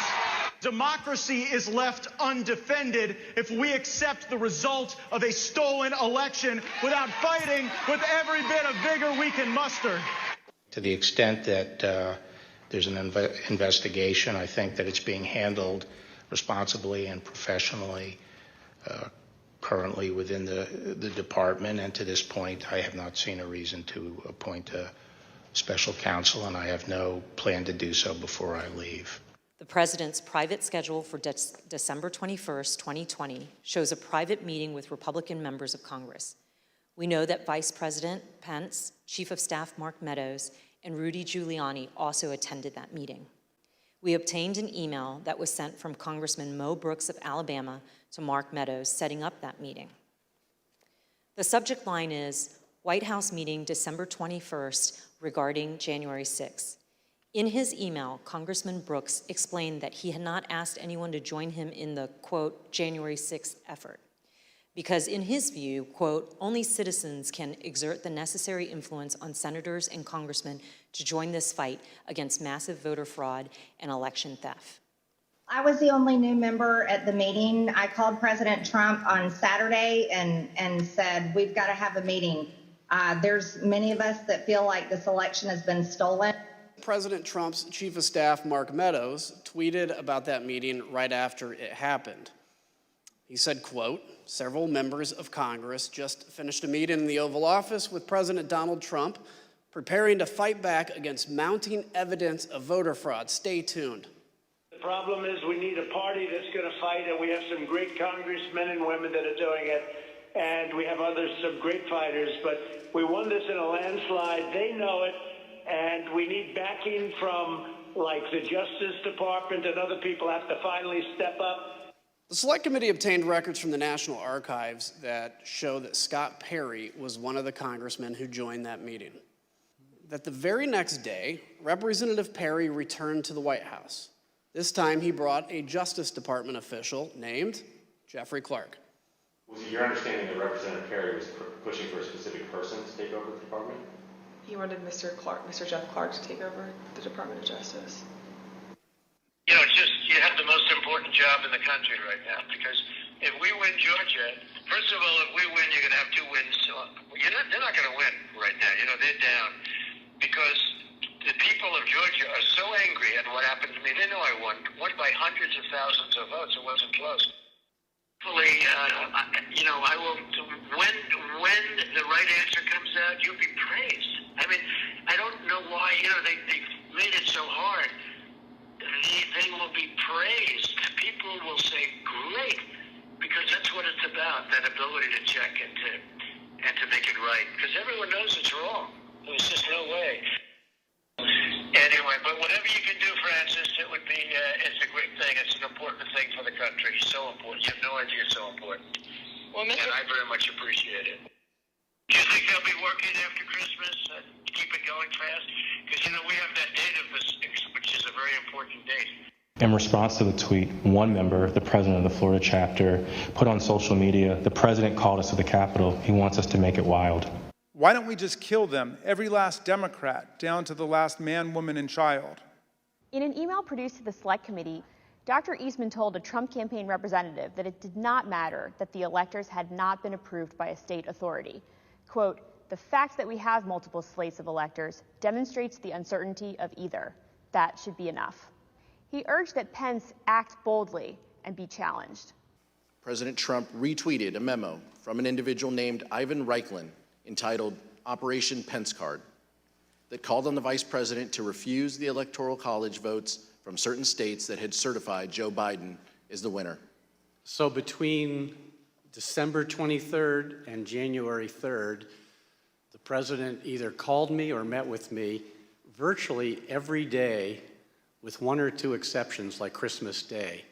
Democracy is left undefended if we accept the result of a stolen election without fighting with every bit of vigor we can muster. To the extent that there's an investigation, I think that it's being handled responsibly and professionally currently within the department. And to this point, I have not seen a reason to appoint a special counsel, and I have no plan to do so before I leave. The President's private schedule for December 21st, 2020 shows a private meeting with Republican members of Congress. We know that Vice President Pence, Chief of Staff Mark Meadows, and Rudy Giuliani also attended that meeting. We obtained an email that was sent from Congressman Mo Brooks of Alabama to Mark Meadows setting up that meeting. The subject line is White House meeting December 21st regarding January 6th. In his email, Congressman Brooks explained that he had not asked anyone to join him in the, quote, January 6th effort, because in his view, quote, only citizens can exert the necessary influence on senators and congressmen to join this fight against massive voter fraud and election theft. I was the only new member at the meeting. I called President Trump on Saturday and said, we've got to have a meeting. There's many of us that feel like this election has been stolen. President Trump's Chief of Staff, Mark Meadows, tweeted about that meeting right after it happened. He said, quote, several members of Congress just finished a meeting in the Oval Office with President Donald Trump, preparing to fight back against mounting evidence of voter fraud. Stay tuned. The problem is we need a party that's going to fight, and we have some great congressmen and women that are doing it, and we have others, some great fighters, but we won this in a landslide. They know it. And we need backing from, like, the Justice Department, and other people have to finally step up. The Select Committee obtained records from the National Archives that show that Scott Perry was one of the congressmen who joined that meeting. That the very next day, Representative Perry returned to the White House. This time he brought a Justice Department official named Jeffrey Clark. Was it your understanding that Representative Perry was pushing for a specific person to take over the department? He wanted Mr. Jeff Clark to take over the Department of Justice. You know, it's just, you have the most important job in the country right now, because if we win Georgia, first of all, if we win, you're going to have two wins. They're not going to win right now. You know, they're down because the people of Georgia are so angry at what happened to me. They know I won by hundreds of thousands of votes. It wasn't close. Hopefully, you know, I will, when the right answer comes out, you'll be praised. I mean, I don't know why, you know, they made it so hard. They will be praised. People will say, great, because that's what it's about, that ability to check and to make it right. Because everyone knows it's wrong. There's just no way. Anyway, but whatever you can do, Francis, it would be, it's a great thing. It's an important thing for the country. So important. You have no idea it's so important. Well, and I very much appreciate it. Do you think they'll be working after Christmas? Keep it going fast? Because, you know, we have that date of the 6th, which is a very important date. In response to the tweet, one member, the president of the Florida chapter, put on social media, the president called us to the Capitol. He wants us to make it wild. Why don't we just kill them, every last Democrat, down to the last man, woman, and child? In an email produced to the Select Committee, Dr. Eastman told a Trump campaign representative that it did not matter that the electors had not been approved by a state authority. Quote, the fact that we have multiple slates of electors demonstrates the uncertainty of either. That should be enough. He urged that Pence act boldly and be challenged. President Trump retweeted a memo from an individual named Ivan Reichlin entitled Operation Pence Card that called on the vice president to refuse the Electoral College votes from certain states that had certified Joe Biden as the winner. So between December 23rd and January 3rd, the president either called me or met with me virtually every day, with one or two exceptions like Christmas Day.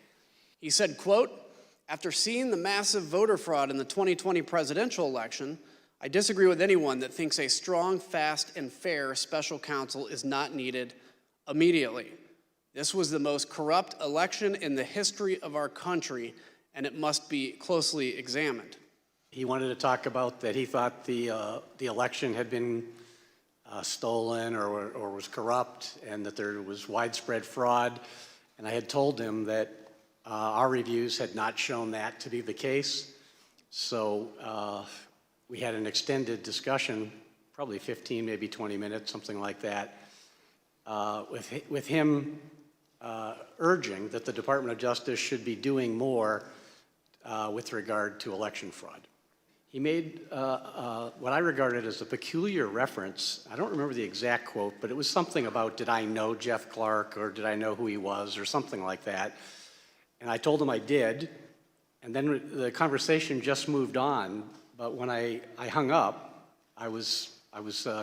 He said, quote, After seeing the massive voter fraud in the 2020 presidential election, I disagree with anyone that thinks a strong, fast, and fair special counsel is not needed immediately. This was the most corrupt election in the history of our country, and it must be closely examined. He wanted to talk about that he thought the election had been stolen or was corrupt, and that there was widespread fraud. And I had told him that our reviews had not shown that to be the case. So we had an extended discussion, probably 15, maybe 20 minutes, something like that, with him urging that the Department of Justice should be doing more with regard to election fraud. He made what I regarded as a peculiar reference. I don't remember the exact quote, but it was something about, did I know Jeff Clark, or did I know who he was, or something like that. And I told him I did, and then the conversation just moved on. But when I hung up, I was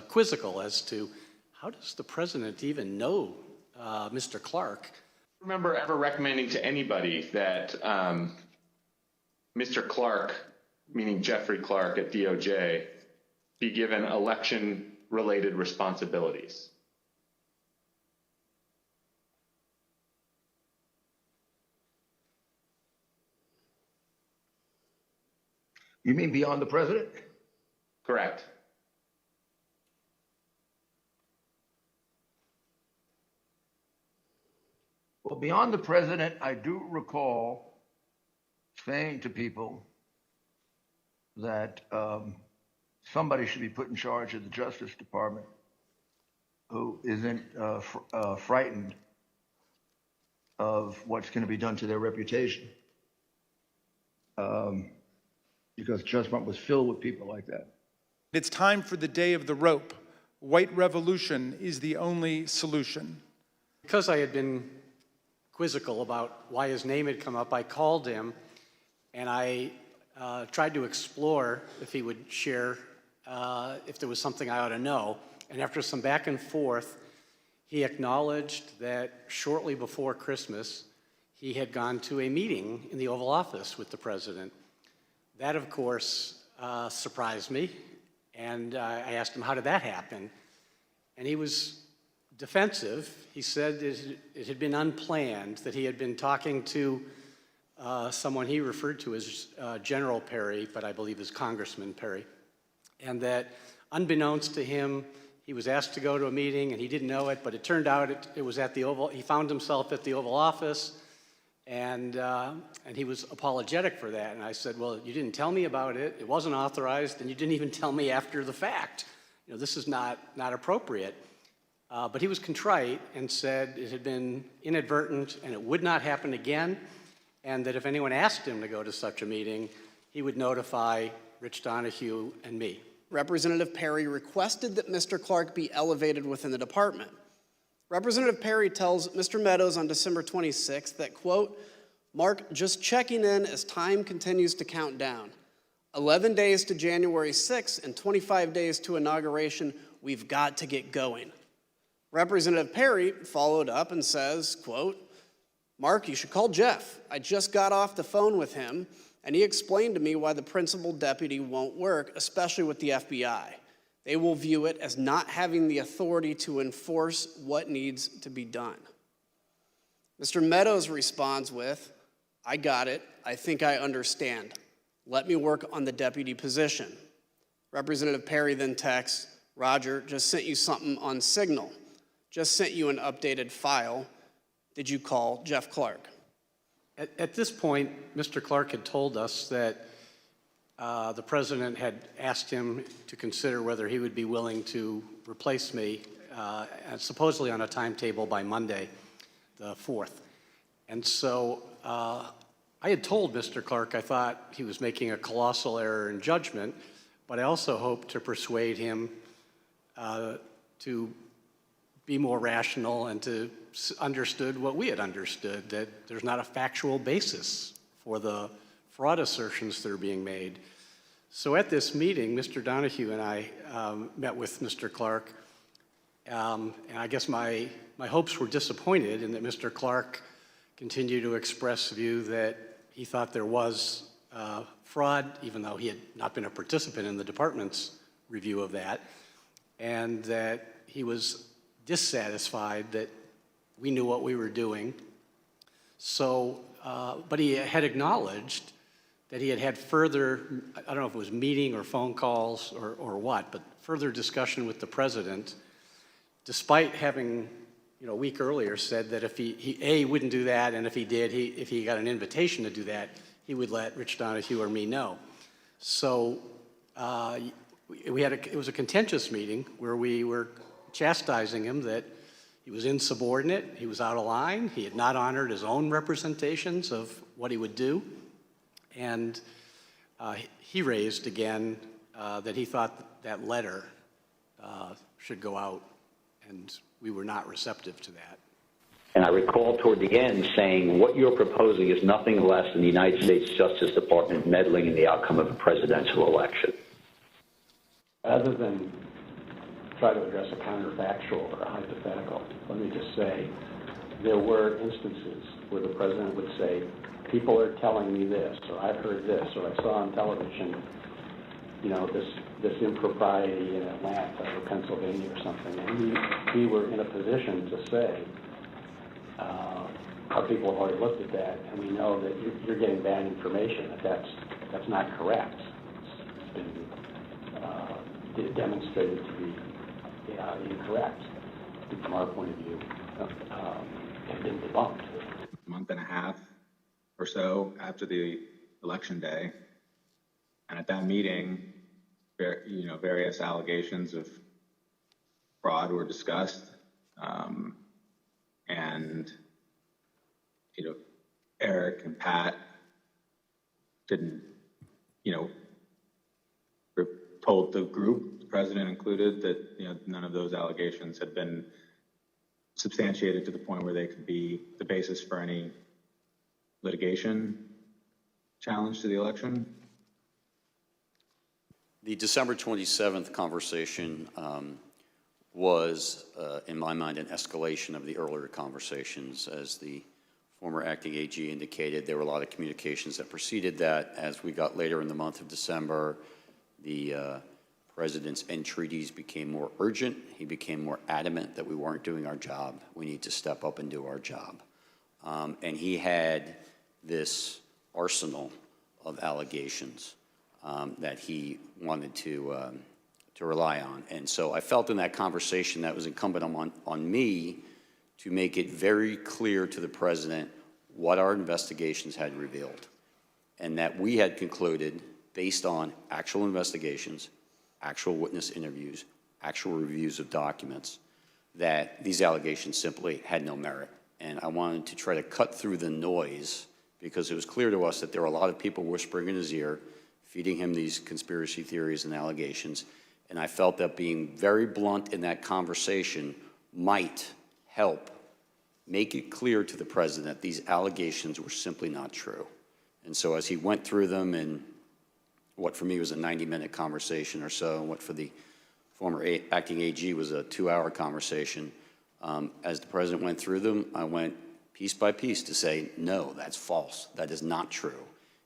quizzical as to, how does the president even know Mr. Clark? I remember ever recommending to anybody that Mr. Clark, meaning Jeffrey Clark at DOJ, be given election-related responsibilities. You mean beyond the president? Correct. Well, beyond the president, I do recall saying to people that somebody should be put in charge of the Justice Department who isn't frightened of what's going to be done to their reputation. Because Justice was filled with people like that. It's time for the day of the rope. White revolution is the only solution. Because I had been quizzical about why his name had come up, I called him and I tried to explore if he would share if there was something I ought to know. And after some back and forth, he acknowledged that shortly before Christmas, he had gone to a meeting in the Oval Office with the president. That, of course, surprised me, and I asked him, how did that happen? And he was defensive. He said it had been unplanned, that he had been talking to someone he referred to as General Perry, but I believe is Congressman Perry, and that unbeknownst to him, he was asked to go to a meeting and he didn't know it, but it turned out it was at the Oval. He found himself at the Oval Office, and he was apologetic for that. And I said, well, you didn't tell me about it. It wasn't authorized, and you didn't even tell me after the fact. You know, this is not appropriate. But he was contrite and said it had been inadvertent and it would not happen again, and that if anyone asked him to go to such a meeting, he would notify Rich Donahue and me. Representative Perry requested that Mr. Clark be elevated within the department. Representative Perry tells Mr. Meadows on December 26th that, quote, Mark, just checking in as time continues to count down. 11 days to January 6th and 25 days to inauguration, we've got to get going. Representative Perry followed up and says, quote, Mark, you should call Jeff. I just got off the phone with him, and he explained to me why the principal deputy won't work, especially with the FBI. They will view it as not having the authority to enforce what needs to be done. Mr. Meadows responds with, I got it. I think I understand. Let me work on the deputy position. Representative Perry then texts, Roger, just sent you something on Signal. Just sent you an updated file. Did you call Jeff Clark? At this point, Mr. Clark had told us that the president had asked him to consider whether he would be willing to replace me, supposedly on a timetable by Monday, the 4th. And so I had told Mr. Clark I thought he was making a colossal error in judgment, but I also hoped to persuade him to be more rational and to understood what we had understood, that there's not a factual basis for the fraud assertions that are being made. So at this meeting, Mr. Donahue and I met with Mr. Clark, and I guess my hopes were disappointed in that Mr. Clark continued to express the view that he thought there was fraud, even though he had not been a participant in the department's review of that, and that he was dissatisfied that we knew what we were doing. So, but he had acknowledged that he had had further, I don't know if it was meeting or phone calls or what, but further discussion with the president, despite having, a week earlier said that if he wouldn't do that, and if he did, if he got an invitation to do that, he would let Rich Donahue or me know. So it was a contentious meeting where we were chastising him that he was insubordinate, he was out of line, he had not honored his own representations of what he would do, and he raised again that he thought that letter should go out, and we were not receptive to that. And I recall toward the end saying, what you're proposing is nothing less than the United States Justice Department meddling in the outcome of a presidential election. Rather than try to address a counterfactual or a hypothetical, let me just say, there were instances where the president would say, people are telling me this, or I've heard this, or I saw on television, this impropriety in Atlanta or Pennsylvania or something. And we were in a position to say, our people have already looked at that, and we know that you're getting bad information, that's not correct. It's been demonstrated to be incorrect from our point of view, have been debunked. A month and a half or so after the election day, and at that meeting, various allegations of fraud were discussed, and Eric and Pat didn't, told the group, the president included, that none of those allegations had been substantiated to the point where they could be the basis for any litigation challenge to the election. The December 27th conversation was, in my mind, an escalation of the earlier conversations. As the former acting AG indicated, there were a lot of communications that preceded that. As we got later in the month of December, the president's entreaties became more urgent. He became more adamant that we weren't doing our job. We need to step up and do our job. And he had this arsenal of allegations that he wanted to rely on. And so I felt in that conversation that was incumbent on me to make it very clear to the president what our investigations had revealed, and that we had concluded, based on actual investigations, actual witness interviews, actual reviews of documents, that these allegations simply had no merit. And I wanted to try to cut through the noise, because it was clear to us that there were a lot of people whispering in his ear, feeding him these conspiracy theories and allegations. And I felt that being very blunt in that conversation might help make it clear to the president that these allegations were simply not true. And so as he went through them in what for me was a 90-minute conversation or so, and what for the former acting AG was a 2-hour conversation, as the president went through them, I went piece by piece to say, no, that's false, that is not true,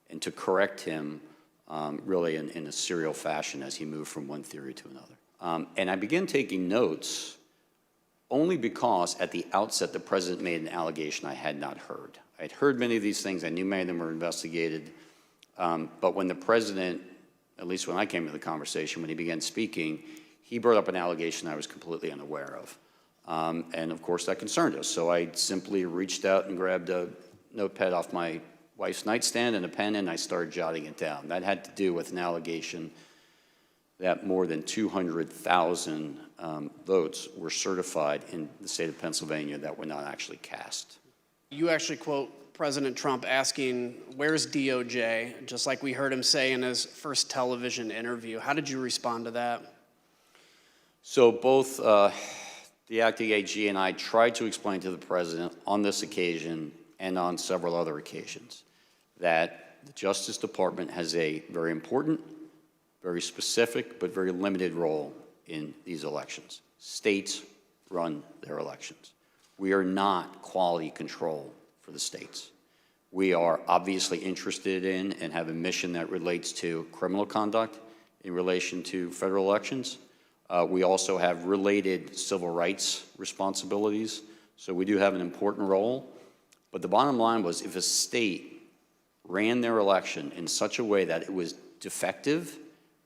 and to correct him really in a serial fashion as he moved from one theory to another. And I began taking notes only because at the outset the president made an allegation I had not heard. I had heard many of these things, I knew many of them were investigated, but when the president, at least when I came to the conversation, when he began speaking, he brought up an allegation I was completely unaware of. And of course that concerned us. So I simply reached out and grabbed a notepad off my wife's nightstand and a pen, and I started jotting it down. That had to do with an allegation that more than 200,000 votes were certified in the state of Pennsylvania that were not actually cast. You actually quote President Trump asking, where's DOJ? Just like we heard him say in his first television interview. How did you respond to that? So both the acting AG and I tried to explain to the president on this occasion and on several other occasions that the Justice Department has a very important, very specific, but very limited role in these elections. States run their elections. We are not quality control for the states. We are obviously interested in and have a mission that relates to criminal conduct in relation to federal elections. We also have related civil rights responsibilities, so we do have an important role. But the bottom line was, if a state ran their election in such a way that it was defective,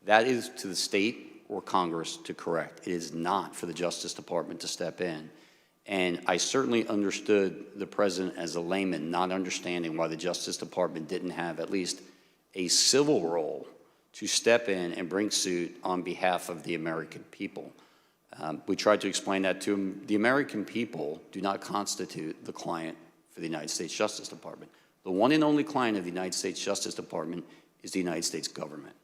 that is to the state or Congress to correct. It is not for the Justice Department to step in. And I certainly understood the president as a layman, not understanding why the Justice Department didn't have at least a civil role to step in and bring suit on behalf of the American people. We tried to explain that to him. The American people do not constitute the client for the United States Justice Department. The one and only client of the United States Justice Department is the United States government.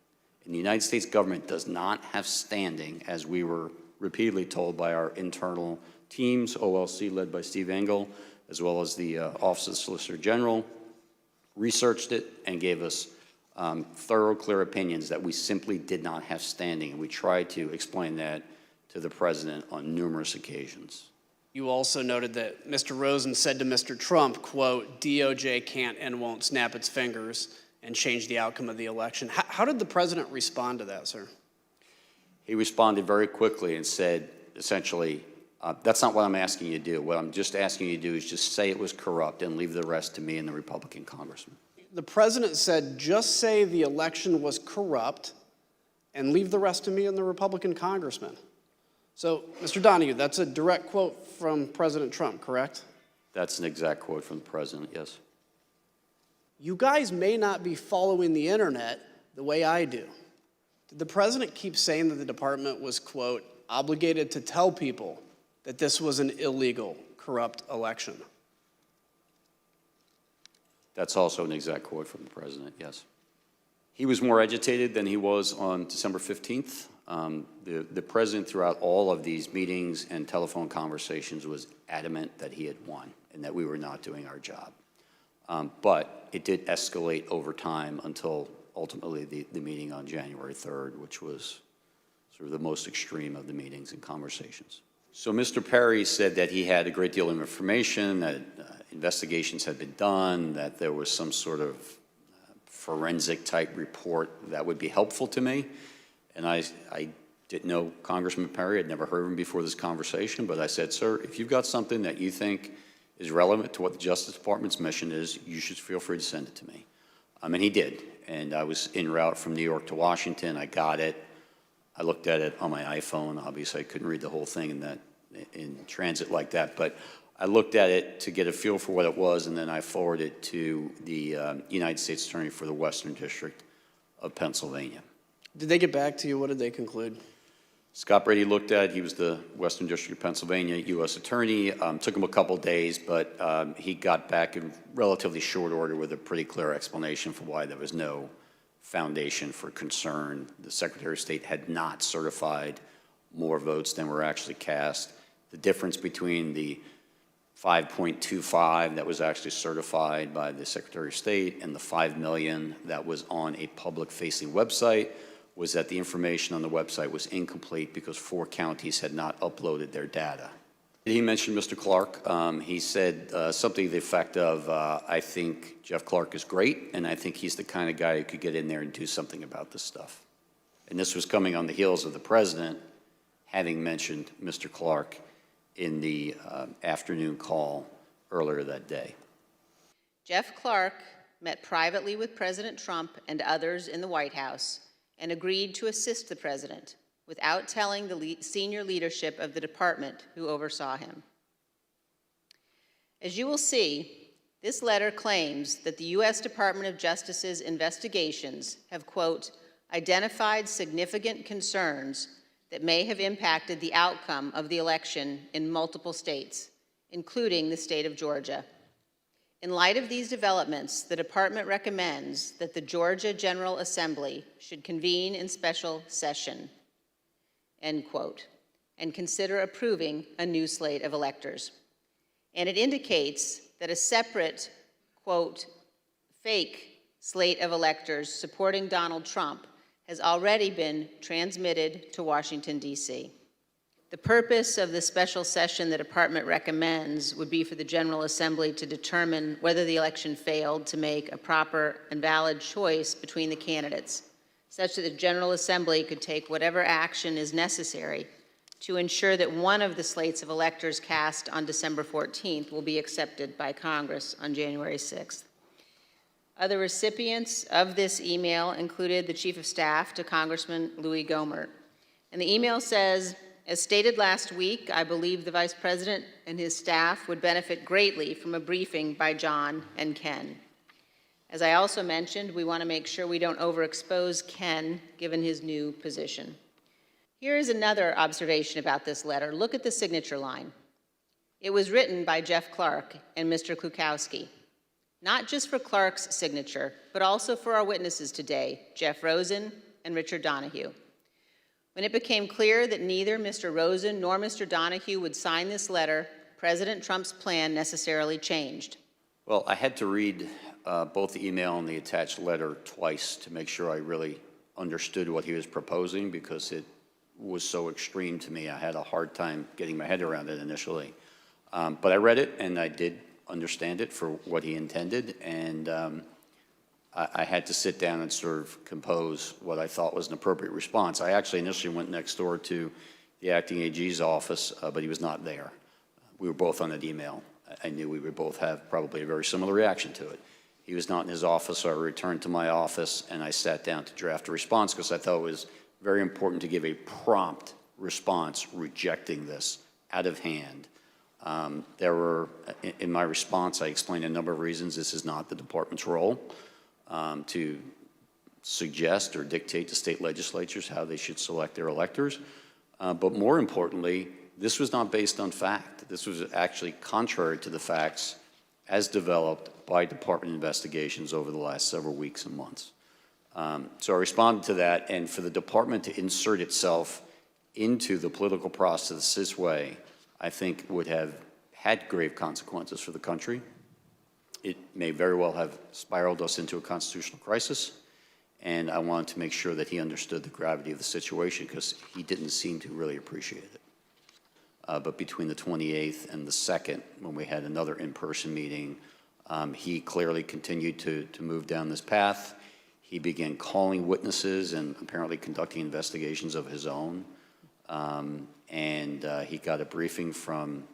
And the United States government does not have standing, as we were repeatedly told by our internal teams, OLC led by Steve Engel, as well as the Office of the Solicitor General, researched it and gave us thorough, clear opinions that we simply did not have standing. And we tried to explain that to the president on numerous occasions. You also noted that Mr. Rosen said to Mr. Trump, quote, DOJ can't and won't snap its fingers and change the outcome of the election. How did the president respond to that, sir? He responded very quickly and said, essentially, that's not what I'm asking you to do. What I'm just asking you to do is just say it was corrupt and leave the rest to me and the Republican congressman. The president said, just say the election was corrupt and leave the rest to me and the Republican congressman. So, Mr. Donahue, that's a direct quote from President Trump, correct? That's an exact quote from the president, yes. You guys may not be following the internet the way I do. Did the president keep saying that the department was, quote, obligated to tell people that this was an illegal, corrupt election? That's also an exact quote from the president, yes. He was more agitated than he was on December 15th. The president, throughout all of these meetings and telephone conversations, was adamant that he had won and that we were not doing our job. But it did escalate over time until ultimately the meeting on January 3rd, which was sort of the most extreme of the meetings and conversations. So Mr. Perry said that he had a great deal of information, that investigations had been done, that there was some sort of forensic type report that would be helpful to me. And I didn't know Congressman Perry. I'd never heard of him before this conversation, but I said, sir, if you've got something that you think is relevant to what the Justice Department's mission is, you should feel free to send it to me. And he did. And I was en route from New York to Washington. I got it. I looked at it on my iPhone. Obviously, I couldn't read the whole thing in transit like that, but I looked at it to get a feel for what it was, and then I forwarded it to the United States Attorney for the Western District of Pennsylvania. Did they get back to you? What did they conclude? Scott Brady looked at it. He was the Western District of Pennsylvania U.S. Attorney. Took him a couple days, but he got back in relatively short order with a pretty clear explanation for why there was no foundation for concern. The Secretary of State had not certified more votes than were actually cast. The difference between the 5.25 that was actually certified by the Secretary of State and the 5 million that was on a public-facing website was that the information on the website was incomplete because 4 counties had not uploaded their data. He mentioned Mr. Clark. He said something to the effect of, I think Jeff Clark is great, and I think he's the kind of guy who could get in there and do something about this stuff. And this was coming on the heels of the president having mentioned Mr. Clark in the afternoon call earlier that day. Jeff Clark met privately with President Trump and others in the White House and agreed to assist the president without telling the senior leadership of the department who oversaw him. As you will see, this letter claims that the U.S. Department of Justice's investigations have, quote, identified significant concerns that may have impacted the outcome of the election in multiple states, including the state of Georgia. In light of these developments, the department recommends that the Georgia General Assembly should convene in special session, end quote, and consider approving a new slate of electors. And it indicates that a separate, quote, fake slate of electors supporting Donald Trump has already been transmitted to Washington, D.C. The purpose of the special session the department recommends would be for the General Assembly to determine whether the election failed to make a proper and valid choice between the candidates, such that the General Assembly could take whatever action is necessary to ensure that one of the slates of electors cast on December 14th will be accepted by Congress on January 6th. Other recipients of this email included the Chief of Staff to Congressman Louis Gohmert. And the email says, as stated last week, I believe the Vice President and his staff would benefit greatly from a briefing by John and Ken. As I also mentioned, we want to make sure we don't overexpose Ken given his new position. Here is another observation about this letter. Look at the signature line. It was written by Jeff Clark and Mr. Klukowski, not just for Clark's signature, but also for our witnesses today, Jeff Rosen and Richard Donahue. When it became clear that neither Mr. Rosen nor Mr. Donahue would sign this letter, President Trump's plan necessarily changed. Well, I had to read both the email and the attached letter twice to make sure I really understood what he was proposing, because it was so extreme to me. I had a hard time getting my head around it initially. But I read it, and I did understand it for what he intended, and I had to sit down and sort of compose what I thought was an appropriate response. I actually initially went next door to the acting AG's office, but he was not there. We were both on that email. I knew we would both have probably a very similar reaction to it. He was not in his office, so I returned to my office, and I sat down to draft a response because I thought it was very important to give a prompt response rejecting this out of hand. There were, in my response, I explained a number of reasons this is not the department's role to suggest or dictate to state legislatures how they should select their electors. But more importantly, this was not based on fact. This was actually contrary to the facts as developed by department investigations over the last several weeks and months. So I responded to that, and for the department to insert itself into the political process this way, I think would have had grave consequences for the country. It may very well have spiraled us into a constitutional crisis, and I wanted to make sure that he understood the gravity of the situation because he didn't seem to really appreciate it. But between the 28th and the 2nd, when we had another in-person meeting, he clearly continued to move down this path. He began calling witnesses and apparently conducting investigations of his own. He got a briefing from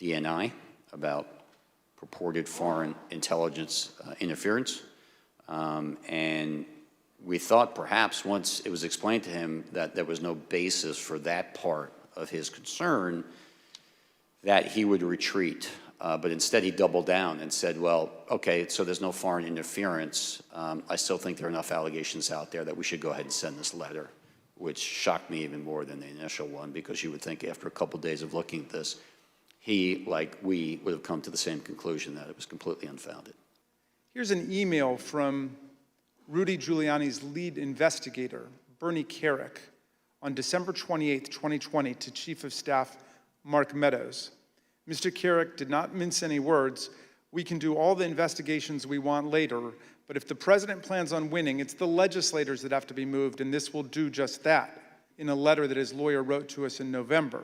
DNI about purported foreign intelligence interference. And we thought perhaps once it was explained to him that there was no basis for that part of his concern, that he would retreat. But instead he doubled down and said, well, okay, so there's no foreign interference. I still think there are enough allegations out there that we should go ahead and send this letter, which shocked me even more than the initial one, because you would think after a couple days of looking at this, he, like we, would have come to the same conclusion that it was completely unfounded. Here's an email from Rudy Giuliani's lead investigator, Bernie Carrick, on December 28, 2020, to Chief of Staff Mark Meadows. Mr. Carrick did not mince any words. We can do all the investigations we want later, but if the president plans on winning, it's the legislators that have to be moved, and this will do just that, in a letter that his lawyer wrote to us in November.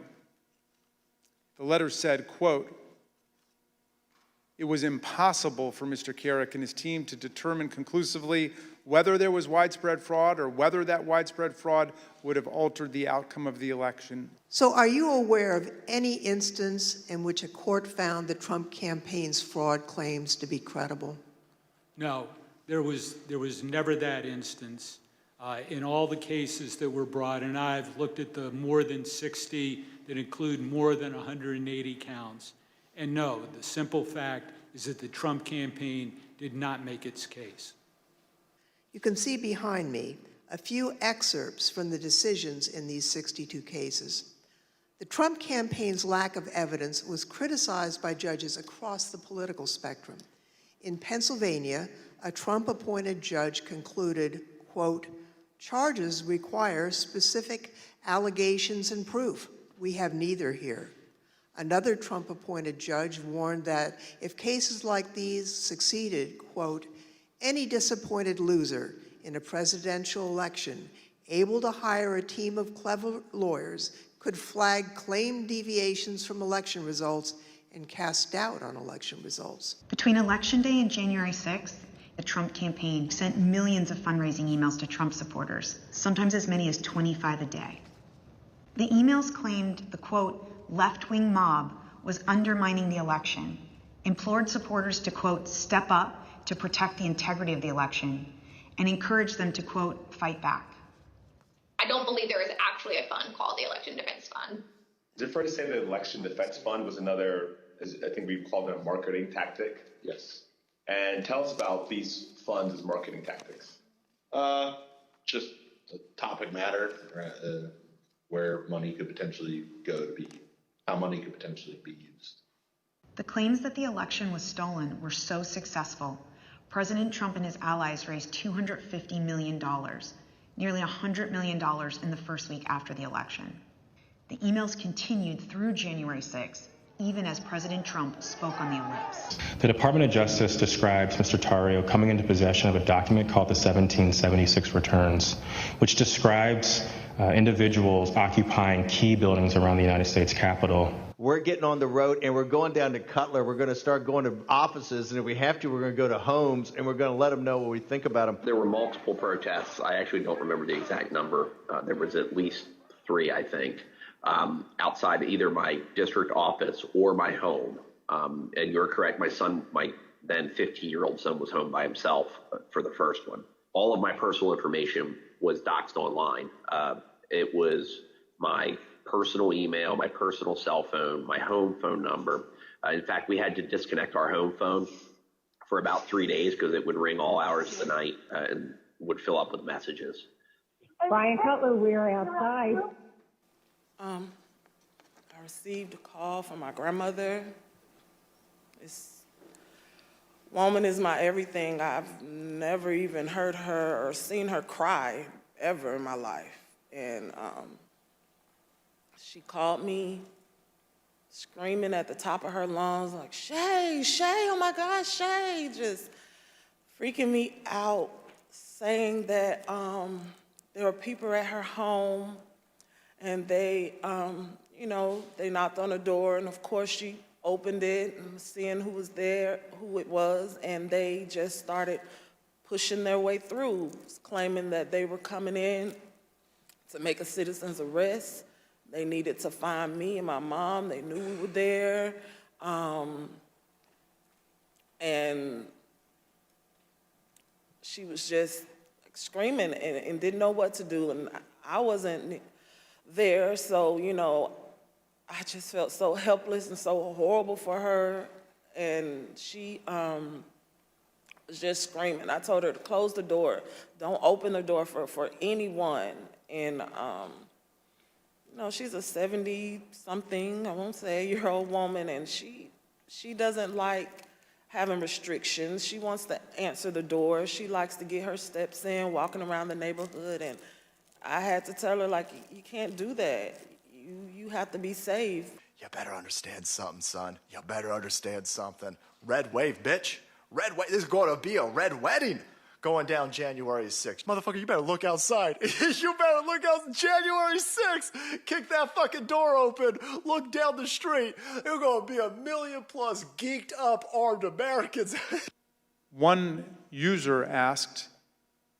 The letter said, quote, it was impossible for Mr. Carrick and his team to determine conclusively whether there was widespread fraud or whether that widespread fraud would have altered the outcome of the election. So are you aware of any instance in which a court found the Trump campaign's fraud claims to be credible? No, there was never that instance. In all the cases that were brought, and I've looked at the more than 60 that include more than 180 counts. And no, the simple fact is that the Trump campaign did not make its case. You can see behind me a few excerpts from the decisions in these 62 cases. The Trump campaign's lack of evidence was criticized by judges across the political spectrum. In Pennsylvania, a Trump-appointed judge concluded, quote, charges require specific allegations and proof. We have neither here. Another Trump-appointed judge warned that if cases like these succeeded, quote, any disappointed loser in a presidential election able to hire a team of clever lawyers could flag claimed deviations from election results and cast doubt on election results. Between Election Day and January 6th, the Trump campaign sent millions of fundraising emails to Trump supporters, sometimes as many as 25 a day. The emails claimed the, quote, left-wing mob was undermining the election, implored supporters to, quote, step up to protect the integrity of the election, and encouraged them to, quote, fight back. I don't believe there is actually a fund called the Election Defense Fund. Is it fair to say that the Election Defense Fund was another, I think we called it a marketing tactic? Yes. And tell us about these funds as marketing tactics. Just a topic matter where money could potentially go to be, how money could potentially be used. The claims that the election was stolen were so successful, President Trump and his allies raised $250 million, nearly $100 million in the first week after the election. The emails continued through January 6th, even as President Trump spoke on the ellipse. The Department of Justice describes Mr. Tarrio coming into possession of a document called the 1776 Returns, which describes individuals occupying key buildings around the United States Capitol. We're getting on the road and we're going down to Cutler. We're going to start going to offices, and if we have to, we're going to go to homes, and we're going to let them know what we think about them. There were multiple protests. I actually don't remember the exact number. There was at least 3, I think, outside either my district office or my home. And you're correct, my son, my then 15-year-old son, was home by himself for the first one. All of my personal information was doxed online. It was my personal email, my personal cell phone, my home phone number. In fact, we had to disconnect our home phone for about 3 days because it would ring all hours of the night and would fill up with messages. Brian Cutler, we're outside. I received a call from my grandmother. This woman is my everything. I've never even heard her or seen her cry ever in my life. And she called me screaming at the top of her lungs, like, Shay, oh my God, Shay, just freaking me out, saying that there were people at her home and they, they knocked on the door, and of course she opened it and seeing who was there, who it was, and they just started pushing their way through, claiming that they were coming in to make a citizen's arrest. They needed to find me and my mom. They knew we were there. And she was just screaming and didn't know what to do. And I wasn't there, so, I just felt so helpless and so horrible for her. And she was just screaming. I told her to close the door. Don't open the door for anyone. And, she's a 70-something, I won't say, year-old woman, and she doesn't like having restrictions. She wants to answer the door. She likes to get her steps in, walking around the neighborhood, and I had to tell her, like, you can't do that. You have to be safe. You better understand something, son. You better understand something. Red wave, bitch. Red wave. This is going to be a red wedding going down January 6th. Motherfucker, you better look outside. You better look out January 6th. Kick that fucking door open. Look down the street. There's going to be 1 million plus geeked up armed Americans. One user asked,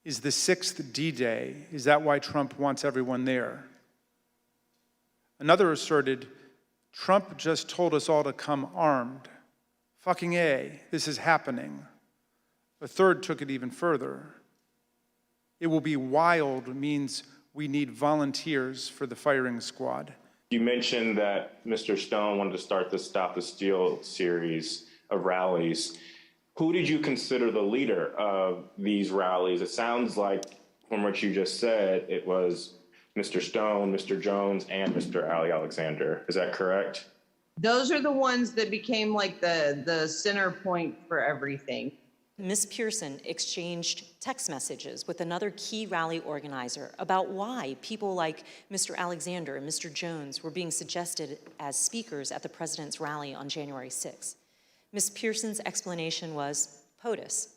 is the 6th D-Day? Is that why Trump wants everyone there? Another asserted, Trump just told us all to come armed. Fucking A, this is happening. A third took it even further. It will be wild means we need volunteers for the firing squad. You mentioned that Mr. Stone wanted to start the Stop the Steal series of rallies. Who did you consider the leader of these rallies? It sounds like, from what you just said, it was Mr. Stone, Mr. Jones, and Mr. Alexander. Is that correct? Those are the ones that became like the center point for everything. Ms. Pearson exchanged text messages with another key rally organizer about why people like Mr. Alexander and Mr. Jones were being suggested as speakers at the president's rally on January 6th. Ms. Pearson's explanation was POTUS,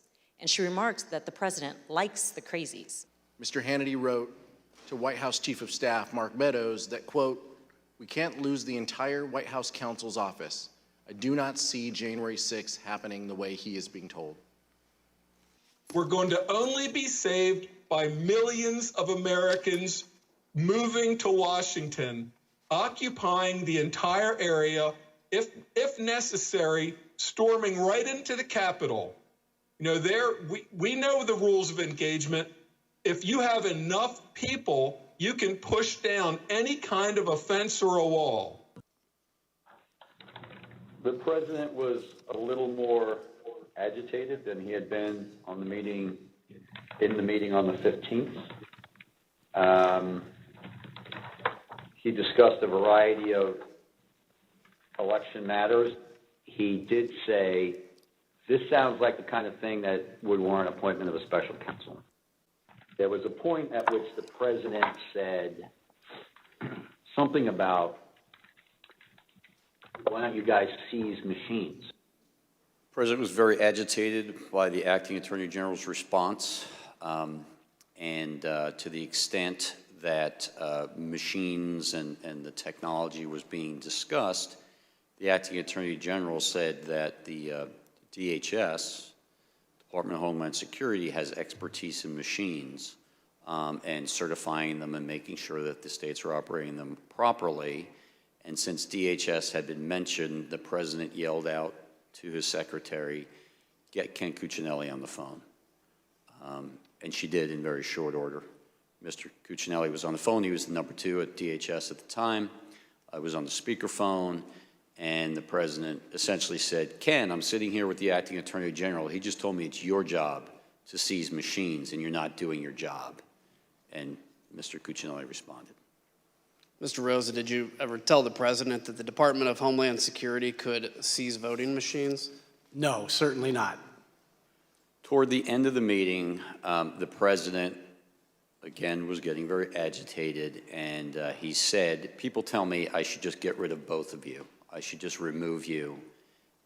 and she remarked that the president likes the crazies. Mr. Hannity wrote to White House Chief of Staff Mark Meadows that, quote, We can't lose the entire White House counsel's office. I do not see January 6th happening the way he is being told. We're going to only be saved by millions of Americans moving to Washington, occupying the entire area, if necessary, storming right into the Capitol. You know, we know the rules of engagement. If you have enough people, you can push down any kind of a fence or a wall. The president was a little more agitated than he had been on the meeting, in the meeting on the 15th. He discussed a variety of election matters. He did say, this sounds like the kind of thing that would warrant appointment of a special counsel. There was a point at which the president said something about, why don't you guys seize machines? The president was very agitated by the acting attorney general's response, and to the extent that machines and the technology was being discussed, the acting attorney general said that the DHS, Department of Homeland Security, has expertise in machines and certifying them and making sure that the states are operating them properly. And since DHS had been mentioned, the president yelled out to his secretary, get Ken Cuccinelli on the phone. And she did in very short order. Mr. Cuccinelli was on the phone. He was the number 2 at DHS at the time. I was on the speakerphone, and the president essentially said, Ken, I'm sitting here with the acting attorney general. He just told me it's your job to seize machines, and you're not doing your job. And Mr. Cuccinelli responded. Mr. Rosen, did you ever tell the president that the Department of Homeland Security could seize voting machines? No, certainly not. Toward the end of the meeting, the president, again, was getting very agitated, and he said, people tell me I should just get rid of both of you. I should just remove you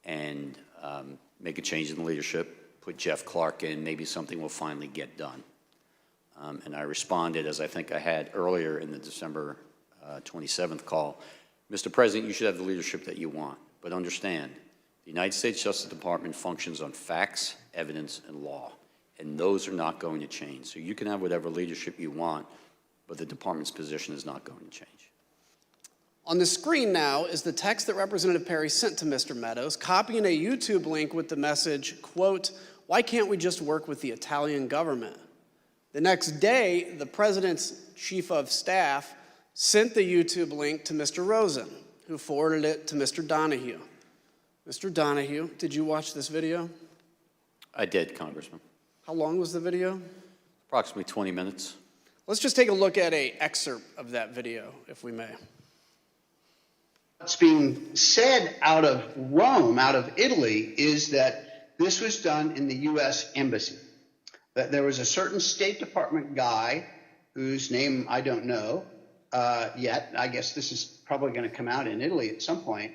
and make a change in the leadership, put Jeff Clark in, maybe something will finally get done. And I responded, as I think I had earlier in the December 27th call, Mr. President, you should have the leadership that you want, but understand, the United States Justice Department functions on facts, evidence, and law, and those are not going to change. So you can have whatever leadership you want, but the department's position is not going to change. On the screen now is the text that Representative Perry sent to Mr. Meadows, copying a YouTube link with the message, quote, why can't we just work with the Italian government? The next day, the president's chief of staff sent the YouTube link to Mr. Rosen, who forwarded it to Mr. Donahue. Mr. Donahue, did you watch this video? I did, Congressman. How long was the video? Approximately 20 minutes. Let's just take a look at an excerpt of that video, if we may. What's being said out of Rome, out of Italy, is that this was done in the U.S. Embassy. That there was a certain State Department guy whose name I don't know yet. I guess this is probably going to come out in Italy at some point.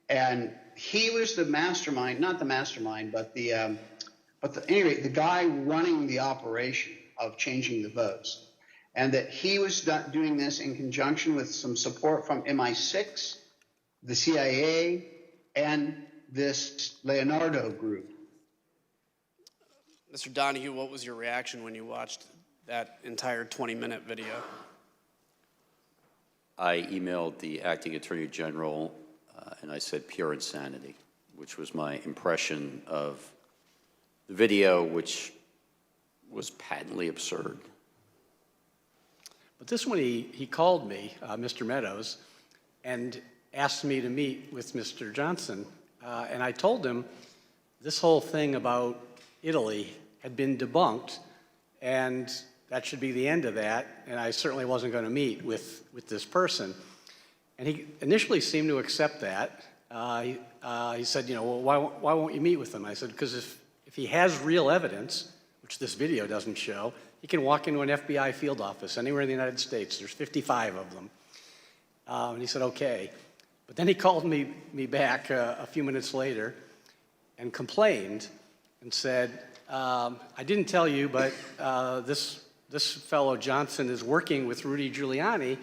And he was the mastermind, not the mastermind, but anyway, the guy running the operation of changing the votes. And that he was doing this in conjunction with some support from MI6, the CIA, and this Leonardo group. Mr. Donahue, what was your reaction when you watched that entire 20-minute video? I emailed the acting attorney general and I said pure insanity, which was my impression of the video, which was patently absurd. But this one, he called me, Mr. Meadows, and asked me to meet with Mr. Johnson. And I told him this whole thing about Italy had been debunked, and that should be the end of that, and I certainly wasn't going to meet with this person. And he initially seemed to accept that. He said, you know, well, why won't you meet with him? I said, because if he has real evidence, which this video doesn't show, he can walk into an FBI field office anywhere in the United States. There's 55 of them. And he said, okay. But then he called me back a few minutes later and complained and said, I didn't tell you, but this fellow Johnson is working with Rudy Giuliani,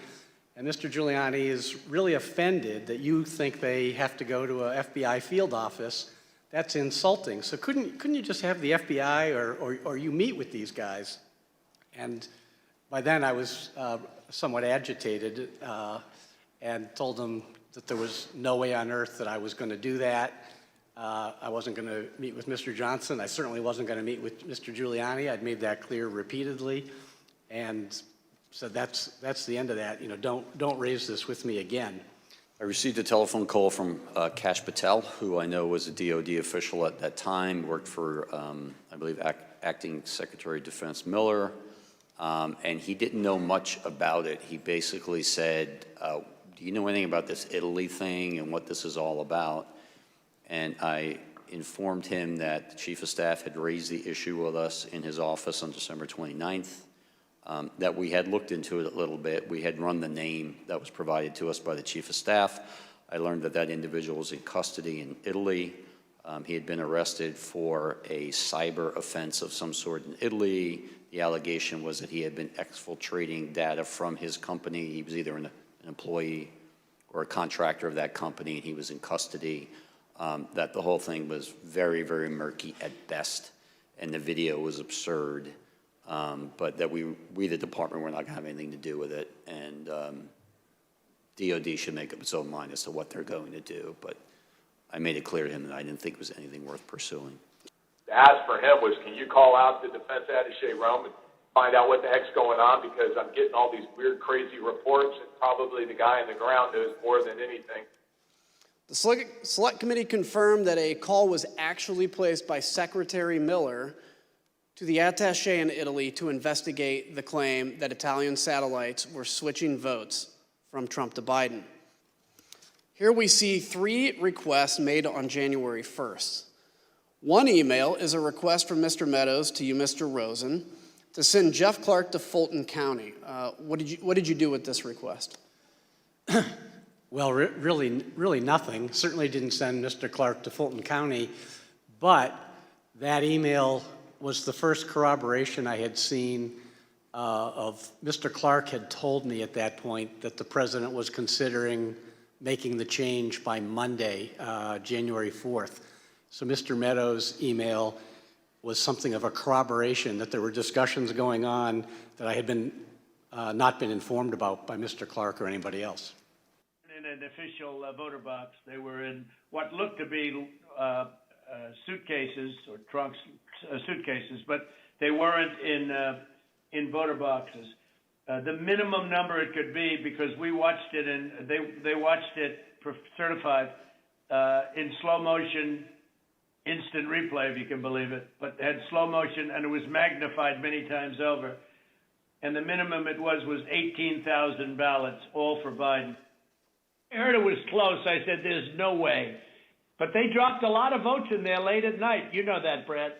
And Mr. Giuliani is really offended that you think they have to go to a FBI field office. That's insulting. So couldn't you just have the FBI or you meet with these guys? And by then I was somewhat agitated and told them that there was no way on earth that I was going to do that. I wasn't going to meet with Mr. Johnson. I certainly wasn't going to meet with Mr. Giuliani. I'd made that clear repeatedly. And so that's the end of that. You know, don't raise this with me again. I received a telephone call from Kash Patel, who I know was a DOD official at that time, worked for, I believe, Acting Secretary of Defense Miller, and he didn't know much about it. He basically said, do you know anything about this Italy thing and what this is all about? And I informed him that the Chief of Staff had raised the issue with us in his office on December 29th. That we had looked into it a little bit. We had run the name that was provided to us by the Chief of Staff. I learned that that individual was in custody in Italy. He had been arrested for a cyber offense of some sort in Italy. The allegation was that he had been exfiltrating data from his company. He was either an employee or a contractor of that company, and he was in custody. That the whole thing was very, very murky at best, and the video was absurd. But that we, the department, were not going to have anything to do with it, and DOD should make up its own mind as to what they're going to do. But I made it clear to him that I didn't think it was anything worth pursuing. The ask for him was, can you call out the defense attaché Rome and find out what the heck's going on, because I'm getting all these weird, crazy reports, and probably the guy on the ground knows more than anything. The Select Committee confirmed that a call was actually placed by Secretary Miller to the attaché in Italy to investigate the claim that Italian satellites were switching votes from Trump to Biden. Here we see 3 requests made on January 1st. One email is a request from Mr. Meadows to you, Mr. Rosen, to send Jeff Clark to Fulton County. What did you do with this request? Well, really nothing. Certainly didn't send Mr. Clark to Fulton County, but that email was the first corroboration I had seen of Mr. Clark had told me at that point that the president was considering making the change by Monday, January 4th. So Mr. Meadows' email was something of a corroboration that there were discussions going on that I had not been informed about by Mr. Clark or anybody else. In an official voter box, they were in what looked to be suitcases or trunks, suitcases, but they weren't in voter boxes. The minimum number it could be, because we watched it and they watched it certified in slow motion, instant replay, if you can believe it, but it had slow motion and it was magnified many times over. And the minimum it was 18,000 ballots, all for Biden. I heard it was close. I said, there's no way. But they dropped a lot of votes in there late at night. You know that, Brad.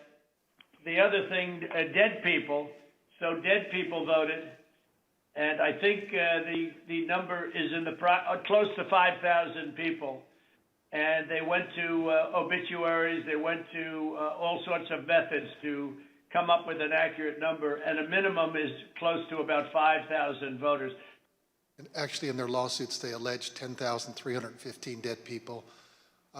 The other thing, dead people. So dead people voted. And I think the number is in the close to 5,000 people. And they went to obituaries. They went to all sorts of methods to come up with an accurate number. And a minimum is close to about 5,000 voters. And actually, in their lawsuits, they alleged 10,315 dead people.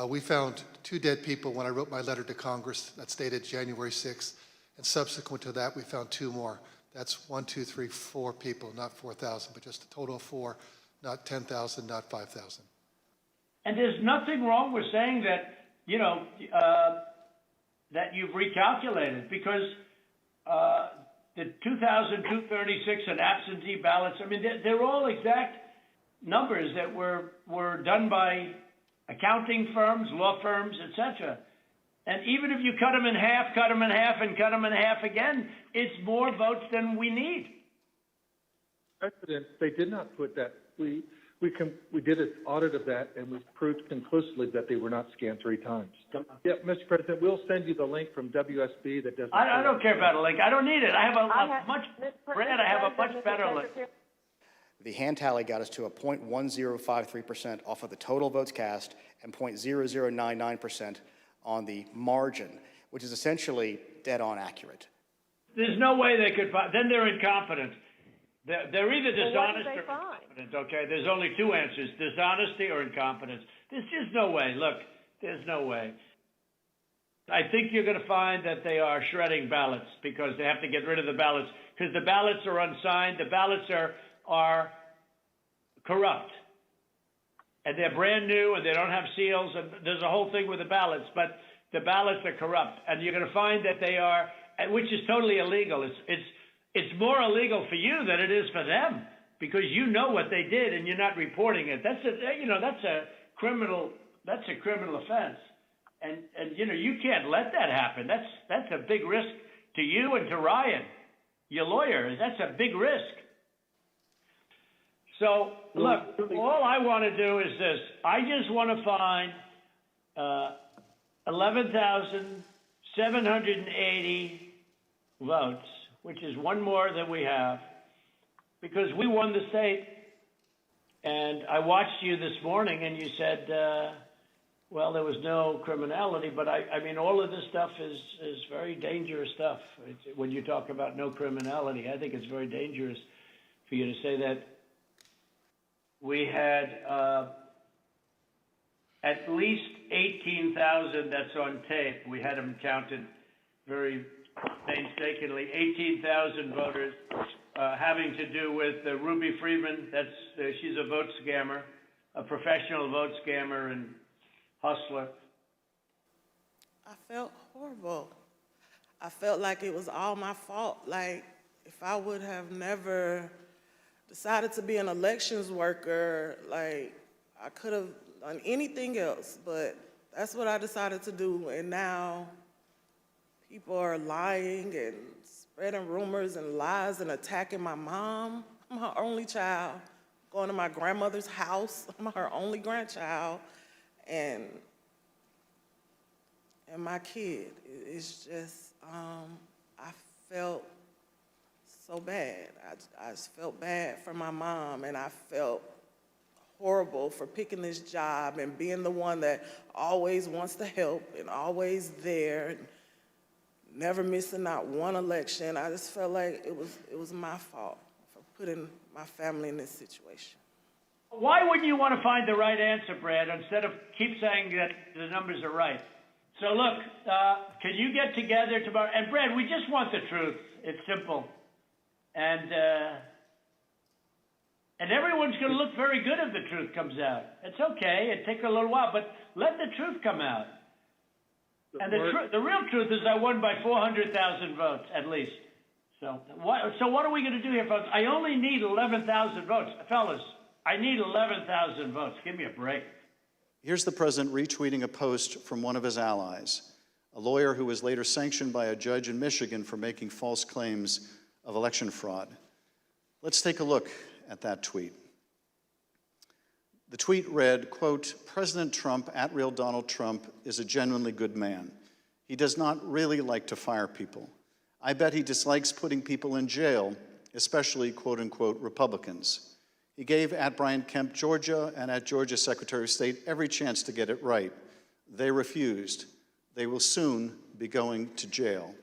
We found 2 dead people when I wrote my letter to Congress that stated January 6th. And subsequent to that, we found 2 more. That's 1, 2, 3, 4 people, not 4,000, but just a total of 4, not 10,000, not 5,000. And there's nothing wrong with saying that, that you've recalculated, because the 2,236 and absentee ballots, I mean, they're all exact numbers that were done by accounting firms, law firms, etc. And even if you cut them in half, and cut them in half again, it's more votes than we need. President, they did not put that. We did an audit of that, and we proved conclusively that they were not scanned 3 times. Yeah, Mr. President, we'll send you the link from WSB that doesn't. I don't care about a link. I don't need it. I have a much better link. The hand tally got us to a 0.1053% off of the total votes cast and 0.0099% on the margin, which is essentially dead on accurate. There's no way they could. Then they're incompetent. They're either dishonest what did or they find? incompetent, okay? There's only two answers, dishonesty or incompetence. There's just no way. Look, there's no way. I think you're going to find that they are shredding ballots because they have to get rid of the ballots because the ballots are unsigned. The ballots are corrupt. And they're brand new and they don't have seals. And there's a whole thing with the ballots, but the ballots are corrupt. And you're going to find that they are, which is totally illegal. It's more illegal for you than it is for them because you know what they did and you're not reporting it. That's a criminal offense. And you can't let that happen. That's a big risk to you and to Ryan, your lawyer. That's a big risk. So, look, all I want to do is this. I just want to find 11,780 votes, which is one more than we have, because we won the state. And I watched you this morning, and you said, well, there was no criminality, but I mean, all of this stuff is very dangerous stuff. When you talk about no criminality, I think it's very dangerous for you to say that. We had at least 18,000 that's on tape. We had them counted very painstakingly. 18,000 voters having to do with Ruby Freeman. She's a vote scammer, a professional vote scammer and hustler. I felt horrible. I felt like it was all my fault. Like, if I would have never decided to be an elections worker, like, I could have done anything else, but that's what I decided to do. And now people are lying and spreading rumors and lies and attacking my mom. I'm her only child. Going to my grandmother's house. I'm her only grandchild. And my kid. It's just, I felt so bad. I just felt bad for my mom, and I felt horrible for picking this job and being the one that always wants to help and always there, and never missing not one election. I just felt like it was my fault for putting my family in this situation. Why wouldn't you want to find the right answer, Brad, instead of keep saying that the numbers are right? So look, can you get together tomorrow? And Brad, we just want the truth. It's simple. And everyone's going to look very good if the truth comes out. It's okay. It takes a little while, but let the truth come out. And the real truth is I won by 400,000 votes, at least. So what are we going to do here, folks? I only need 11,000 votes. Fellas, I need 11,000 votes. Give me a break. Here's the president retweeting a post from one of his allies, a lawyer who was later sanctioned by a judge in Michigan for making false claims of election fraud. Let's take a look at that tweet. The tweet read, quote, President Trump, @real Donald Trump, is a genuinely good man. He does not really like to fire people. I bet he dislikes putting people in jail, especially, quote unquote, Republicans. He gave @Brian Kemp, Georgia, and @Georgia Secretary of State every chance to get it right. They refused. They will soon be going to jail.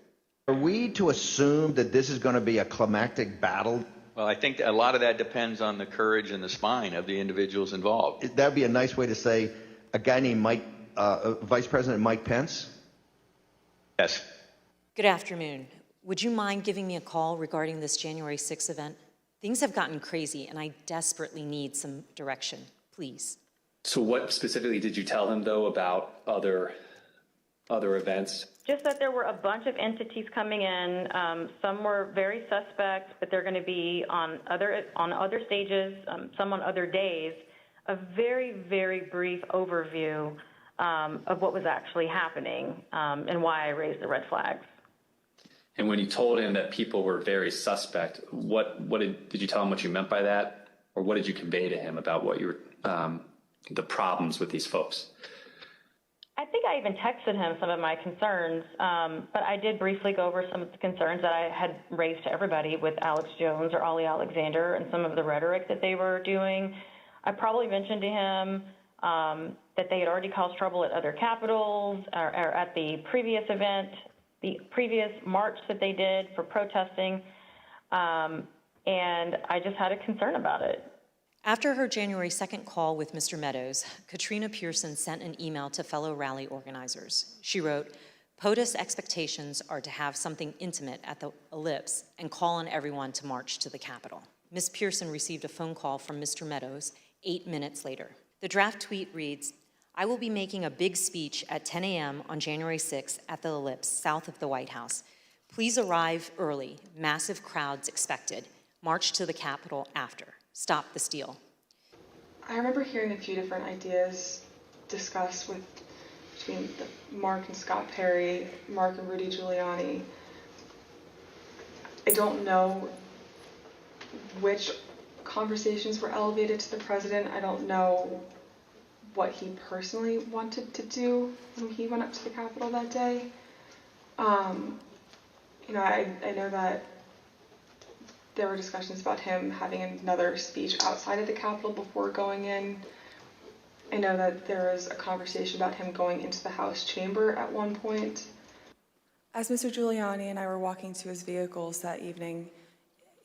Are we to assume that this is going to be a climactic battle? Well, I think a lot of that depends on the courage and the spine of the individuals involved. That would be a nice way to say a guy named Vice President Mike Pence? Yes. Good afternoon. Would you mind giving me a call regarding this January 6th event? Things have gotten crazy, and I desperately need some direction, please. So what specifically did you tell him, though, about other events? Just that there were a bunch of entities coming in. Some were very suspect, but they're going to be on other stages, some on other days. A very, very brief overview of what was actually happening and why I raised the red flags. And when you told him that people were very suspect, what did you tell him what you meant by that, or what did you convey to him about what you were the problems with these folks? I think I even texted him some of my concerns, but I did briefly go over some of the concerns that I had raised to everybody with Alex Jones or Ollie Alexander and some of the rhetoric that they were doing. I probably mentioned to him that they had already caused trouble at other capitals or at the previous event, the previous march that they did for protesting. and I just had a concern about it. After her January 2nd call with Mr. Meadows, Katrina Pearson sent an email to fellow rally organizers. She wrote, "POTUS expectations are to have something intimate at the Ellipse and call on everyone to march to the Capitol." Ms. Pearson received a phone call from Mr. Meadows 8 minutes later. The draft tweet reads, "I will be making a big speech at 10 a.m. on January 6th at the Ellipse, south of the White House. Please arrive early. Massive crowds expected. March to the Capitol after. Stop the steal." I remember hearing a few different ideas discussed between Mark and Scott Perry, Mark and Rudy Giuliani. I don't know which conversations were elevated to the president. I don't know what he personally wanted to do when he went up to the Capitol that day. I know that there were discussions about him having another speech outside of the Capitol before going in. I know that there was a conversation about him going into the House chamber at one point. As Mr. Giuliani and I were walking to his vehicles that evening,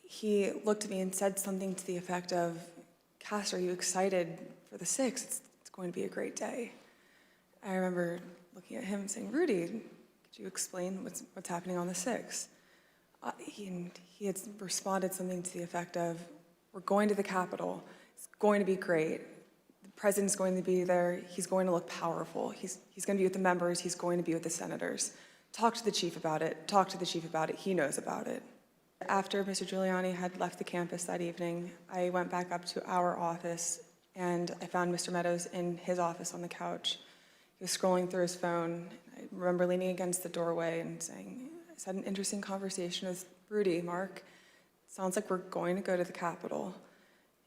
he looked at me and said something to the effect of, "Cass, are you excited for the 6th? It's going to be a great day." I remember looking at him saying, "Rudy, could you explain what's happening on the 6th? He had responded something to the effect of, "We're going to the Capitol. It's going to be great. The president's going to be there. He's going to look powerful. He's going to be with the members. He's going to be with the senators. Talk to the chief about it. Talk to the chief about it. He knows about it." After Mr. Giuliani had left the campus that evening, I went back up to our office and I found Mr. Meadows in his office on the couch. He was scrolling through his phone. I remember leaning against the doorway and saying, "I just had an interesting conversation with Rudy, Mark. Sounds like we're going to go to the Capitol."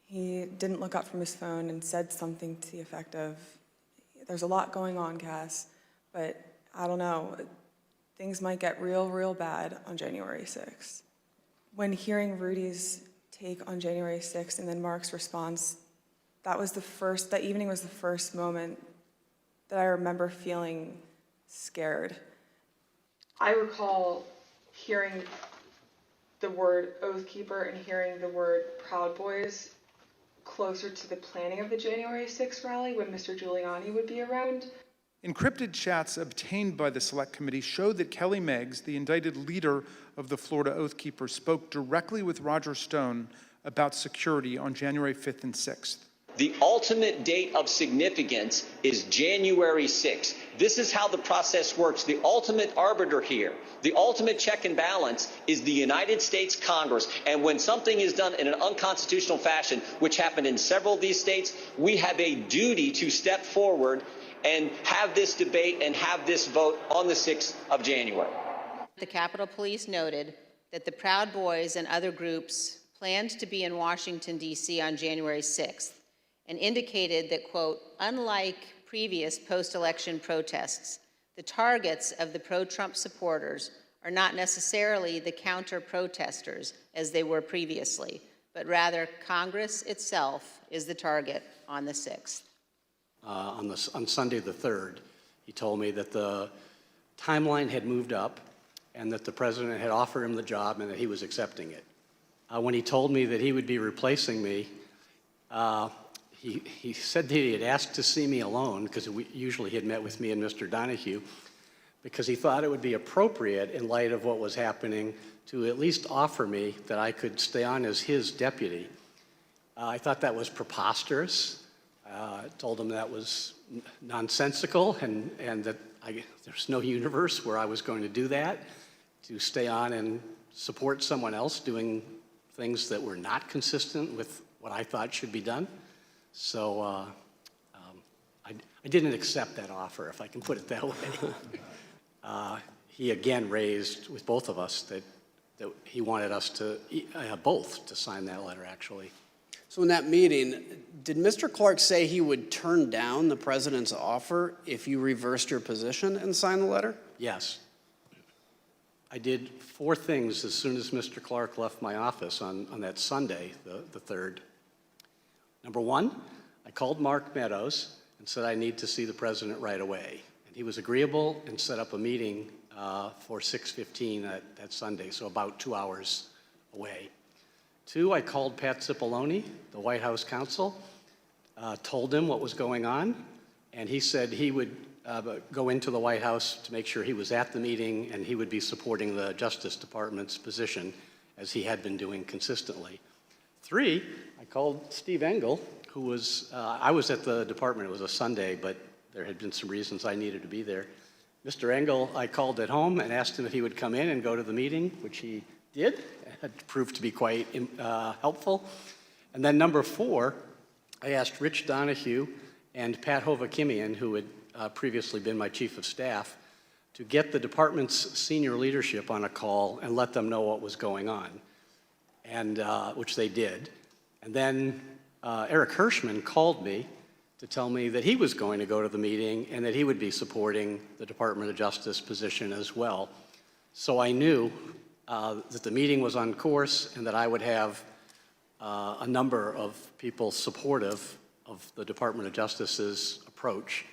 He didn't look up from his phone and said something to the effect of, "There's a lot going on, Cass, but I don't know. Things might get real, real bad on January 6th. When hearing Rudy's take on January 6th and then Mark's response, that evening was the first moment that I remember feeling scared. I recall hearing the word Oath Keeper and hearing the word Proud Boys closer to the planning of the January 6th rally when Mr. Giuliani would be around. Encrypted chats obtained by the Select Committee showed that Kelly Meggs, the indicted leader of the Florida Oath Keepers, spoke directly with Roger Stone about security on January 5th and 6th. The ultimate date of significance is January 6th. This is how the process works. The ultimate arbiter here, the ultimate check and balance is the United States Congress. And when something is done in an unconstitutional fashion, which happened in several of these states, we have a duty to step forward and have this debate and have this vote on the 6th of January. The Capitol Police noted that the Proud Boys and other groups planned to be in Washington, D.C. on January 6th and indicated that, quote, unlike previous post-election protests, the targets of the pro-Trump supporters are not necessarily the counter-protesters as they were previously, but rather Congress itself is the target on the 6th. On Sunday the 3rd, he told me that the timeline had moved up and that the president had offered him the job and that he was accepting it. When he told me that he would be replacing me, he said that he had asked to see me alone, because usually he had met with me and Mr. Donahue, because he thought it would be appropriate in light of what was happening to at least offer me that I could stay on as his deputy. I thought that was preposterous. Told him that was nonsensical and that there's no universe where I was going to do that, to stay on and support someone else doing things that were not consistent with what I thought should be done. So I didn't accept that offer, if I can put it that way. He again raised with both of us that he wanted us to, both to sign that letter, actually. So in that meeting, did Mr. Clark say he would turn down the president's offer if you reversed your position and signed the letter? Yes. I did 4 things as soon as Mr. Clark left my office on that Sunday, the 3rd. Number 1, I called Mark Meadows and said I need to see the president right away. And he was agreeable and set up a meeting for 6:15 that Sunday, so about 2 hours away. 2, I called Pat Cipollone, the White House counsel, told him what was going on, and he said he would go into the White House to make sure he was at the meeting and he would be supporting the Justice Department's position as he had been doing consistently. 3, I called Steve Engel, who was, I was at the department, it was a Sunday, but there had been some reasons I needed to be there. Mr. Engel, I called at home and asked him if he would come in and go to the meeting, which he did. It proved to be quite helpful. And then number 4, I asked Rich Donahue and Pat Hovakimian, who had previously been my chief of staff, to get the department's senior leadership on a call and let them know what was going on, and which they did. And then Eric Hirschman called me to tell me that he was going to go to the meeting and that he would be supporting the Department of Justice position as well. So I knew that the meeting was on course and that I would have a number of people supportive of the Department of Justice's approach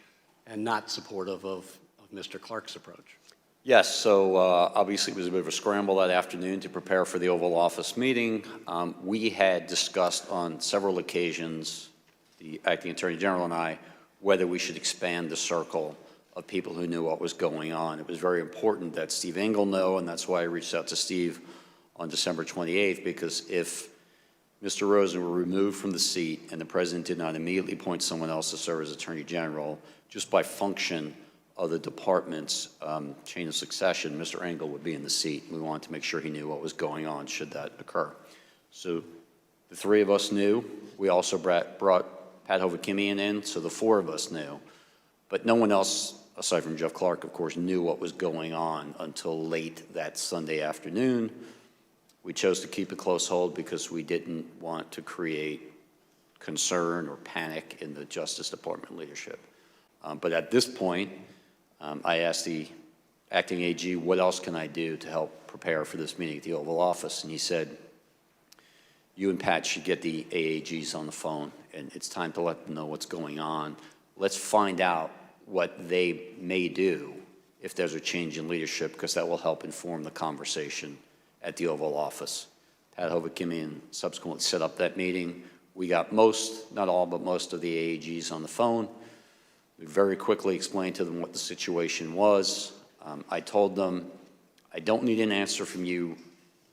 and not supportive of Mr. Clark's approach. Yes, so obviously it was a bit of a scramble that afternoon to prepare for the Oval Office meeting. We had discussed on several occasions, the Acting Attorney General and I, whether we should expand the circle of people who knew what was going on. It was very important that Steve Engel know, and that's why I reached out to Steve on December 28th, because if Mr. Rosen were removed from the seat and the President did not immediately appoint someone else to serve as Attorney General, just by function of the department's chain of succession, Mr. Engel would be in the seat. We wanted to make sure he knew what was going on should that occur. So the 3 of us knew. We also brought Pat Hovakimian in, so the 4 of us knew. But no one else, aside from Jeff Clark, of course, knew what was going on until late that Sunday afternoon. We chose to keep a close hold because we didn't want to create concern or panic in the Justice Department leadership. But at this point, I asked the acting AG, what else can I do to help prepare for this meeting at the Oval Office? And he said, you and Pat should get the AAGs on the phone, and it's time to let them know what's going on. Let's find out what they may do if there's a change in leadership, because that will help inform the conversation at the Oval Office. Pat Hovakimian subsequently set up that meeting. We got most, not all, but most of the AAGs on the phone. We very quickly explained to them what the situation was. I told them, I don't need an answer from you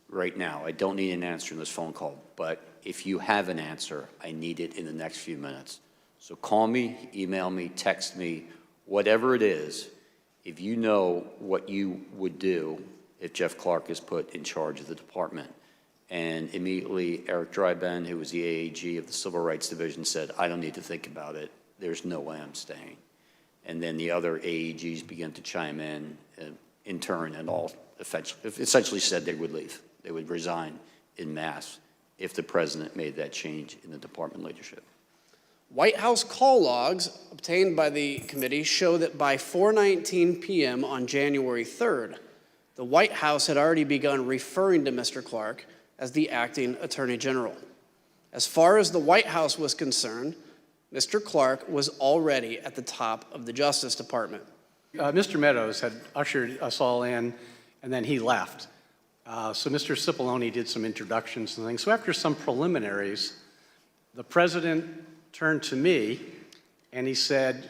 right now. I don't need an answer in this phone call, but if you have an answer, I need it in the next few minutes. So call me, email me, text me, whatever it is, if you know what you would do if Jeff Clark is put in charge of the department. And immediately Eric Dryben, who was the AAG of the Civil Rights Division, said, I don't need to think about it. There's no way I'm staying. And then the other AAGs began to chime in turn, and all essentially said they would leave. They would resign en masse if the president made that change in the department leadership. White House call logs obtained by the committee show that by 4:19 p.m. on January 3rd, the White House had already begun referring to Mr. Clark as the acting Attorney General. As far as the White House was concerned, Mr. Clark was already at the top of the Justice Department. Mr. Meadows had ushered us all in, and then he left. So Mr. Cipollone did some introductions and things. So after some preliminaries, the president turned to me and he said,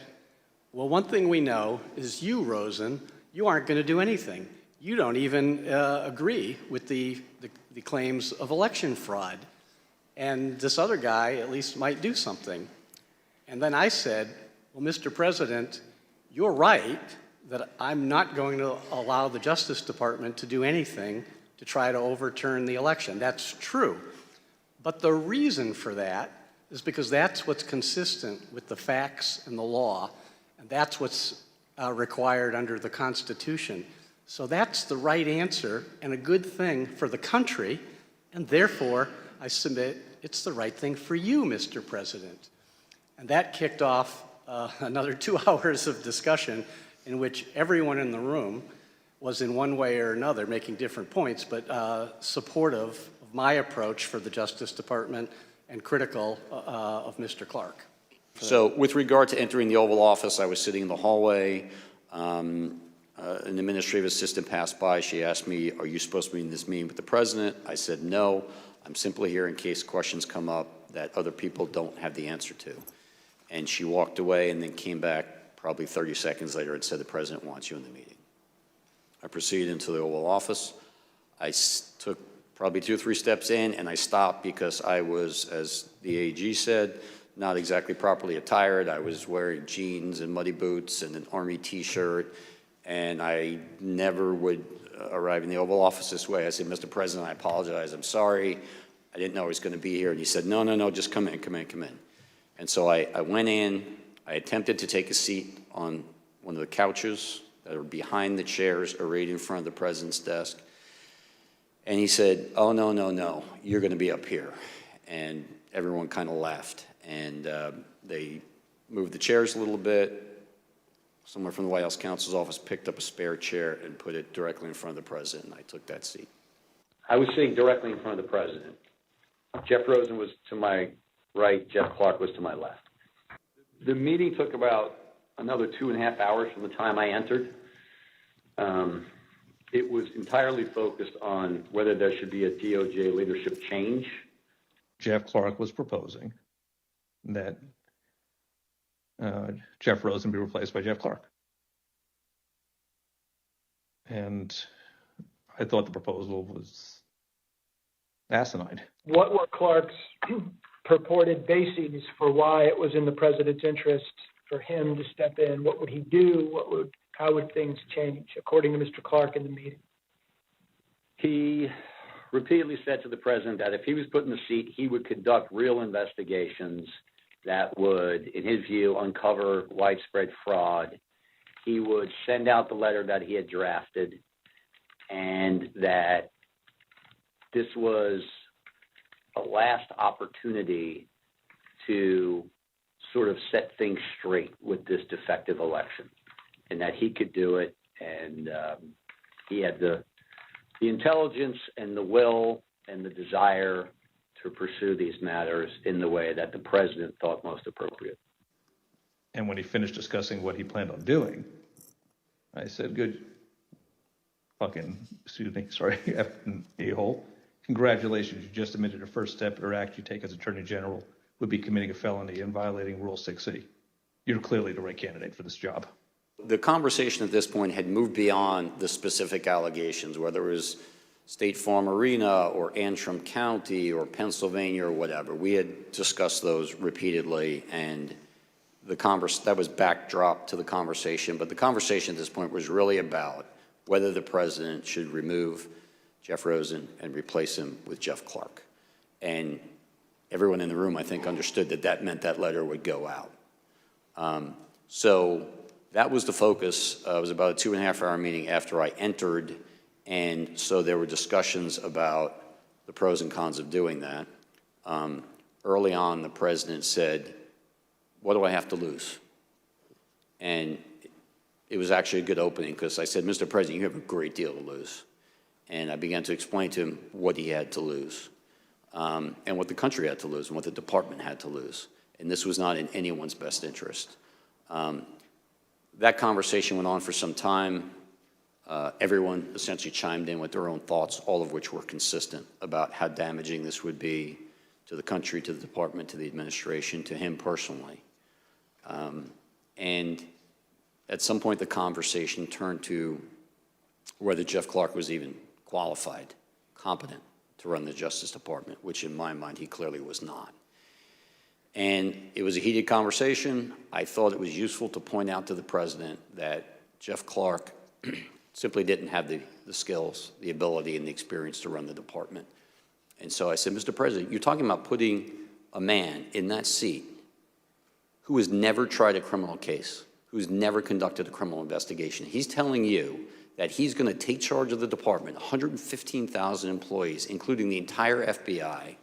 well, one thing we know is you, Rosen, you aren't going to do anything. You don't even agree with the claims of election fraud. And this other guy at least might do something. And then I said, well, Mr. President, you're right that I'm not going to allow the Justice Department to do anything to try to overturn the election. That's true. But the reason for that is because that's what's consistent with the facts and the law, and that's what's required under the Constitution. So that's the right answer and a good thing for the country, and therefore I submit it's the right thing for you, Mr. President. And that kicked off another 2 hours of discussion in which everyone in the room was in one way or another making different points, but supportive of my approach for the Justice Department and critical of Mr. Clark. So with regard to entering the Oval Office, I was sitting in the hallway. an administrative assistant passed by. She asked me, are you supposed to be in this meeting with the president? I said, no, I'm simply here in case questions come up that other people don't have the answer to. And she walked away and then came back probably 30 seconds later and said, the president wants you in the meeting. I proceeded into the Oval Office. I took probably 2 or 3 steps in, and I stopped because I was, as the AG said, not exactly properly attired. I was wearing jeans and muddy boots and an Army T-shirt, and I never would arrive in the Oval Office this way. I said, Mr. President, I apologize. I'm sorry. I didn't know I was going to be here. And he said, no, no, no, just come in, come in, come in. And so I went in. I attempted to take a seat on one of the couches that are behind the chairs arrayed in front of the president's desk. And he said, oh, no, no, no, you're going to be up here. And everyone kind of laughed. And they moved the chairs a little bit. Someone from the White House counsel's office picked up a spare chair and put it directly in front of the president, and I took that seat. I was sitting directly in front of the president. Jeff Rosen was to my right, Jeff Clark was to my left. The meeting took about another 2.5 hours from the time I entered. It was entirely focused on whether there should be a DOJ leadership change. Jeff Clark was proposing that Jeff Rosen be replaced by Jeff Clark. And I thought the proposal was asinine. What were Clark's purported bases for why it was in the president's interest for him to step in? What would he do? How would things change, according to Mr. Clark in the meeting? He repeatedly said to the president that if he was put in the seat, he would conduct real investigations that would, in his view, uncover widespread fraud. He would send out the letter that he had drafted, and that this was a last opportunity to sort of set things straight with this defective election, and that he could do it, and he had the intelligence and the will and the desire to pursue these matters in the way that the president thought most appropriate. And when he finished discussing what he planned on doing, I said, good a-hole. Congratulations, you just admitted a first step or act you take as Attorney General would be committing a felony and violating Rule 6C. You're clearly the right candidate for this job. The conversation at this point had moved beyond the specific allegations, whether it was State Farm Arena or Antrim County or Pennsylvania or whatever. We had discussed those repeatedly, and that was backdrop to the conversation. But the conversation at this point was really about whether the president should remove Jeff Rosen and replace him with Jeff Clark. And everyone in the room, I think, understood that that meant that letter would go out. So that was the focus. It was about a 2.5-hour meeting after I entered. And so there were discussions about the pros and cons of doing that. Early on, the president said, what do I have to lose? And it was actually a good opening because I said, Mr. President, you have a great deal to lose. And I began to explain to him what he had to lose, and what the country had to lose, and what the department had to lose. And this was not in anyone's best interest. That conversation went on for some time. Everyone essentially chimed in with their own thoughts, all of which were consistent about how damaging this would be to the country, to the department, to the administration, to him personally. And at some point, the conversation turned to whether Jeff Clark was even qualified, competent to run the Justice Department, which in my mind, he clearly was not. And it was a heated conversation. I thought it was useful to point out to the president that Jeff Clark simply didn't have the skills, the ability, and the experience to run the department. And so I said, Mr. President, you're talking about putting a man in that seat who has never tried a criminal case, who's never conducted a criminal investigation. He's telling you that he's going to take charge of the department, 115,000 employees, including the entire FBI,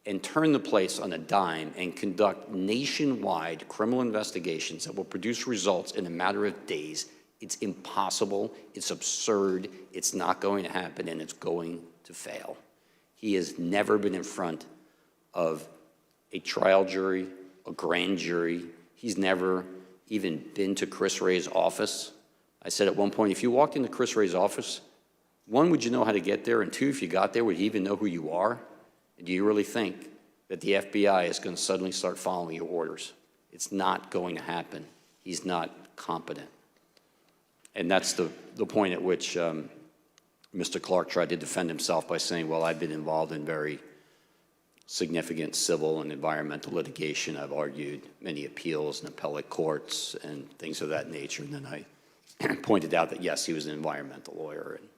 and turn the place on a dime and conduct nationwide criminal investigations that will produce results in a matter of days. It's impossible, it's absurd, it's not going to happen, and it's going to fail. He has never been in front of a trial jury, a grand jury. He's never even been to Chris Wray's office I said at one point, if you walked into Chris Wray's office, one, would you know how to get there? And two, if you got there, would he even know who you are? And do you really think that the FBI is going to suddenly start following your orders? It's not going to happen. He's not competent. And that's the point at which Mr. Clark tried to defend himself by saying, well, I've been involved in very significant civil and environmental litigation. I've argued many appeals in appellate courts and things of that nature. And then I pointed out that, yes, he was an environmental lawyer, and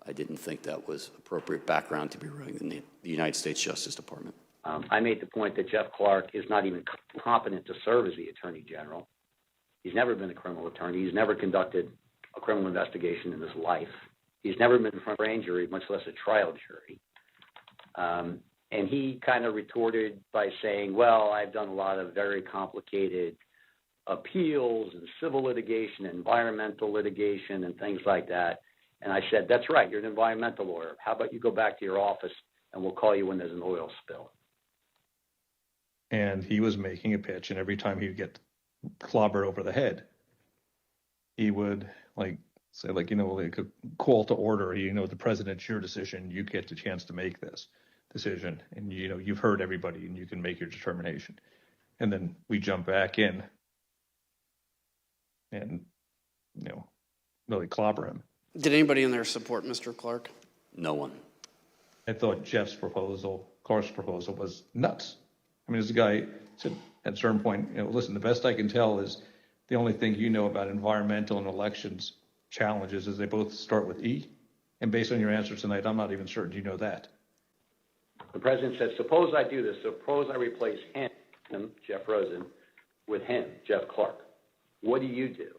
I didn't think that was appropriate background to be running the United States Justice Department. I made the point that Jeff Clark is not even competent to serve as the Attorney General. He's never been a criminal attorney. He's never conducted a criminal investigation in his life. He's never been in front of a grand jury, much less a trial jury. And he kind of retorted by saying, well, I've done a lot of very complicated appeals and civil litigation, environmental litigation, and things like that. And I said, that's right, you're an environmental lawyer. How about you go back to your office and we'll call you when there's an oil spill? And he was making a pitch, and every time he would get clobbered over the head, he would say, like a call to order, the president's your decision, you get the chance to make this decision, and you've heard everybody and you can make your determination. And then we jump back in and really clobber him. Did anybody in there support Mr. Clark? No one. I thought Clark's proposal was nuts. I mean, this guy said at a certain point, listen, the best I can tell is the only thing you know about environmental and elections challenges is they both start with E. And based on your answer tonight, I'm not even certain you know that. The president said, suppose I do this. Suppose I replace him, Jeff Rosen, with him, Jeff Clark. What do you do?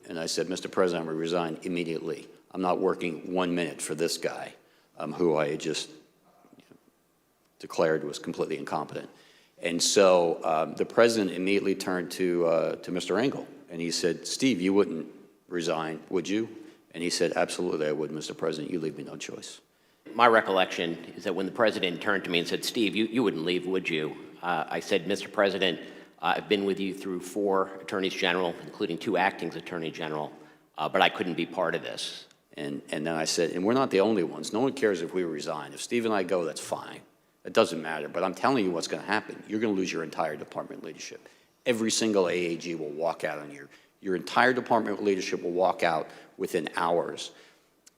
And I said, Mr. President, I'm going to resign immediately. I'm not working 1 minute for this guy, who I had just declared was completely incompetent. And so the president immediately turned to Mr. Engel, and he said, Steve, you wouldn't resign, would you? And he said, absolutely, I would, Mr. President. You leave me no choice. My recollection is that when the president turned to me and said, Steve, you wouldn't leave, would you? I said, Mr. President, I've been with you through 4 attorneys general, including 2 acting attorney general, but I couldn't be part of this. And then I said, and we're not the only ones. No one cares if we resign. If Steve and I go, that's fine. It doesn't matter. But I'm telling you what's going to happen. You're going to lose your entire department leadership. Every single AAG will walk out on you. Your entire department leadership will walk out within hours.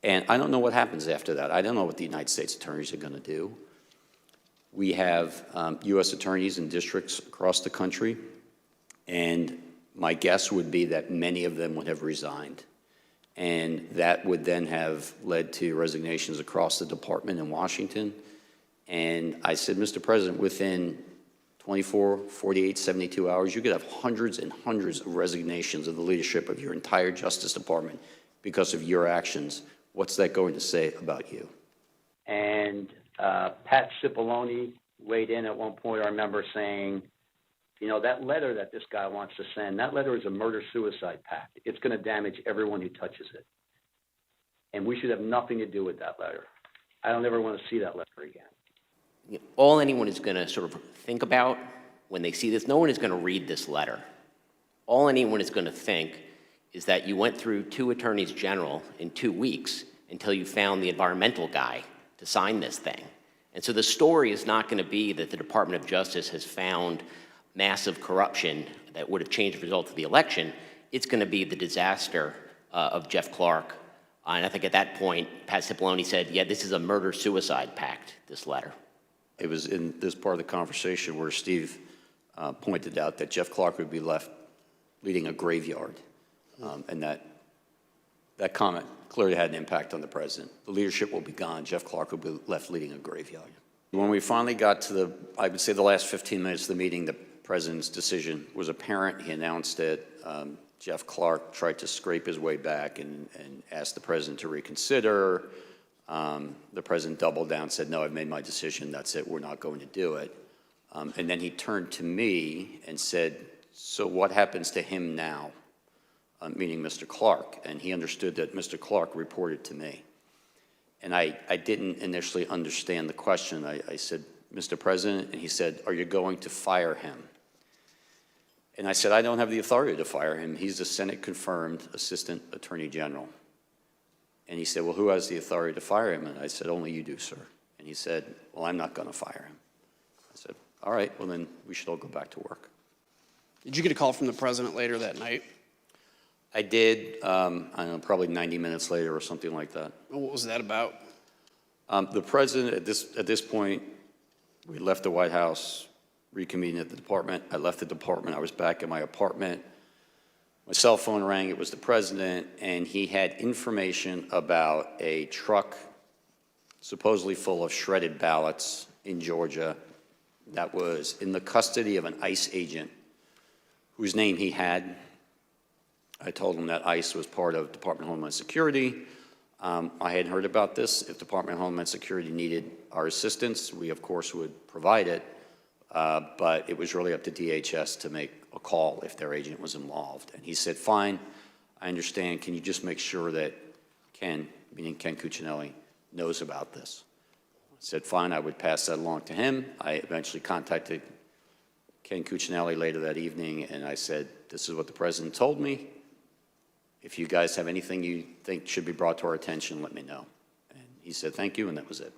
And I don't know what happens after that. I don't know what the United States attorneys are going to do. We have U.S. attorneys in districts across the country, and my guess would be that many of them would have resigned. And that would then have led to resignations across the department in Washington. And I said, Mr. President, within 24, 48, 72 hours, you could have hundreds and hundreds of resignations of the leadership of your entire Justice Department because of your actions. What's that going to say about you? And Pat Cipollone weighed in at one point. I remember saying, that letter that this guy wants to send, that letter is a murder-suicide pact. It's going to damage everyone who touches it. And we should have nothing to do with that letter. I don't ever want to see that letter again. All anyone is going to sort of think about when they see this, no one is going to read this letter. All anyone is going to think is that you went through 2 attorneys general in 2 weeks until you found the environmental guy to sign this thing. And so the story is not going to be that the Department of Justice has found massive corruption that would have changed the result of the election. It's going to be the disaster of Jeff Clark. And I think at that point, Pat Cipollone said, yeah, this is a murder-suicide pact, this letter. It was in this part of the conversation where Steve pointed out that Jeff Clark would be left leading a graveyard. And that comment clearly had an impact on the president. The leadership will be gone. Jeff Clark will be left leading a graveyard. When we finally got to I would say the last 15 minutes of the meeting, the president's decision was apparent. He announced it. Jeff Clark tried to scrape his way back and asked the president to reconsider. The president doubled down, said, no, I've made my decision. That's it. We're not going to do it. And then he turned to me and said, so what happens to him now? Meaning Mr. Clark. And he understood that Mr. Clark reported to me. And I didn't initially understand the question. I said, Mr. President, and he said, are you going to fire him? And I said, I don't have the authority to fire him. He's a Senate-confirmed Assistant Attorney General. And he said, well, who has the authority to fire him? And I said, only you do, sir. And he said, well, I'm not going to fire him. I said, all right, well, then we should all go back to work. Did you get a call from the president later that night? I did, I don't know, probably 90 minutes later or something like that. What was that about? The president, at this point, we left the White House, reconvened at the department. I left the department. I was back in my apartment. My cell phone rang. It was the president, and he had information about a truck supposedly full of shredded ballots in Georgia that was in the custody of an ICE agent whose name he had. I told him that ICE was part of Department of Homeland Security. I hadn't heard about this. If Department of Homeland Security needed our assistance, we, of course, would provide it. But it was really up to DHS to make a call if their agent was involved. And he said, fine, I understand. Can you just make sure that Ken, meaning Ken Cuccinelli, knows about this? I said, fine, I would pass that along to him. I eventually contacted Ken Cuccinelli later that evening, and I said, this is what the president told me. If you guys have anything you think should be brought to our attention, let me know. And he said, thank you, and that was it.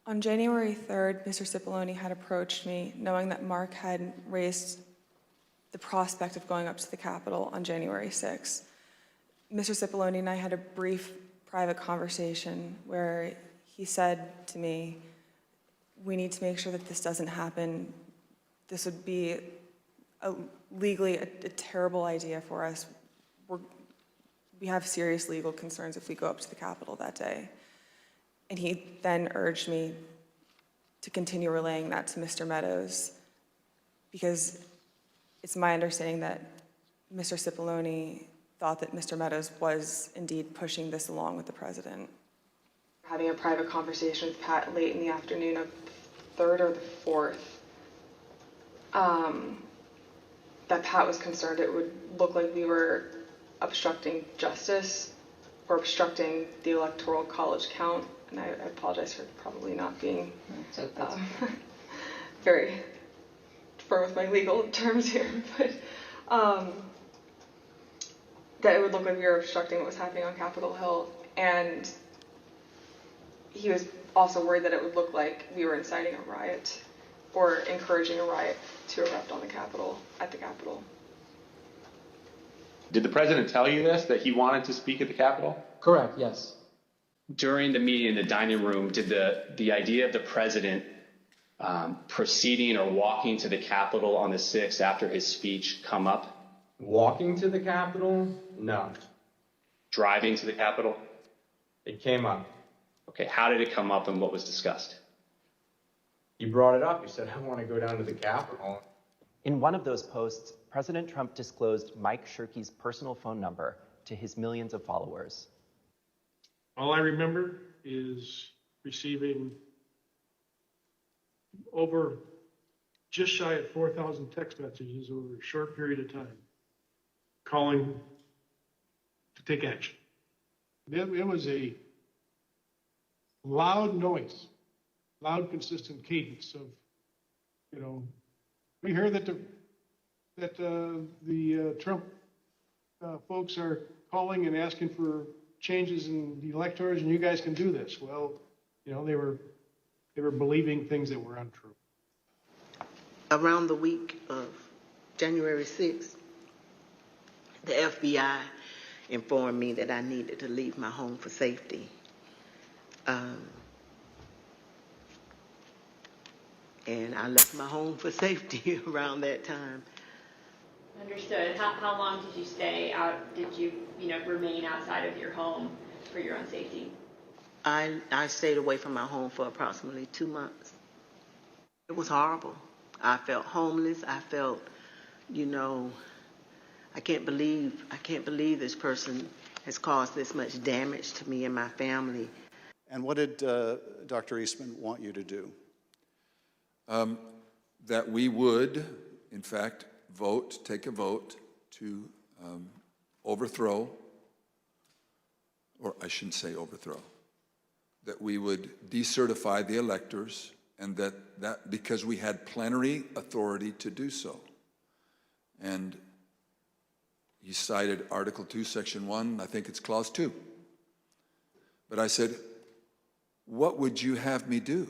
On January 3rd, Mr. Cipollone had approached me, knowing that Mark had raised the prospect of going up to the Capitol on January 6th. Mr. Cipollone and I had a brief private conversation where he said to me, we need to make sure that this doesn't happen. This would be legally a terrible idea for us. We have serious legal concerns if we go up to the Capitol that day. And he then urged me to continue relaying that to Mr. Meadows, because it's my understanding that Mr. Cipollone thought that Mr. Meadows was indeed pushing this along with the president. Having a private conversation with Pat late in the afternoon of the 3rd or the 4th, that Pat was concerned it would look like we were obstructing justice or obstructing the Electoral College count. And I apologize for probably not being very firm with my legal terms here, but that it would look like we were obstructing what was happening on Capitol Hill. And he was also worried that it would look like we were inciting a riot or encouraging a riot to erupt on the Capitol, at the Capitol. Did the president tell you this, that he wanted to speak at the Capitol? Correct, yes. During the meeting in the dining room, did the idea of the president proceeding or walking to the Capitol on the 6th after his speech come up? Walking to the Capitol? No. Driving to the Capitol? It came up. Okay, how did it come up and what was discussed? He brought it up. He said, I want to go down to the Capitol. In one of those posts, President Trump disclosed Mike Shirkey's personal phone number to his millions of followers. All I remember is receiving over just shy of 4,000 text messages over a short period of time, calling to take action. It was a loud noise, loud, consistent cadence of, we hear that the Trump folks are calling and asking for changes in the electors, and you guys can do this. Well, they were believing things that were untrue. Around the week of January 6th, the FBI informed me that I needed to leave my home for safety. And I left my home for safety around that time. Understood. How long did you stay out? Did you, remain outside of your home for your own safety? I stayed away from my home for approximately 2 months. It was horrible. I felt homeless. I felt, I can't believe this person has caused this much damage to me and my family. And what did Dr. Eastman want you to do? That we would, in fact, take a vote to overthrow, or I shouldn't say overthrow, that we would decertify the electors, and that because we had plenary authority to do so. And he cited Article 2, Section 1, I think it's Clause 2. But I said, what would you have me do?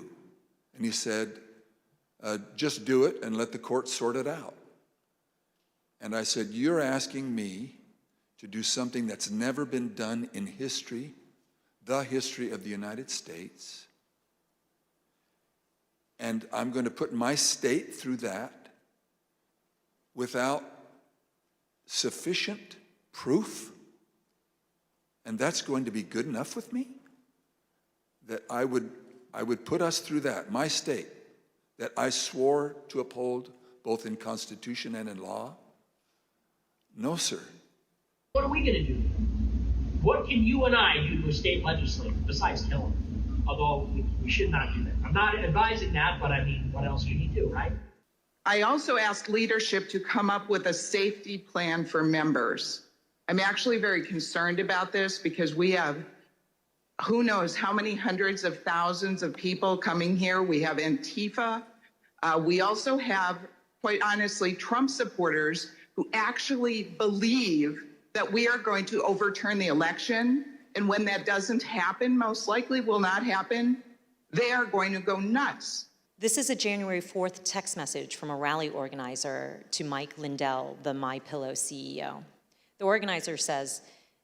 And he said, just do it and let the court sort it out. And I said, you're asking me to do something that's never been done in history, the history of the United States, and I'm going to put my state through that without sufficient proof, and that's going to be good enough with me? That I would put us through that, my state, that I swore to uphold both in Constitution and in law? No, sir. What are we going to do? What can you and I do to a state legislature besides kill him? Although we should not do that. I'm not advising that, but I mean, what else can you do, right? I also asked leadership to come up with a safety plan for members. I'm actually very concerned about this because we have who knows how many hundreds of thousands of people coming here. We have Antifa. We also have, quite honestly, Trump supporters who actually believe that we are going to overturn the election. And when that doesn't happen, most likely will not happen, they are going to go nuts. This is a January 4th text message from a rally organizer to Mike Lindell, the MyPillow CEO. The organizer says,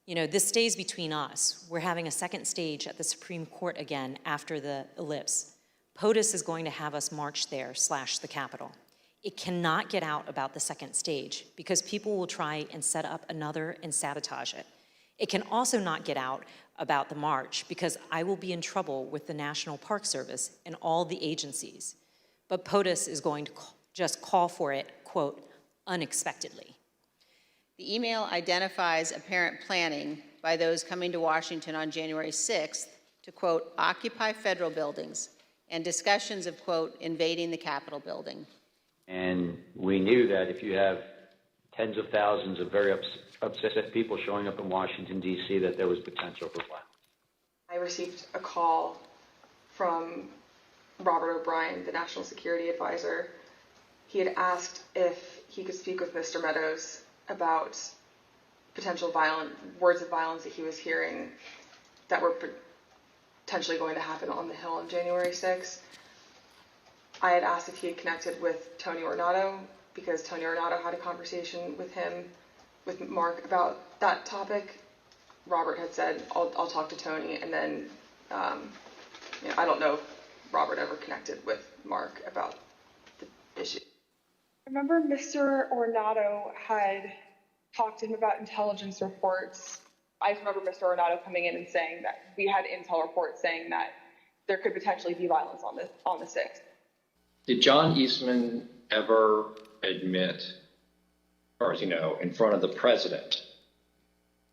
you know, this stays between us. We're having a second stage at the Supreme Court again after the ellipse. POTUS is going to have us march there / the Capitol. It cannot get out about the second stage because people will try and set up another and sabotage it. It can also not get out about the march because I will be in trouble with the National Park Service and all the agencies. But POTUS is going to just call for it, quote, unexpectedly. The email identifies apparent planning by those coming to Washington on January 6th to, quote, occupy federal buildings and discussions of, quote, invading the Capitol building. And we knew that if you have tens of thousands of very upset people showing up in Washington, D.C., that there was potential for violence. I received a call from Robert O'Brien, the National Security Advisor. He had asked if he could speak with Mr. Meadows about potential words of violence that he was hearing that were potentially going to happen on the Hill on January 6th. I had asked if he had connected with Tony Ornato because Tony Ornato had a conversation with Mark about that topic. Robert had said, I'll talk to Tony, and then I don't know if Robert ever connected with Mark about the issue. I remember Mr. Ornato had talked to him about intelligence reports. I remember Mr. Ornato coming in and saying that we had intel reports saying that there could potentially be violence on the 6th. Did John Eastman ever admit, as far as you know, in front of the president,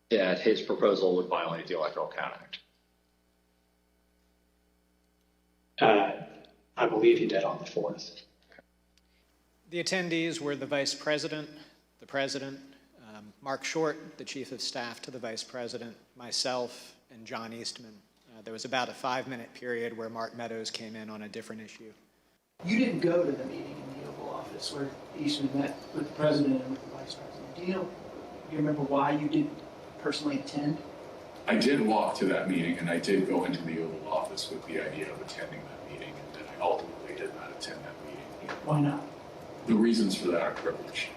that his proposal would violate the Electoral Count I believe he did on the 4th. The attendees were the Vice President, the President, Mark Short, the Chief of Staff to the Vice President, myself, and John Eastman. There was about a 5-minute period where Mark Meadows came in on a different issue. You didn't go to the meeting in the Oval Office where Eastman met with the President and with the Vice President. Do you remember why you didn't personally attend? I did walk to that meeting, and I did go into the Oval Office with the idea of attending that meeting, and I ultimately did not attend that meeting. Why not? The reasons for that are privilege.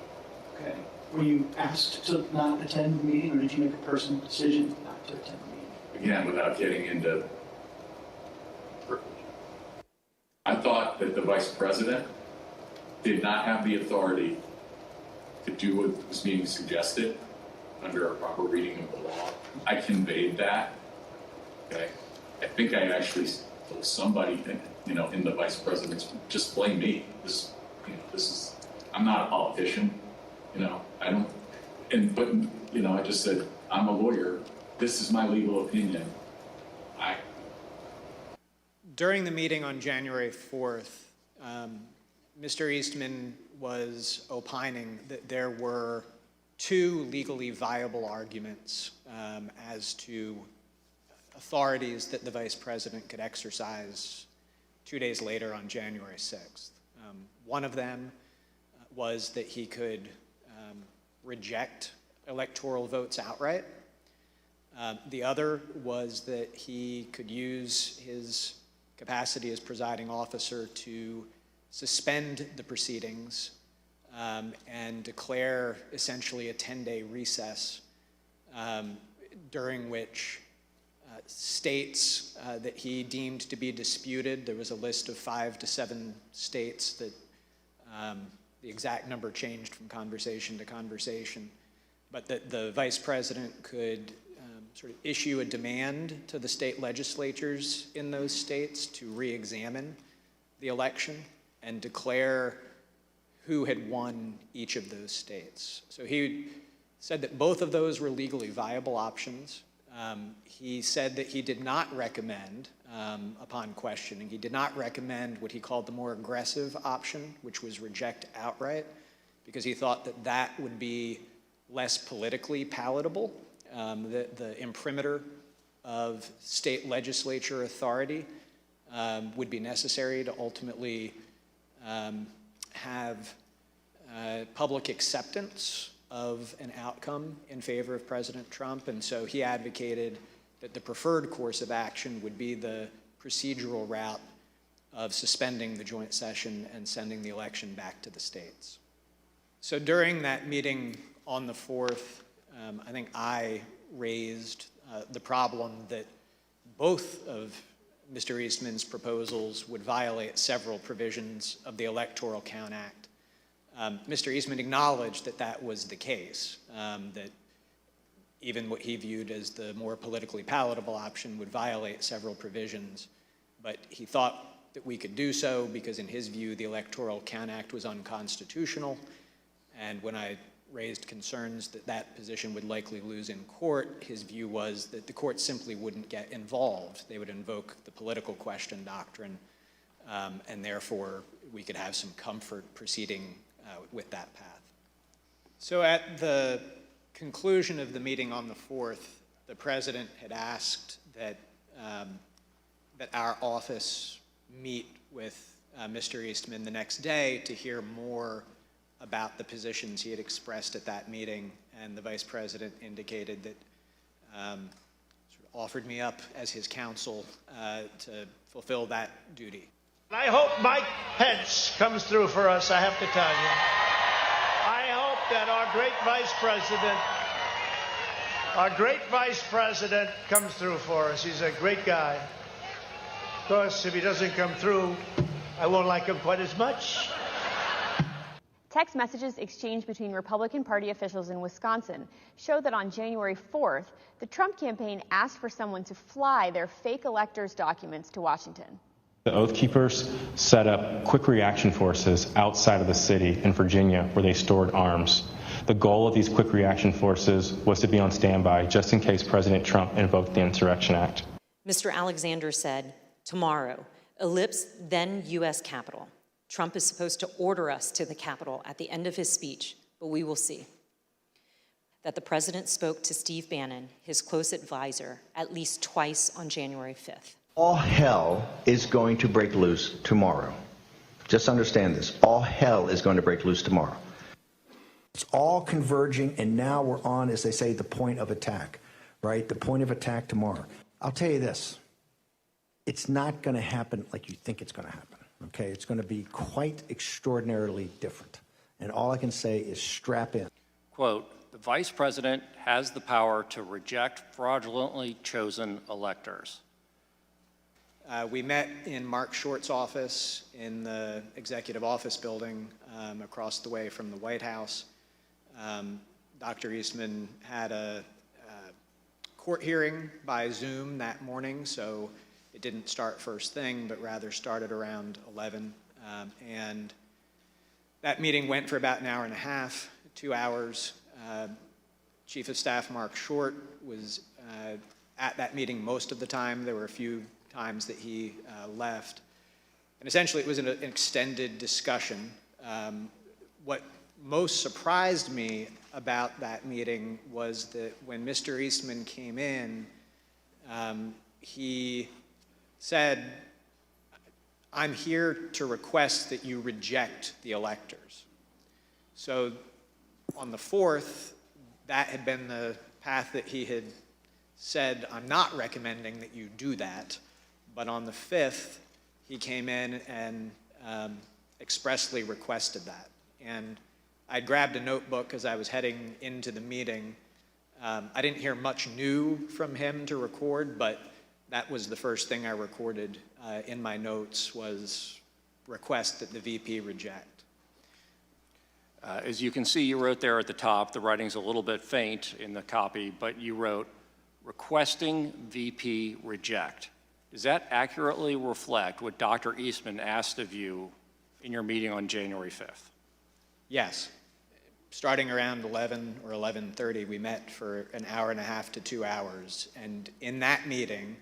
Okay. Were you asked to not attend the meeting, or did you make a personal decision not to attend the meeting? Again, without getting into privilege. I thought that the Vice President did not have the authority to do what was being suggested under a proper reading of the law. I conveyed that. Okay. I think I actually told somebody, in the Vice President's, just blame me. I'm not a politician. I don't. I just said, I'm a lawyer. This is my legal opinion. During the meeting on January 4th, Mr. Eastman was opining that there were 2 legally viable arguments as to authorities that the Vice President could exercise 2 days later on January 6th. One of them was that he could reject electoral votes outright. The other was that he could use his capacity as presiding officer to suspend the proceedings and declare essentially a 10-day recess during which states that he deemed to be disputed, there was a list of 5 to 7 states that the exact number changed from conversation to conversation, but that the vice president could sort of issue a demand to the state legislatures in those states to re-examine the election and declare who had won each of those states. So he said that both of those were legally viable options. He said that he did not recommend, upon questioning, he did not recommend what he called the more aggressive option, which was reject outright, because he thought that that would be less politically palatable. The imprimatur of state legislature authority would be necessary to ultimately have public acceptance of an outcome in favor of President Trump, and so he advocated that the preferred course of action would be the procedural route of suspending the joint session and sending the election back to the states. So during that meeting on the 4th, I think I raised the problem that both of Mr. Eastman's proposals would violate several provisions of the Electoral Count Act. Mr. Eastman acknowledged that that was the case, that even what he viewed as the more politically palatable option would violate several provisions, but he thought that we could do so because in his view the Electoral Count Act was unconstitutional, and when I raised concerns that that position would likely lose in court, his view was that the court simply wouldn't get involved. They would invoke the political question doctrine, and therefore we could have some comfort proceeding with that path. So at the conclusion of the meeting on the 4th, the president had asked that, that our office meet with Mr. Eastman the next day to hear more about the positions he had expressed at that meeting, and the vice president indicated that sort of offered me up as his counsel to fulfill that duty. I hope Mike Pence comes through for us, I have to tell you. I hope that our great vice president comes through for us. He's a great guy. Of course, if he doesn't come through, I won't like him quite as much. Text messages exchanged between Republican Party officials in Wisconsin show that on January 4th, the Trump campaign asked for someone to fly their fake electors' documents to Washington. The Oath Keepers set up quick reaction forces outside of the city in Virginia where they stored arms. The goal of these quick reaction forces was to be on standby just in case President Trump invoked the Insurrection Act. Mr. Alexander said, tomorrow, ellipse then U.S. Capitol. Trump is supposed to order us to the Capitol at the end of his speech, but we will see. That the president spoke to Steve Bannon, his close advisor, at least twice on January 5th. All hell is going to break loose tomorrow. Just understand this. All hell is going to break loose tomorrow. It's all converging, and now we're on, as they say, the point of attack, right? The point of attack tomorrow. I'll tell you this. It's not going to happen like you think it's going to happen, okay? It's going to be quite extraordinarily different. And all I can say is strap in. Quote, the vice president has the power to reject fraudulently chosen electors. We met in Mark Short's office in the executive office building across the way from the White House. Dr. Eastman had a court hearing by Zoom that morning, so it didn't start first thing, but rather started around 11. And that meeting went for about an hour and a half, 2 hours. Chief of Staff Mark Short was at that meeting most of the time. There were a few times that he left. And essentially it was an extended discussion. What most surprised me about that meeting was that when Mr. Eastman came in, he said, I'm here to request that you reject the electors. So On the 4th, that had been the path that he had said, I'm not recommending that you do that. But on the 5th, he came in and expressly requested that. And I grabbed a notebook as I was heading into the meeting. I didn't hear much new from him to record, but that was the first thing I recorded in my notes was request that the VP reject. As you can see, you wrote there at the top, the writing's a little bit faint in the copy, but you wrote, requesting VP reject. Does that accurately reflect what Dr. Eastman asked of you in your meeting on January 5th? Yes. Starting around 11 or 11:30, we met for an hour and a half to 2 hours. And in that meeting,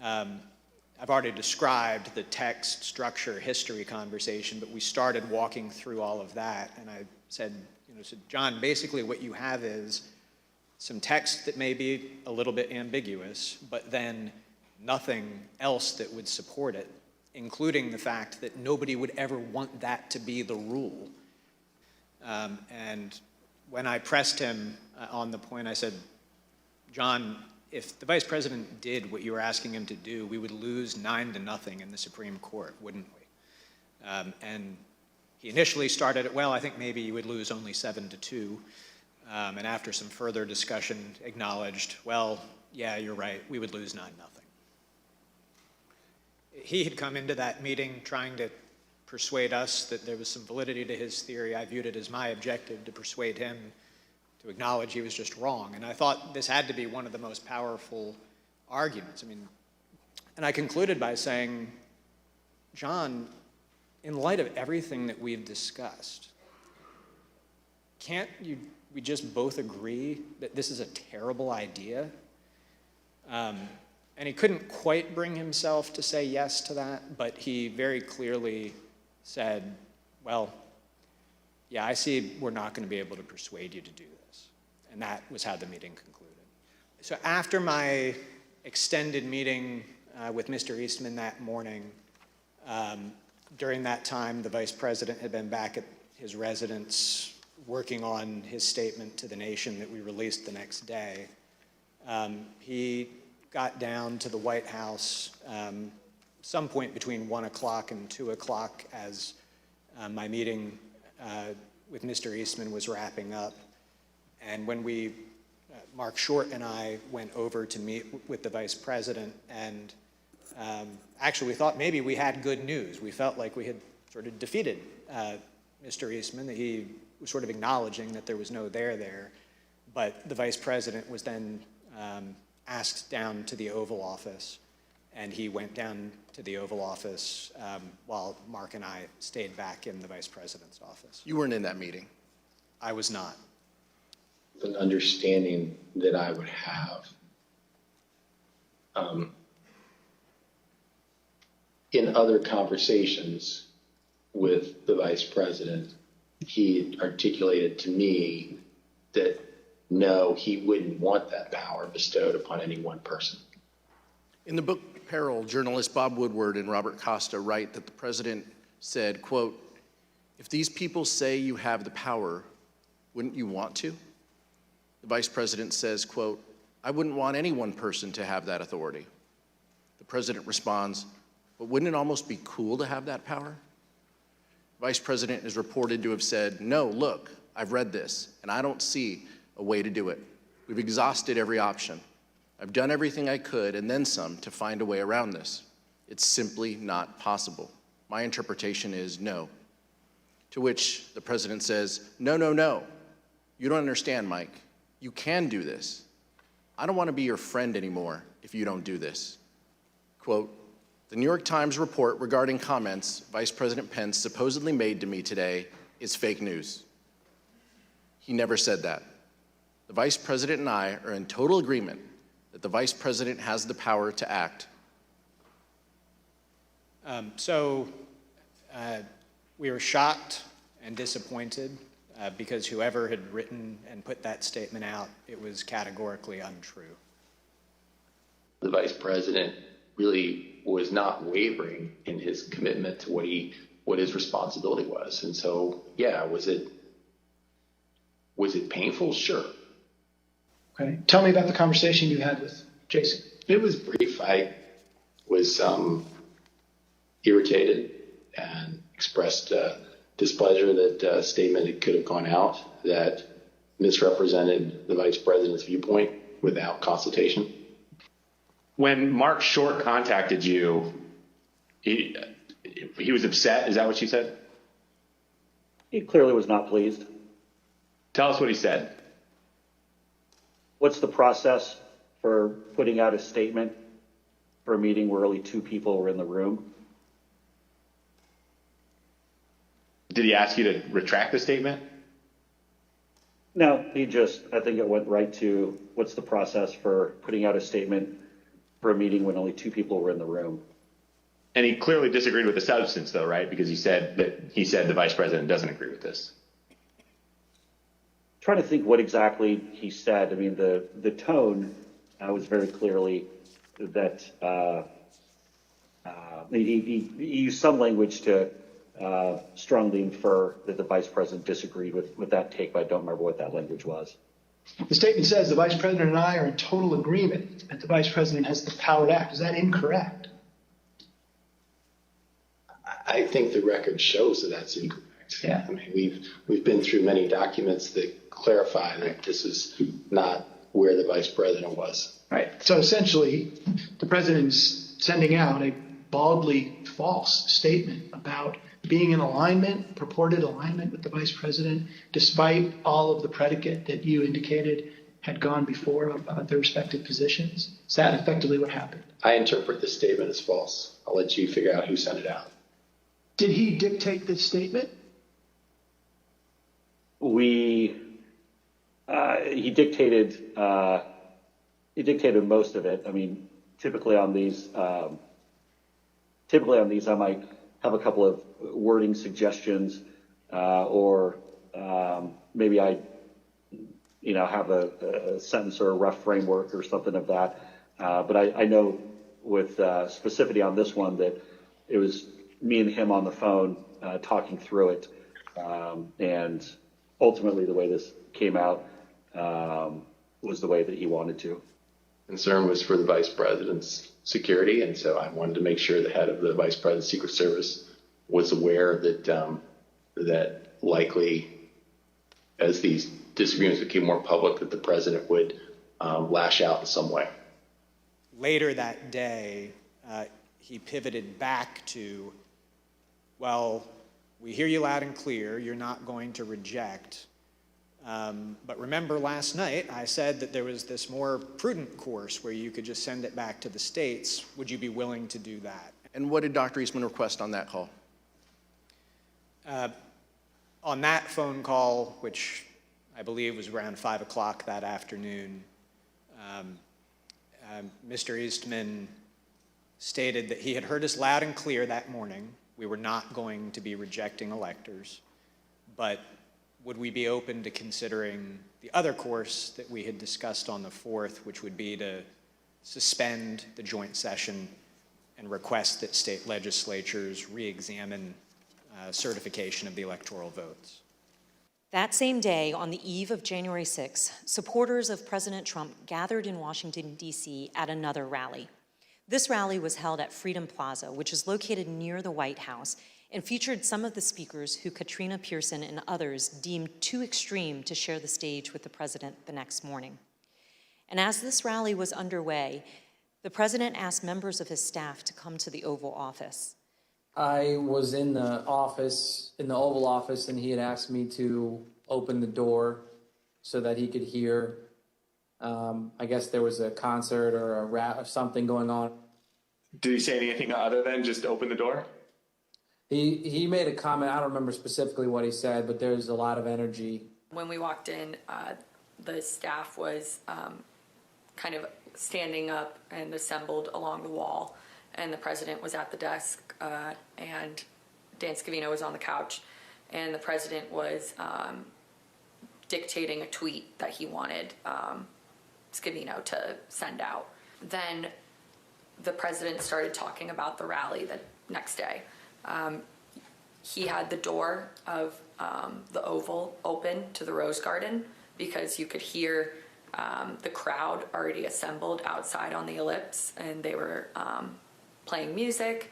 I've already described the text, structure, history conversation, but we started walking through all of that. And I said, John, basically what you have is some text that may be a little bit ambiguous, but then nothing else that would support it, including the fact that nobody would ever want that to be the rule. And when I pressed him on the point, I said, John, if the vice president did what you were asking him to do, we would lose 9-0 in the Supreme Court, wouldn't we? And he initially started it, well, I think maybe you would lose only 7-2. And after some further discussion, acknowledged, well, yeah, you're right, we would lose 9-0. He had come into that meeting trying to persuade us that there was some validity to his theory. I viewed it as my objective to persuade him to acknowledge he was just wrong. And I thought this had to be one of the most powerful arguments. And I concluded by saying, John, in light of everything that we've discussed, can't we just both agree that this is a terrible idea? And he couldn't quite bring himself to say yes to that, but he very clearly said, well, yeah, I see we're not going to be able to persuade you to do this. And that was how the meeting concluded. So after my extended meeting with Mr. Eastman that morning, during that time, the vice president had been back at his residence working on his statement to the nation that we released the next day. He got down to the White House some point between 1 o'clock and 2 o'clock as my meeting with Mr. Eastman was wrapping up. And when Mark Short and I went over to meet with the vice president, and actually we thought maybe we had good news. We felt like we had sort of defeated Mr. Eastman, that he was sort of acknowledging that there was no there. But the vice president was then asked down to the Oval Office, and he went down to the Oval Office while Mark and I stayed back in the vice president's office. You weren't in that meeting? I was not. An understanding that I would have. In other conversations with the vice president, he articulated to me that no, he wouldn't want that power bestowed upon any one person. In the book Peril, journalists Bob Woodward and Robert Costa write that the president said, quote, if these people say you have the power, wouldn't you want to? The vice president says, quote, I wouldn't want any one person to have that authority. The president responds, but wouldn't it almost be cool to have that power? The vice president is reported to have said, no, look, I've read this, and I don't see a way to do it. We've exhausted every option. I've done everything I could and then some to find a way around this. It's simply not possible. My interpretation is no. To which the president says, no, no, no. You don't understand, Mike. You can do this. I don't want to be your friend anymore if you don't do this. Quote, the New York Times report regarding comments Vice President Pence supposedly made to me today is fake news. He never said that. The vice president and I are in total agreement that the vice president has the power to act. We were shocked and disappointed because whoever had written and put that statement out, it was categorically untrue. The vice president really was not wavering in his commitment to what his responsibility was. And so, yeah, was it Was it painful? Sure. Okay. Tell me about the conversation you had with Jason. It was brief. I was irritated and expressed displeasure that a statement could have gone out that misrepresented the vice president's viewpoint without consultation. When Mark Short contacted you, he was upset. Is that what you said? He clearly was not pleased. Tell us what he said. What's the process for putting out a statement for a meeting where only 2 people were in the room? Did he ask you to retract the statement? No, I think it went right to what's the process for putting out a statement for a meeting when only 2 people were in the room. And he clearly disagreed with the substance, though, right? Because he said the vice president doesn't agree with this. Trying to think what exactly he said. I mean, the tone was very clearly that he used some language to strongly infer that the vice president disagreed with that take, but I don't remember what that language was. The statement says the vice president and I are in total agreement that the vice president has the power to act. Is that incorrect? I think the record shows that that's incorrect. Yeah. I mean, we've been through many documents that clarify that this is not where the vice president was. Right. So essentially, the president is sending out a baldly false statement about being in alignment, purported alignment with the vice president, despite all of the predicate that you indicated had gone before about their respective positions. Is that effectively what happened? I interpret the statement as false. I'll let you figure out who sent it out. Did he dictate this statement? He dictated most of it. I mean, typically on these, I might have a couple of wording suggestions, or maybe I, have a sentence or a rough framework or something of that. But I know with specificity on this one that it was me and him on the phone talking through it, and ultimately the way this came out was the way that he wanted to. Concern was for the vice president's security, and so I wanted to make sure the head of the vice president's Secret Service was aware that that likely, as these disagreements became more public, that the president would lash out in some way. Later that day, he pivoted back to, well, we hear you loud and clear, you're not going to reject. But remember last night, I said that there was this more prudent course where you could just send it back to the states. Would you be willing to do that? And what did Dr. Eastman request on that call? On that phone call, which I believe was around 5 o'clock that afternoon, Mr. Eastman stated that he had heard us loud and clear that morning. We were not going to be rejecting electors, but would we be open to considering the other course that we had discussed on the 4th, which would be to suspend the joint session and request that state legislatures re-examine certification of the electoral votes. That same day, on the eve of January 6, supporters of President Trump gathered in Washington, D.C. at another rally. This rally was held at Freedom Plaza, which is located near the White House, and featured some of the speakers who Katrina Pearson and others deemed too extreme to share the stage with the president the next morning. And as this rally was underway, the president asked members of his staff to come to the Oval Office. I was in the office, in the Oval Office, and he had asked me to open the door so that he could hear. I guess there was a concert or a rap or something going on. Did he say anything other than just open the door? He made a comment. I don't remember specifically what he said, but there's a lot of energy. When we walked in, the staff was kind of standing up and assembled along the wall, and the president was at the desk, and Dan Scavino was on the couch, and the president was dictating a tweet that he wanted Scavino to send out. Then the president started talking about the rally the next day. he had the door of the Oval open to the Rose Garden because you could hear the crowd already assembled outside on the ellipse, and they were playing music,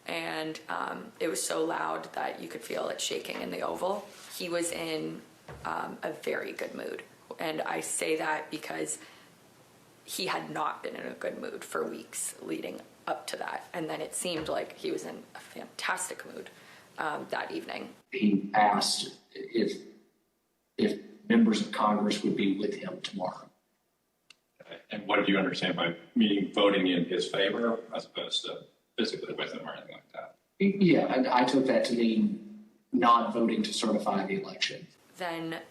and it was so loud that you could feel it shaking in the Oval. He was in a very good mood, and I say that because he had not been in a good mood for weeks leading up to that, and then it seemed like he was in a fantastic mood that evening. He asked if members of Congress would be with him tomorrow. And what do you understand by meaning voting in his favor as opposed to physically with him or anything like that? Yeah, and I took that to mean not voting to certify the election. Then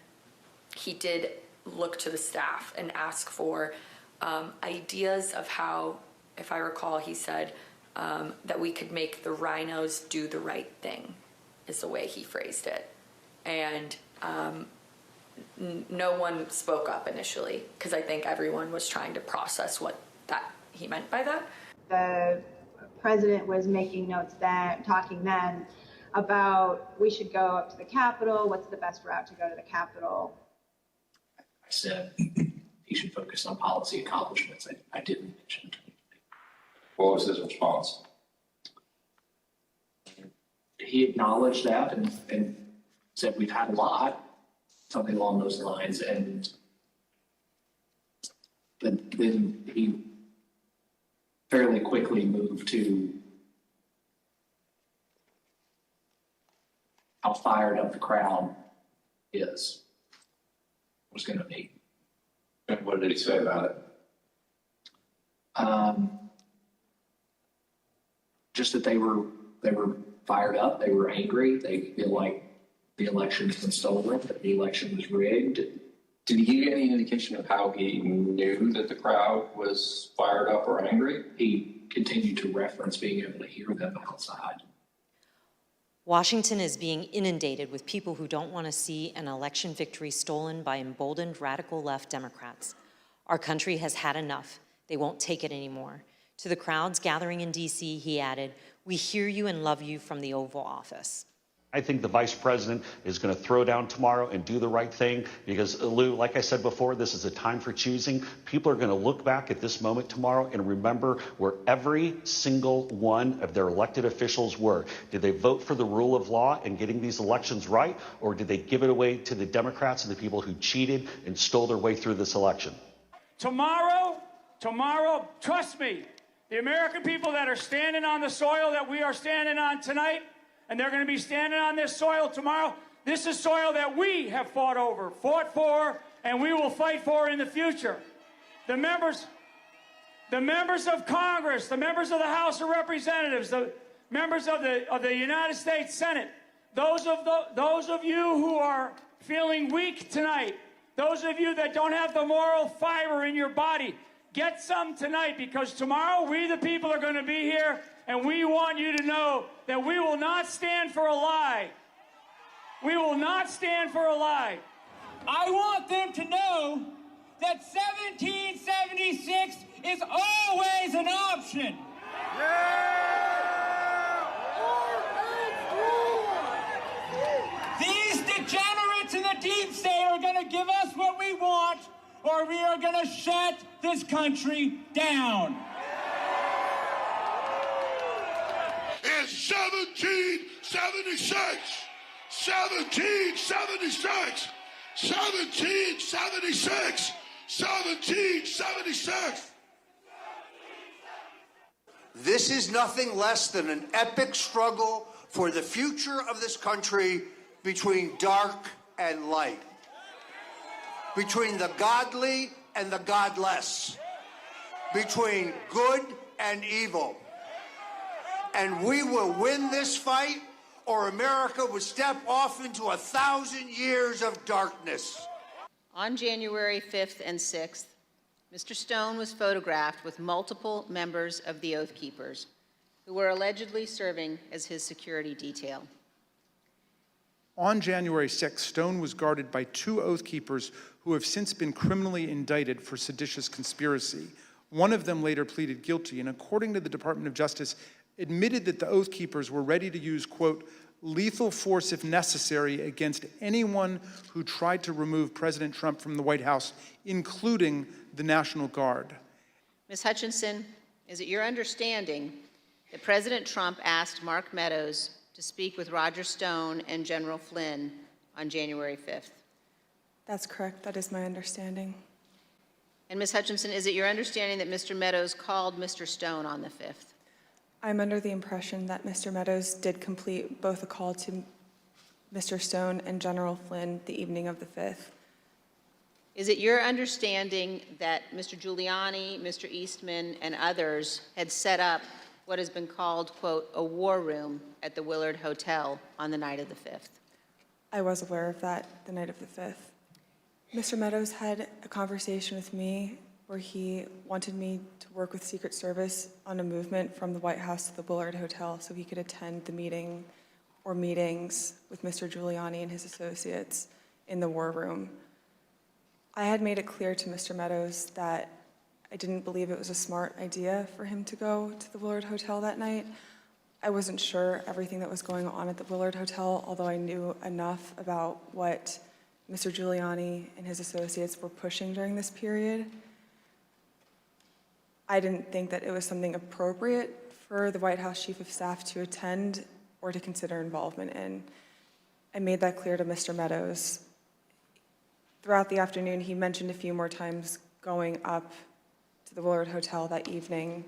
he did look to the staff and ask for ideas of how, if I recall, he said that we could make the rhinos do the right thing, is the way he phrased it. And no one spoke up initially because I think everyone was trying to process what that he meant by that. The president was making notes then, talking then about we should go up to the Capitol. What's the best route to go to the Capitol? I said he should focus on policy accomplishments. I didn't mention it. What was his response? He acknowledged that and said we've had a lot, something along those lines, and then he fairly quickly moved to how fired up the crowd was going to be. And what did he say about it? Just that they were fired up, they were angry, they feel like the election has been stolen, that the election was rigged. Did he give any indication of how he knew that the crowd was fired up or angry? He continued to reference being able to hear them outside. Washington is being inundated with people who don't want to see an election victory stolen by emboldened radical left Democrats. Our country has had enough. They won't take it anymore. To the crowds gathering in D.C., he added, "We hear you and love you from the Oval Office." I think the vice president is going to throw down tomorrow and do the right thing because, Lou, like I said before, this is a time for choosing. People are going to look back at this moment tomorrow and remember where every single one of their elected officials were. Did they vote for the rule of law and getting these elections right, or did they give it away to the Democrats and the people who cheated and stole their way through this election? Tomorrow, trust me, the American people that are standing on the soil that we are standing on tonight, and they're going to be standing on this soil tomorrow. This is soil that we have fought for, and we will fight for in the future. The members of Congress, the members of the House of Representatives, the members of the United States Senate, those of you who are feeling weak tonight, those of you that don't have the moral fiber in your body, get some tonight, because tomorrow we the people are going to be here, and we want you to know that we will not stand for a lie. We will not stand for a lie. I want them to know that 1776 is always an option. These degenerates in the deep state are going to give us what we want, or we are going to shut this country down. It's 1776! 1776! 1776! 1776! This is nothing less than an epic struggle for the future of this country between dark and light, between the godly and the godless, between good and evil. And we will win this fight, or America would step off into 1,000 years of darkness. On January 5th and 6th, Mr. Stone was photographed with multiple members of the Oath Keepers, who were allegedly serving as his security detail. On January 6th, Stone was guarded by 2 Oath Keepers who have since been criminally indicted for seditious conspiracy. One of them later pleaded guilty, and according to the Department of Justice, admitted that the Oath Keepers were ready to use, quote, lethal force if necessary against anyone who tried to remove President Trump from the White House, including the National Guard. Ms. Hutchinson, is it your understanding that President Trump asked Mark Meadows to speak with Roger Stone and General Flynn on January 5th? That's correct. That is my understanding. And Ms. Hutchinson, is it your understanding that Mr. Meadows called Mr. Stone on the 5th? I'm under the impression that Mr. Meadows did complete both a call to Mr. Stone and General Flynn the evening of the 5th. Is it your understanding that Mr. Giuliani, Mr. Eastman, and others had set up what has been called, quote, a war room at the Willard Hotel on the night of the 5th? I was aware of that the night of the 5th. Mr. Meadows had a conversation with me where he wanted me to work with Secret Service on a movement from the White House to the Willard Hotel so he could attend the meeting or meetings with Mr. Giuliani and his associates in the war room. I had made it clear to Mr. Meadows that I didn't believe it was a smart idea for him to go to the Willard Hotel that night. I wasn't sure everything that was going on at the Willard Hotel, although I knew enough about what Mr. Giuliani and his associates were pushing during this period. I didn't think that it was something appropriate for the White House Chief of Staff to attend or to consider involvement in. I made that clear to Mr. Meadows. Throughout the afternoon, he mentioned a few more times going up to the Willard Hotel that evening,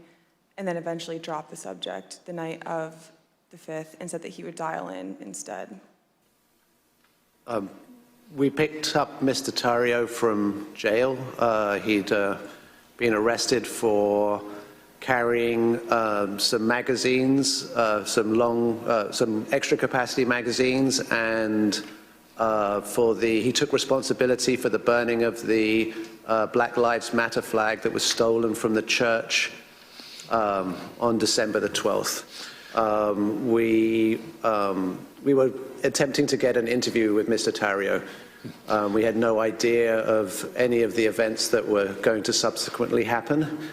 and then eventually dropped the subject the night of the 5th and said that he would dial in instead. We picked up Mr. Tarrio from jail. He'd been arrested for carrying some magazines, some extra capacity magazines, and he took responsibility for the burning of the Black Lives Matter flag that was stolen from the church on December the 12th. We were attempting to get an interview with Mr. Tarrio. We had no idea of any of the events that were going to subsequently happen.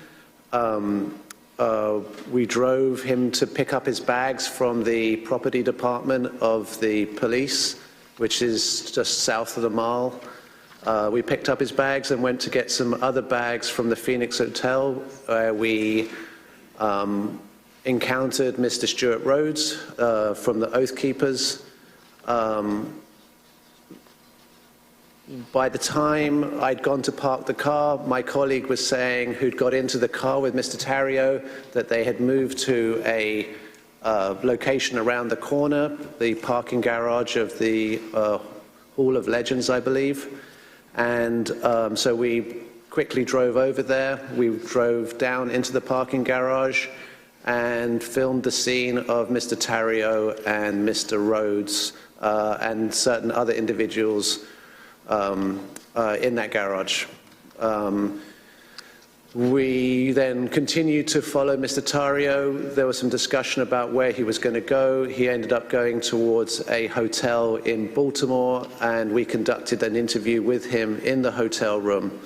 We drove him to pick up his bags from the property department of the police, which is just south of the mall. We picked up his bags and went to get some other bags from the Phoenix Hotel, where we encountered Mr. Stewart Rhodes from the Oath Keepers. By the time I'd gone to park the car, my colleague was saying, who'd got into the car with Mr. Tarrio, that they had moved to a location around the corner, the parking garage of the Hall of Legends, I believe. And so we quickly drove over there. We drove down into the parking garage and filmed the scene of Mr. Tarrio and Mr. Rhodes and certain other individuals in that garage. We then continued to follow Mr. Tarrio. There was some discussion about where he was going to go. He ended up going towards a hotel in Baltimore, and we conducted an interview with him in the hotel room.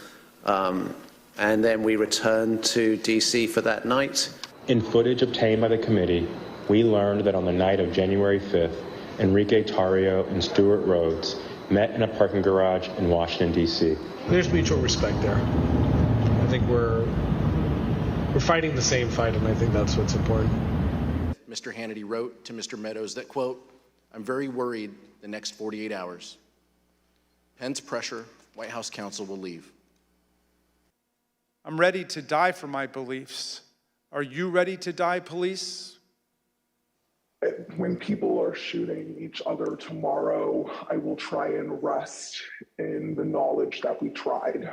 And then we returned to D.C. for that night. In footage obtained by the committee, we learned that on the night of January 5th, Enrique Tarrio and Stewart Rhodes met in a parking garage in Washington, D.C. There's mutual respect there. I think we're fighting the same fight, and I think that's what's important. Mr. Hannity wrote to Mr. Meadows that, quote, "I'm very worried the next 48 hours. Pence pressure, White House counsel will leave. I'm ready to die for my beliefs. Are you ready to die, police?" When people are shooting each other tomorrow, I will try and rest in the knowledge that we tried.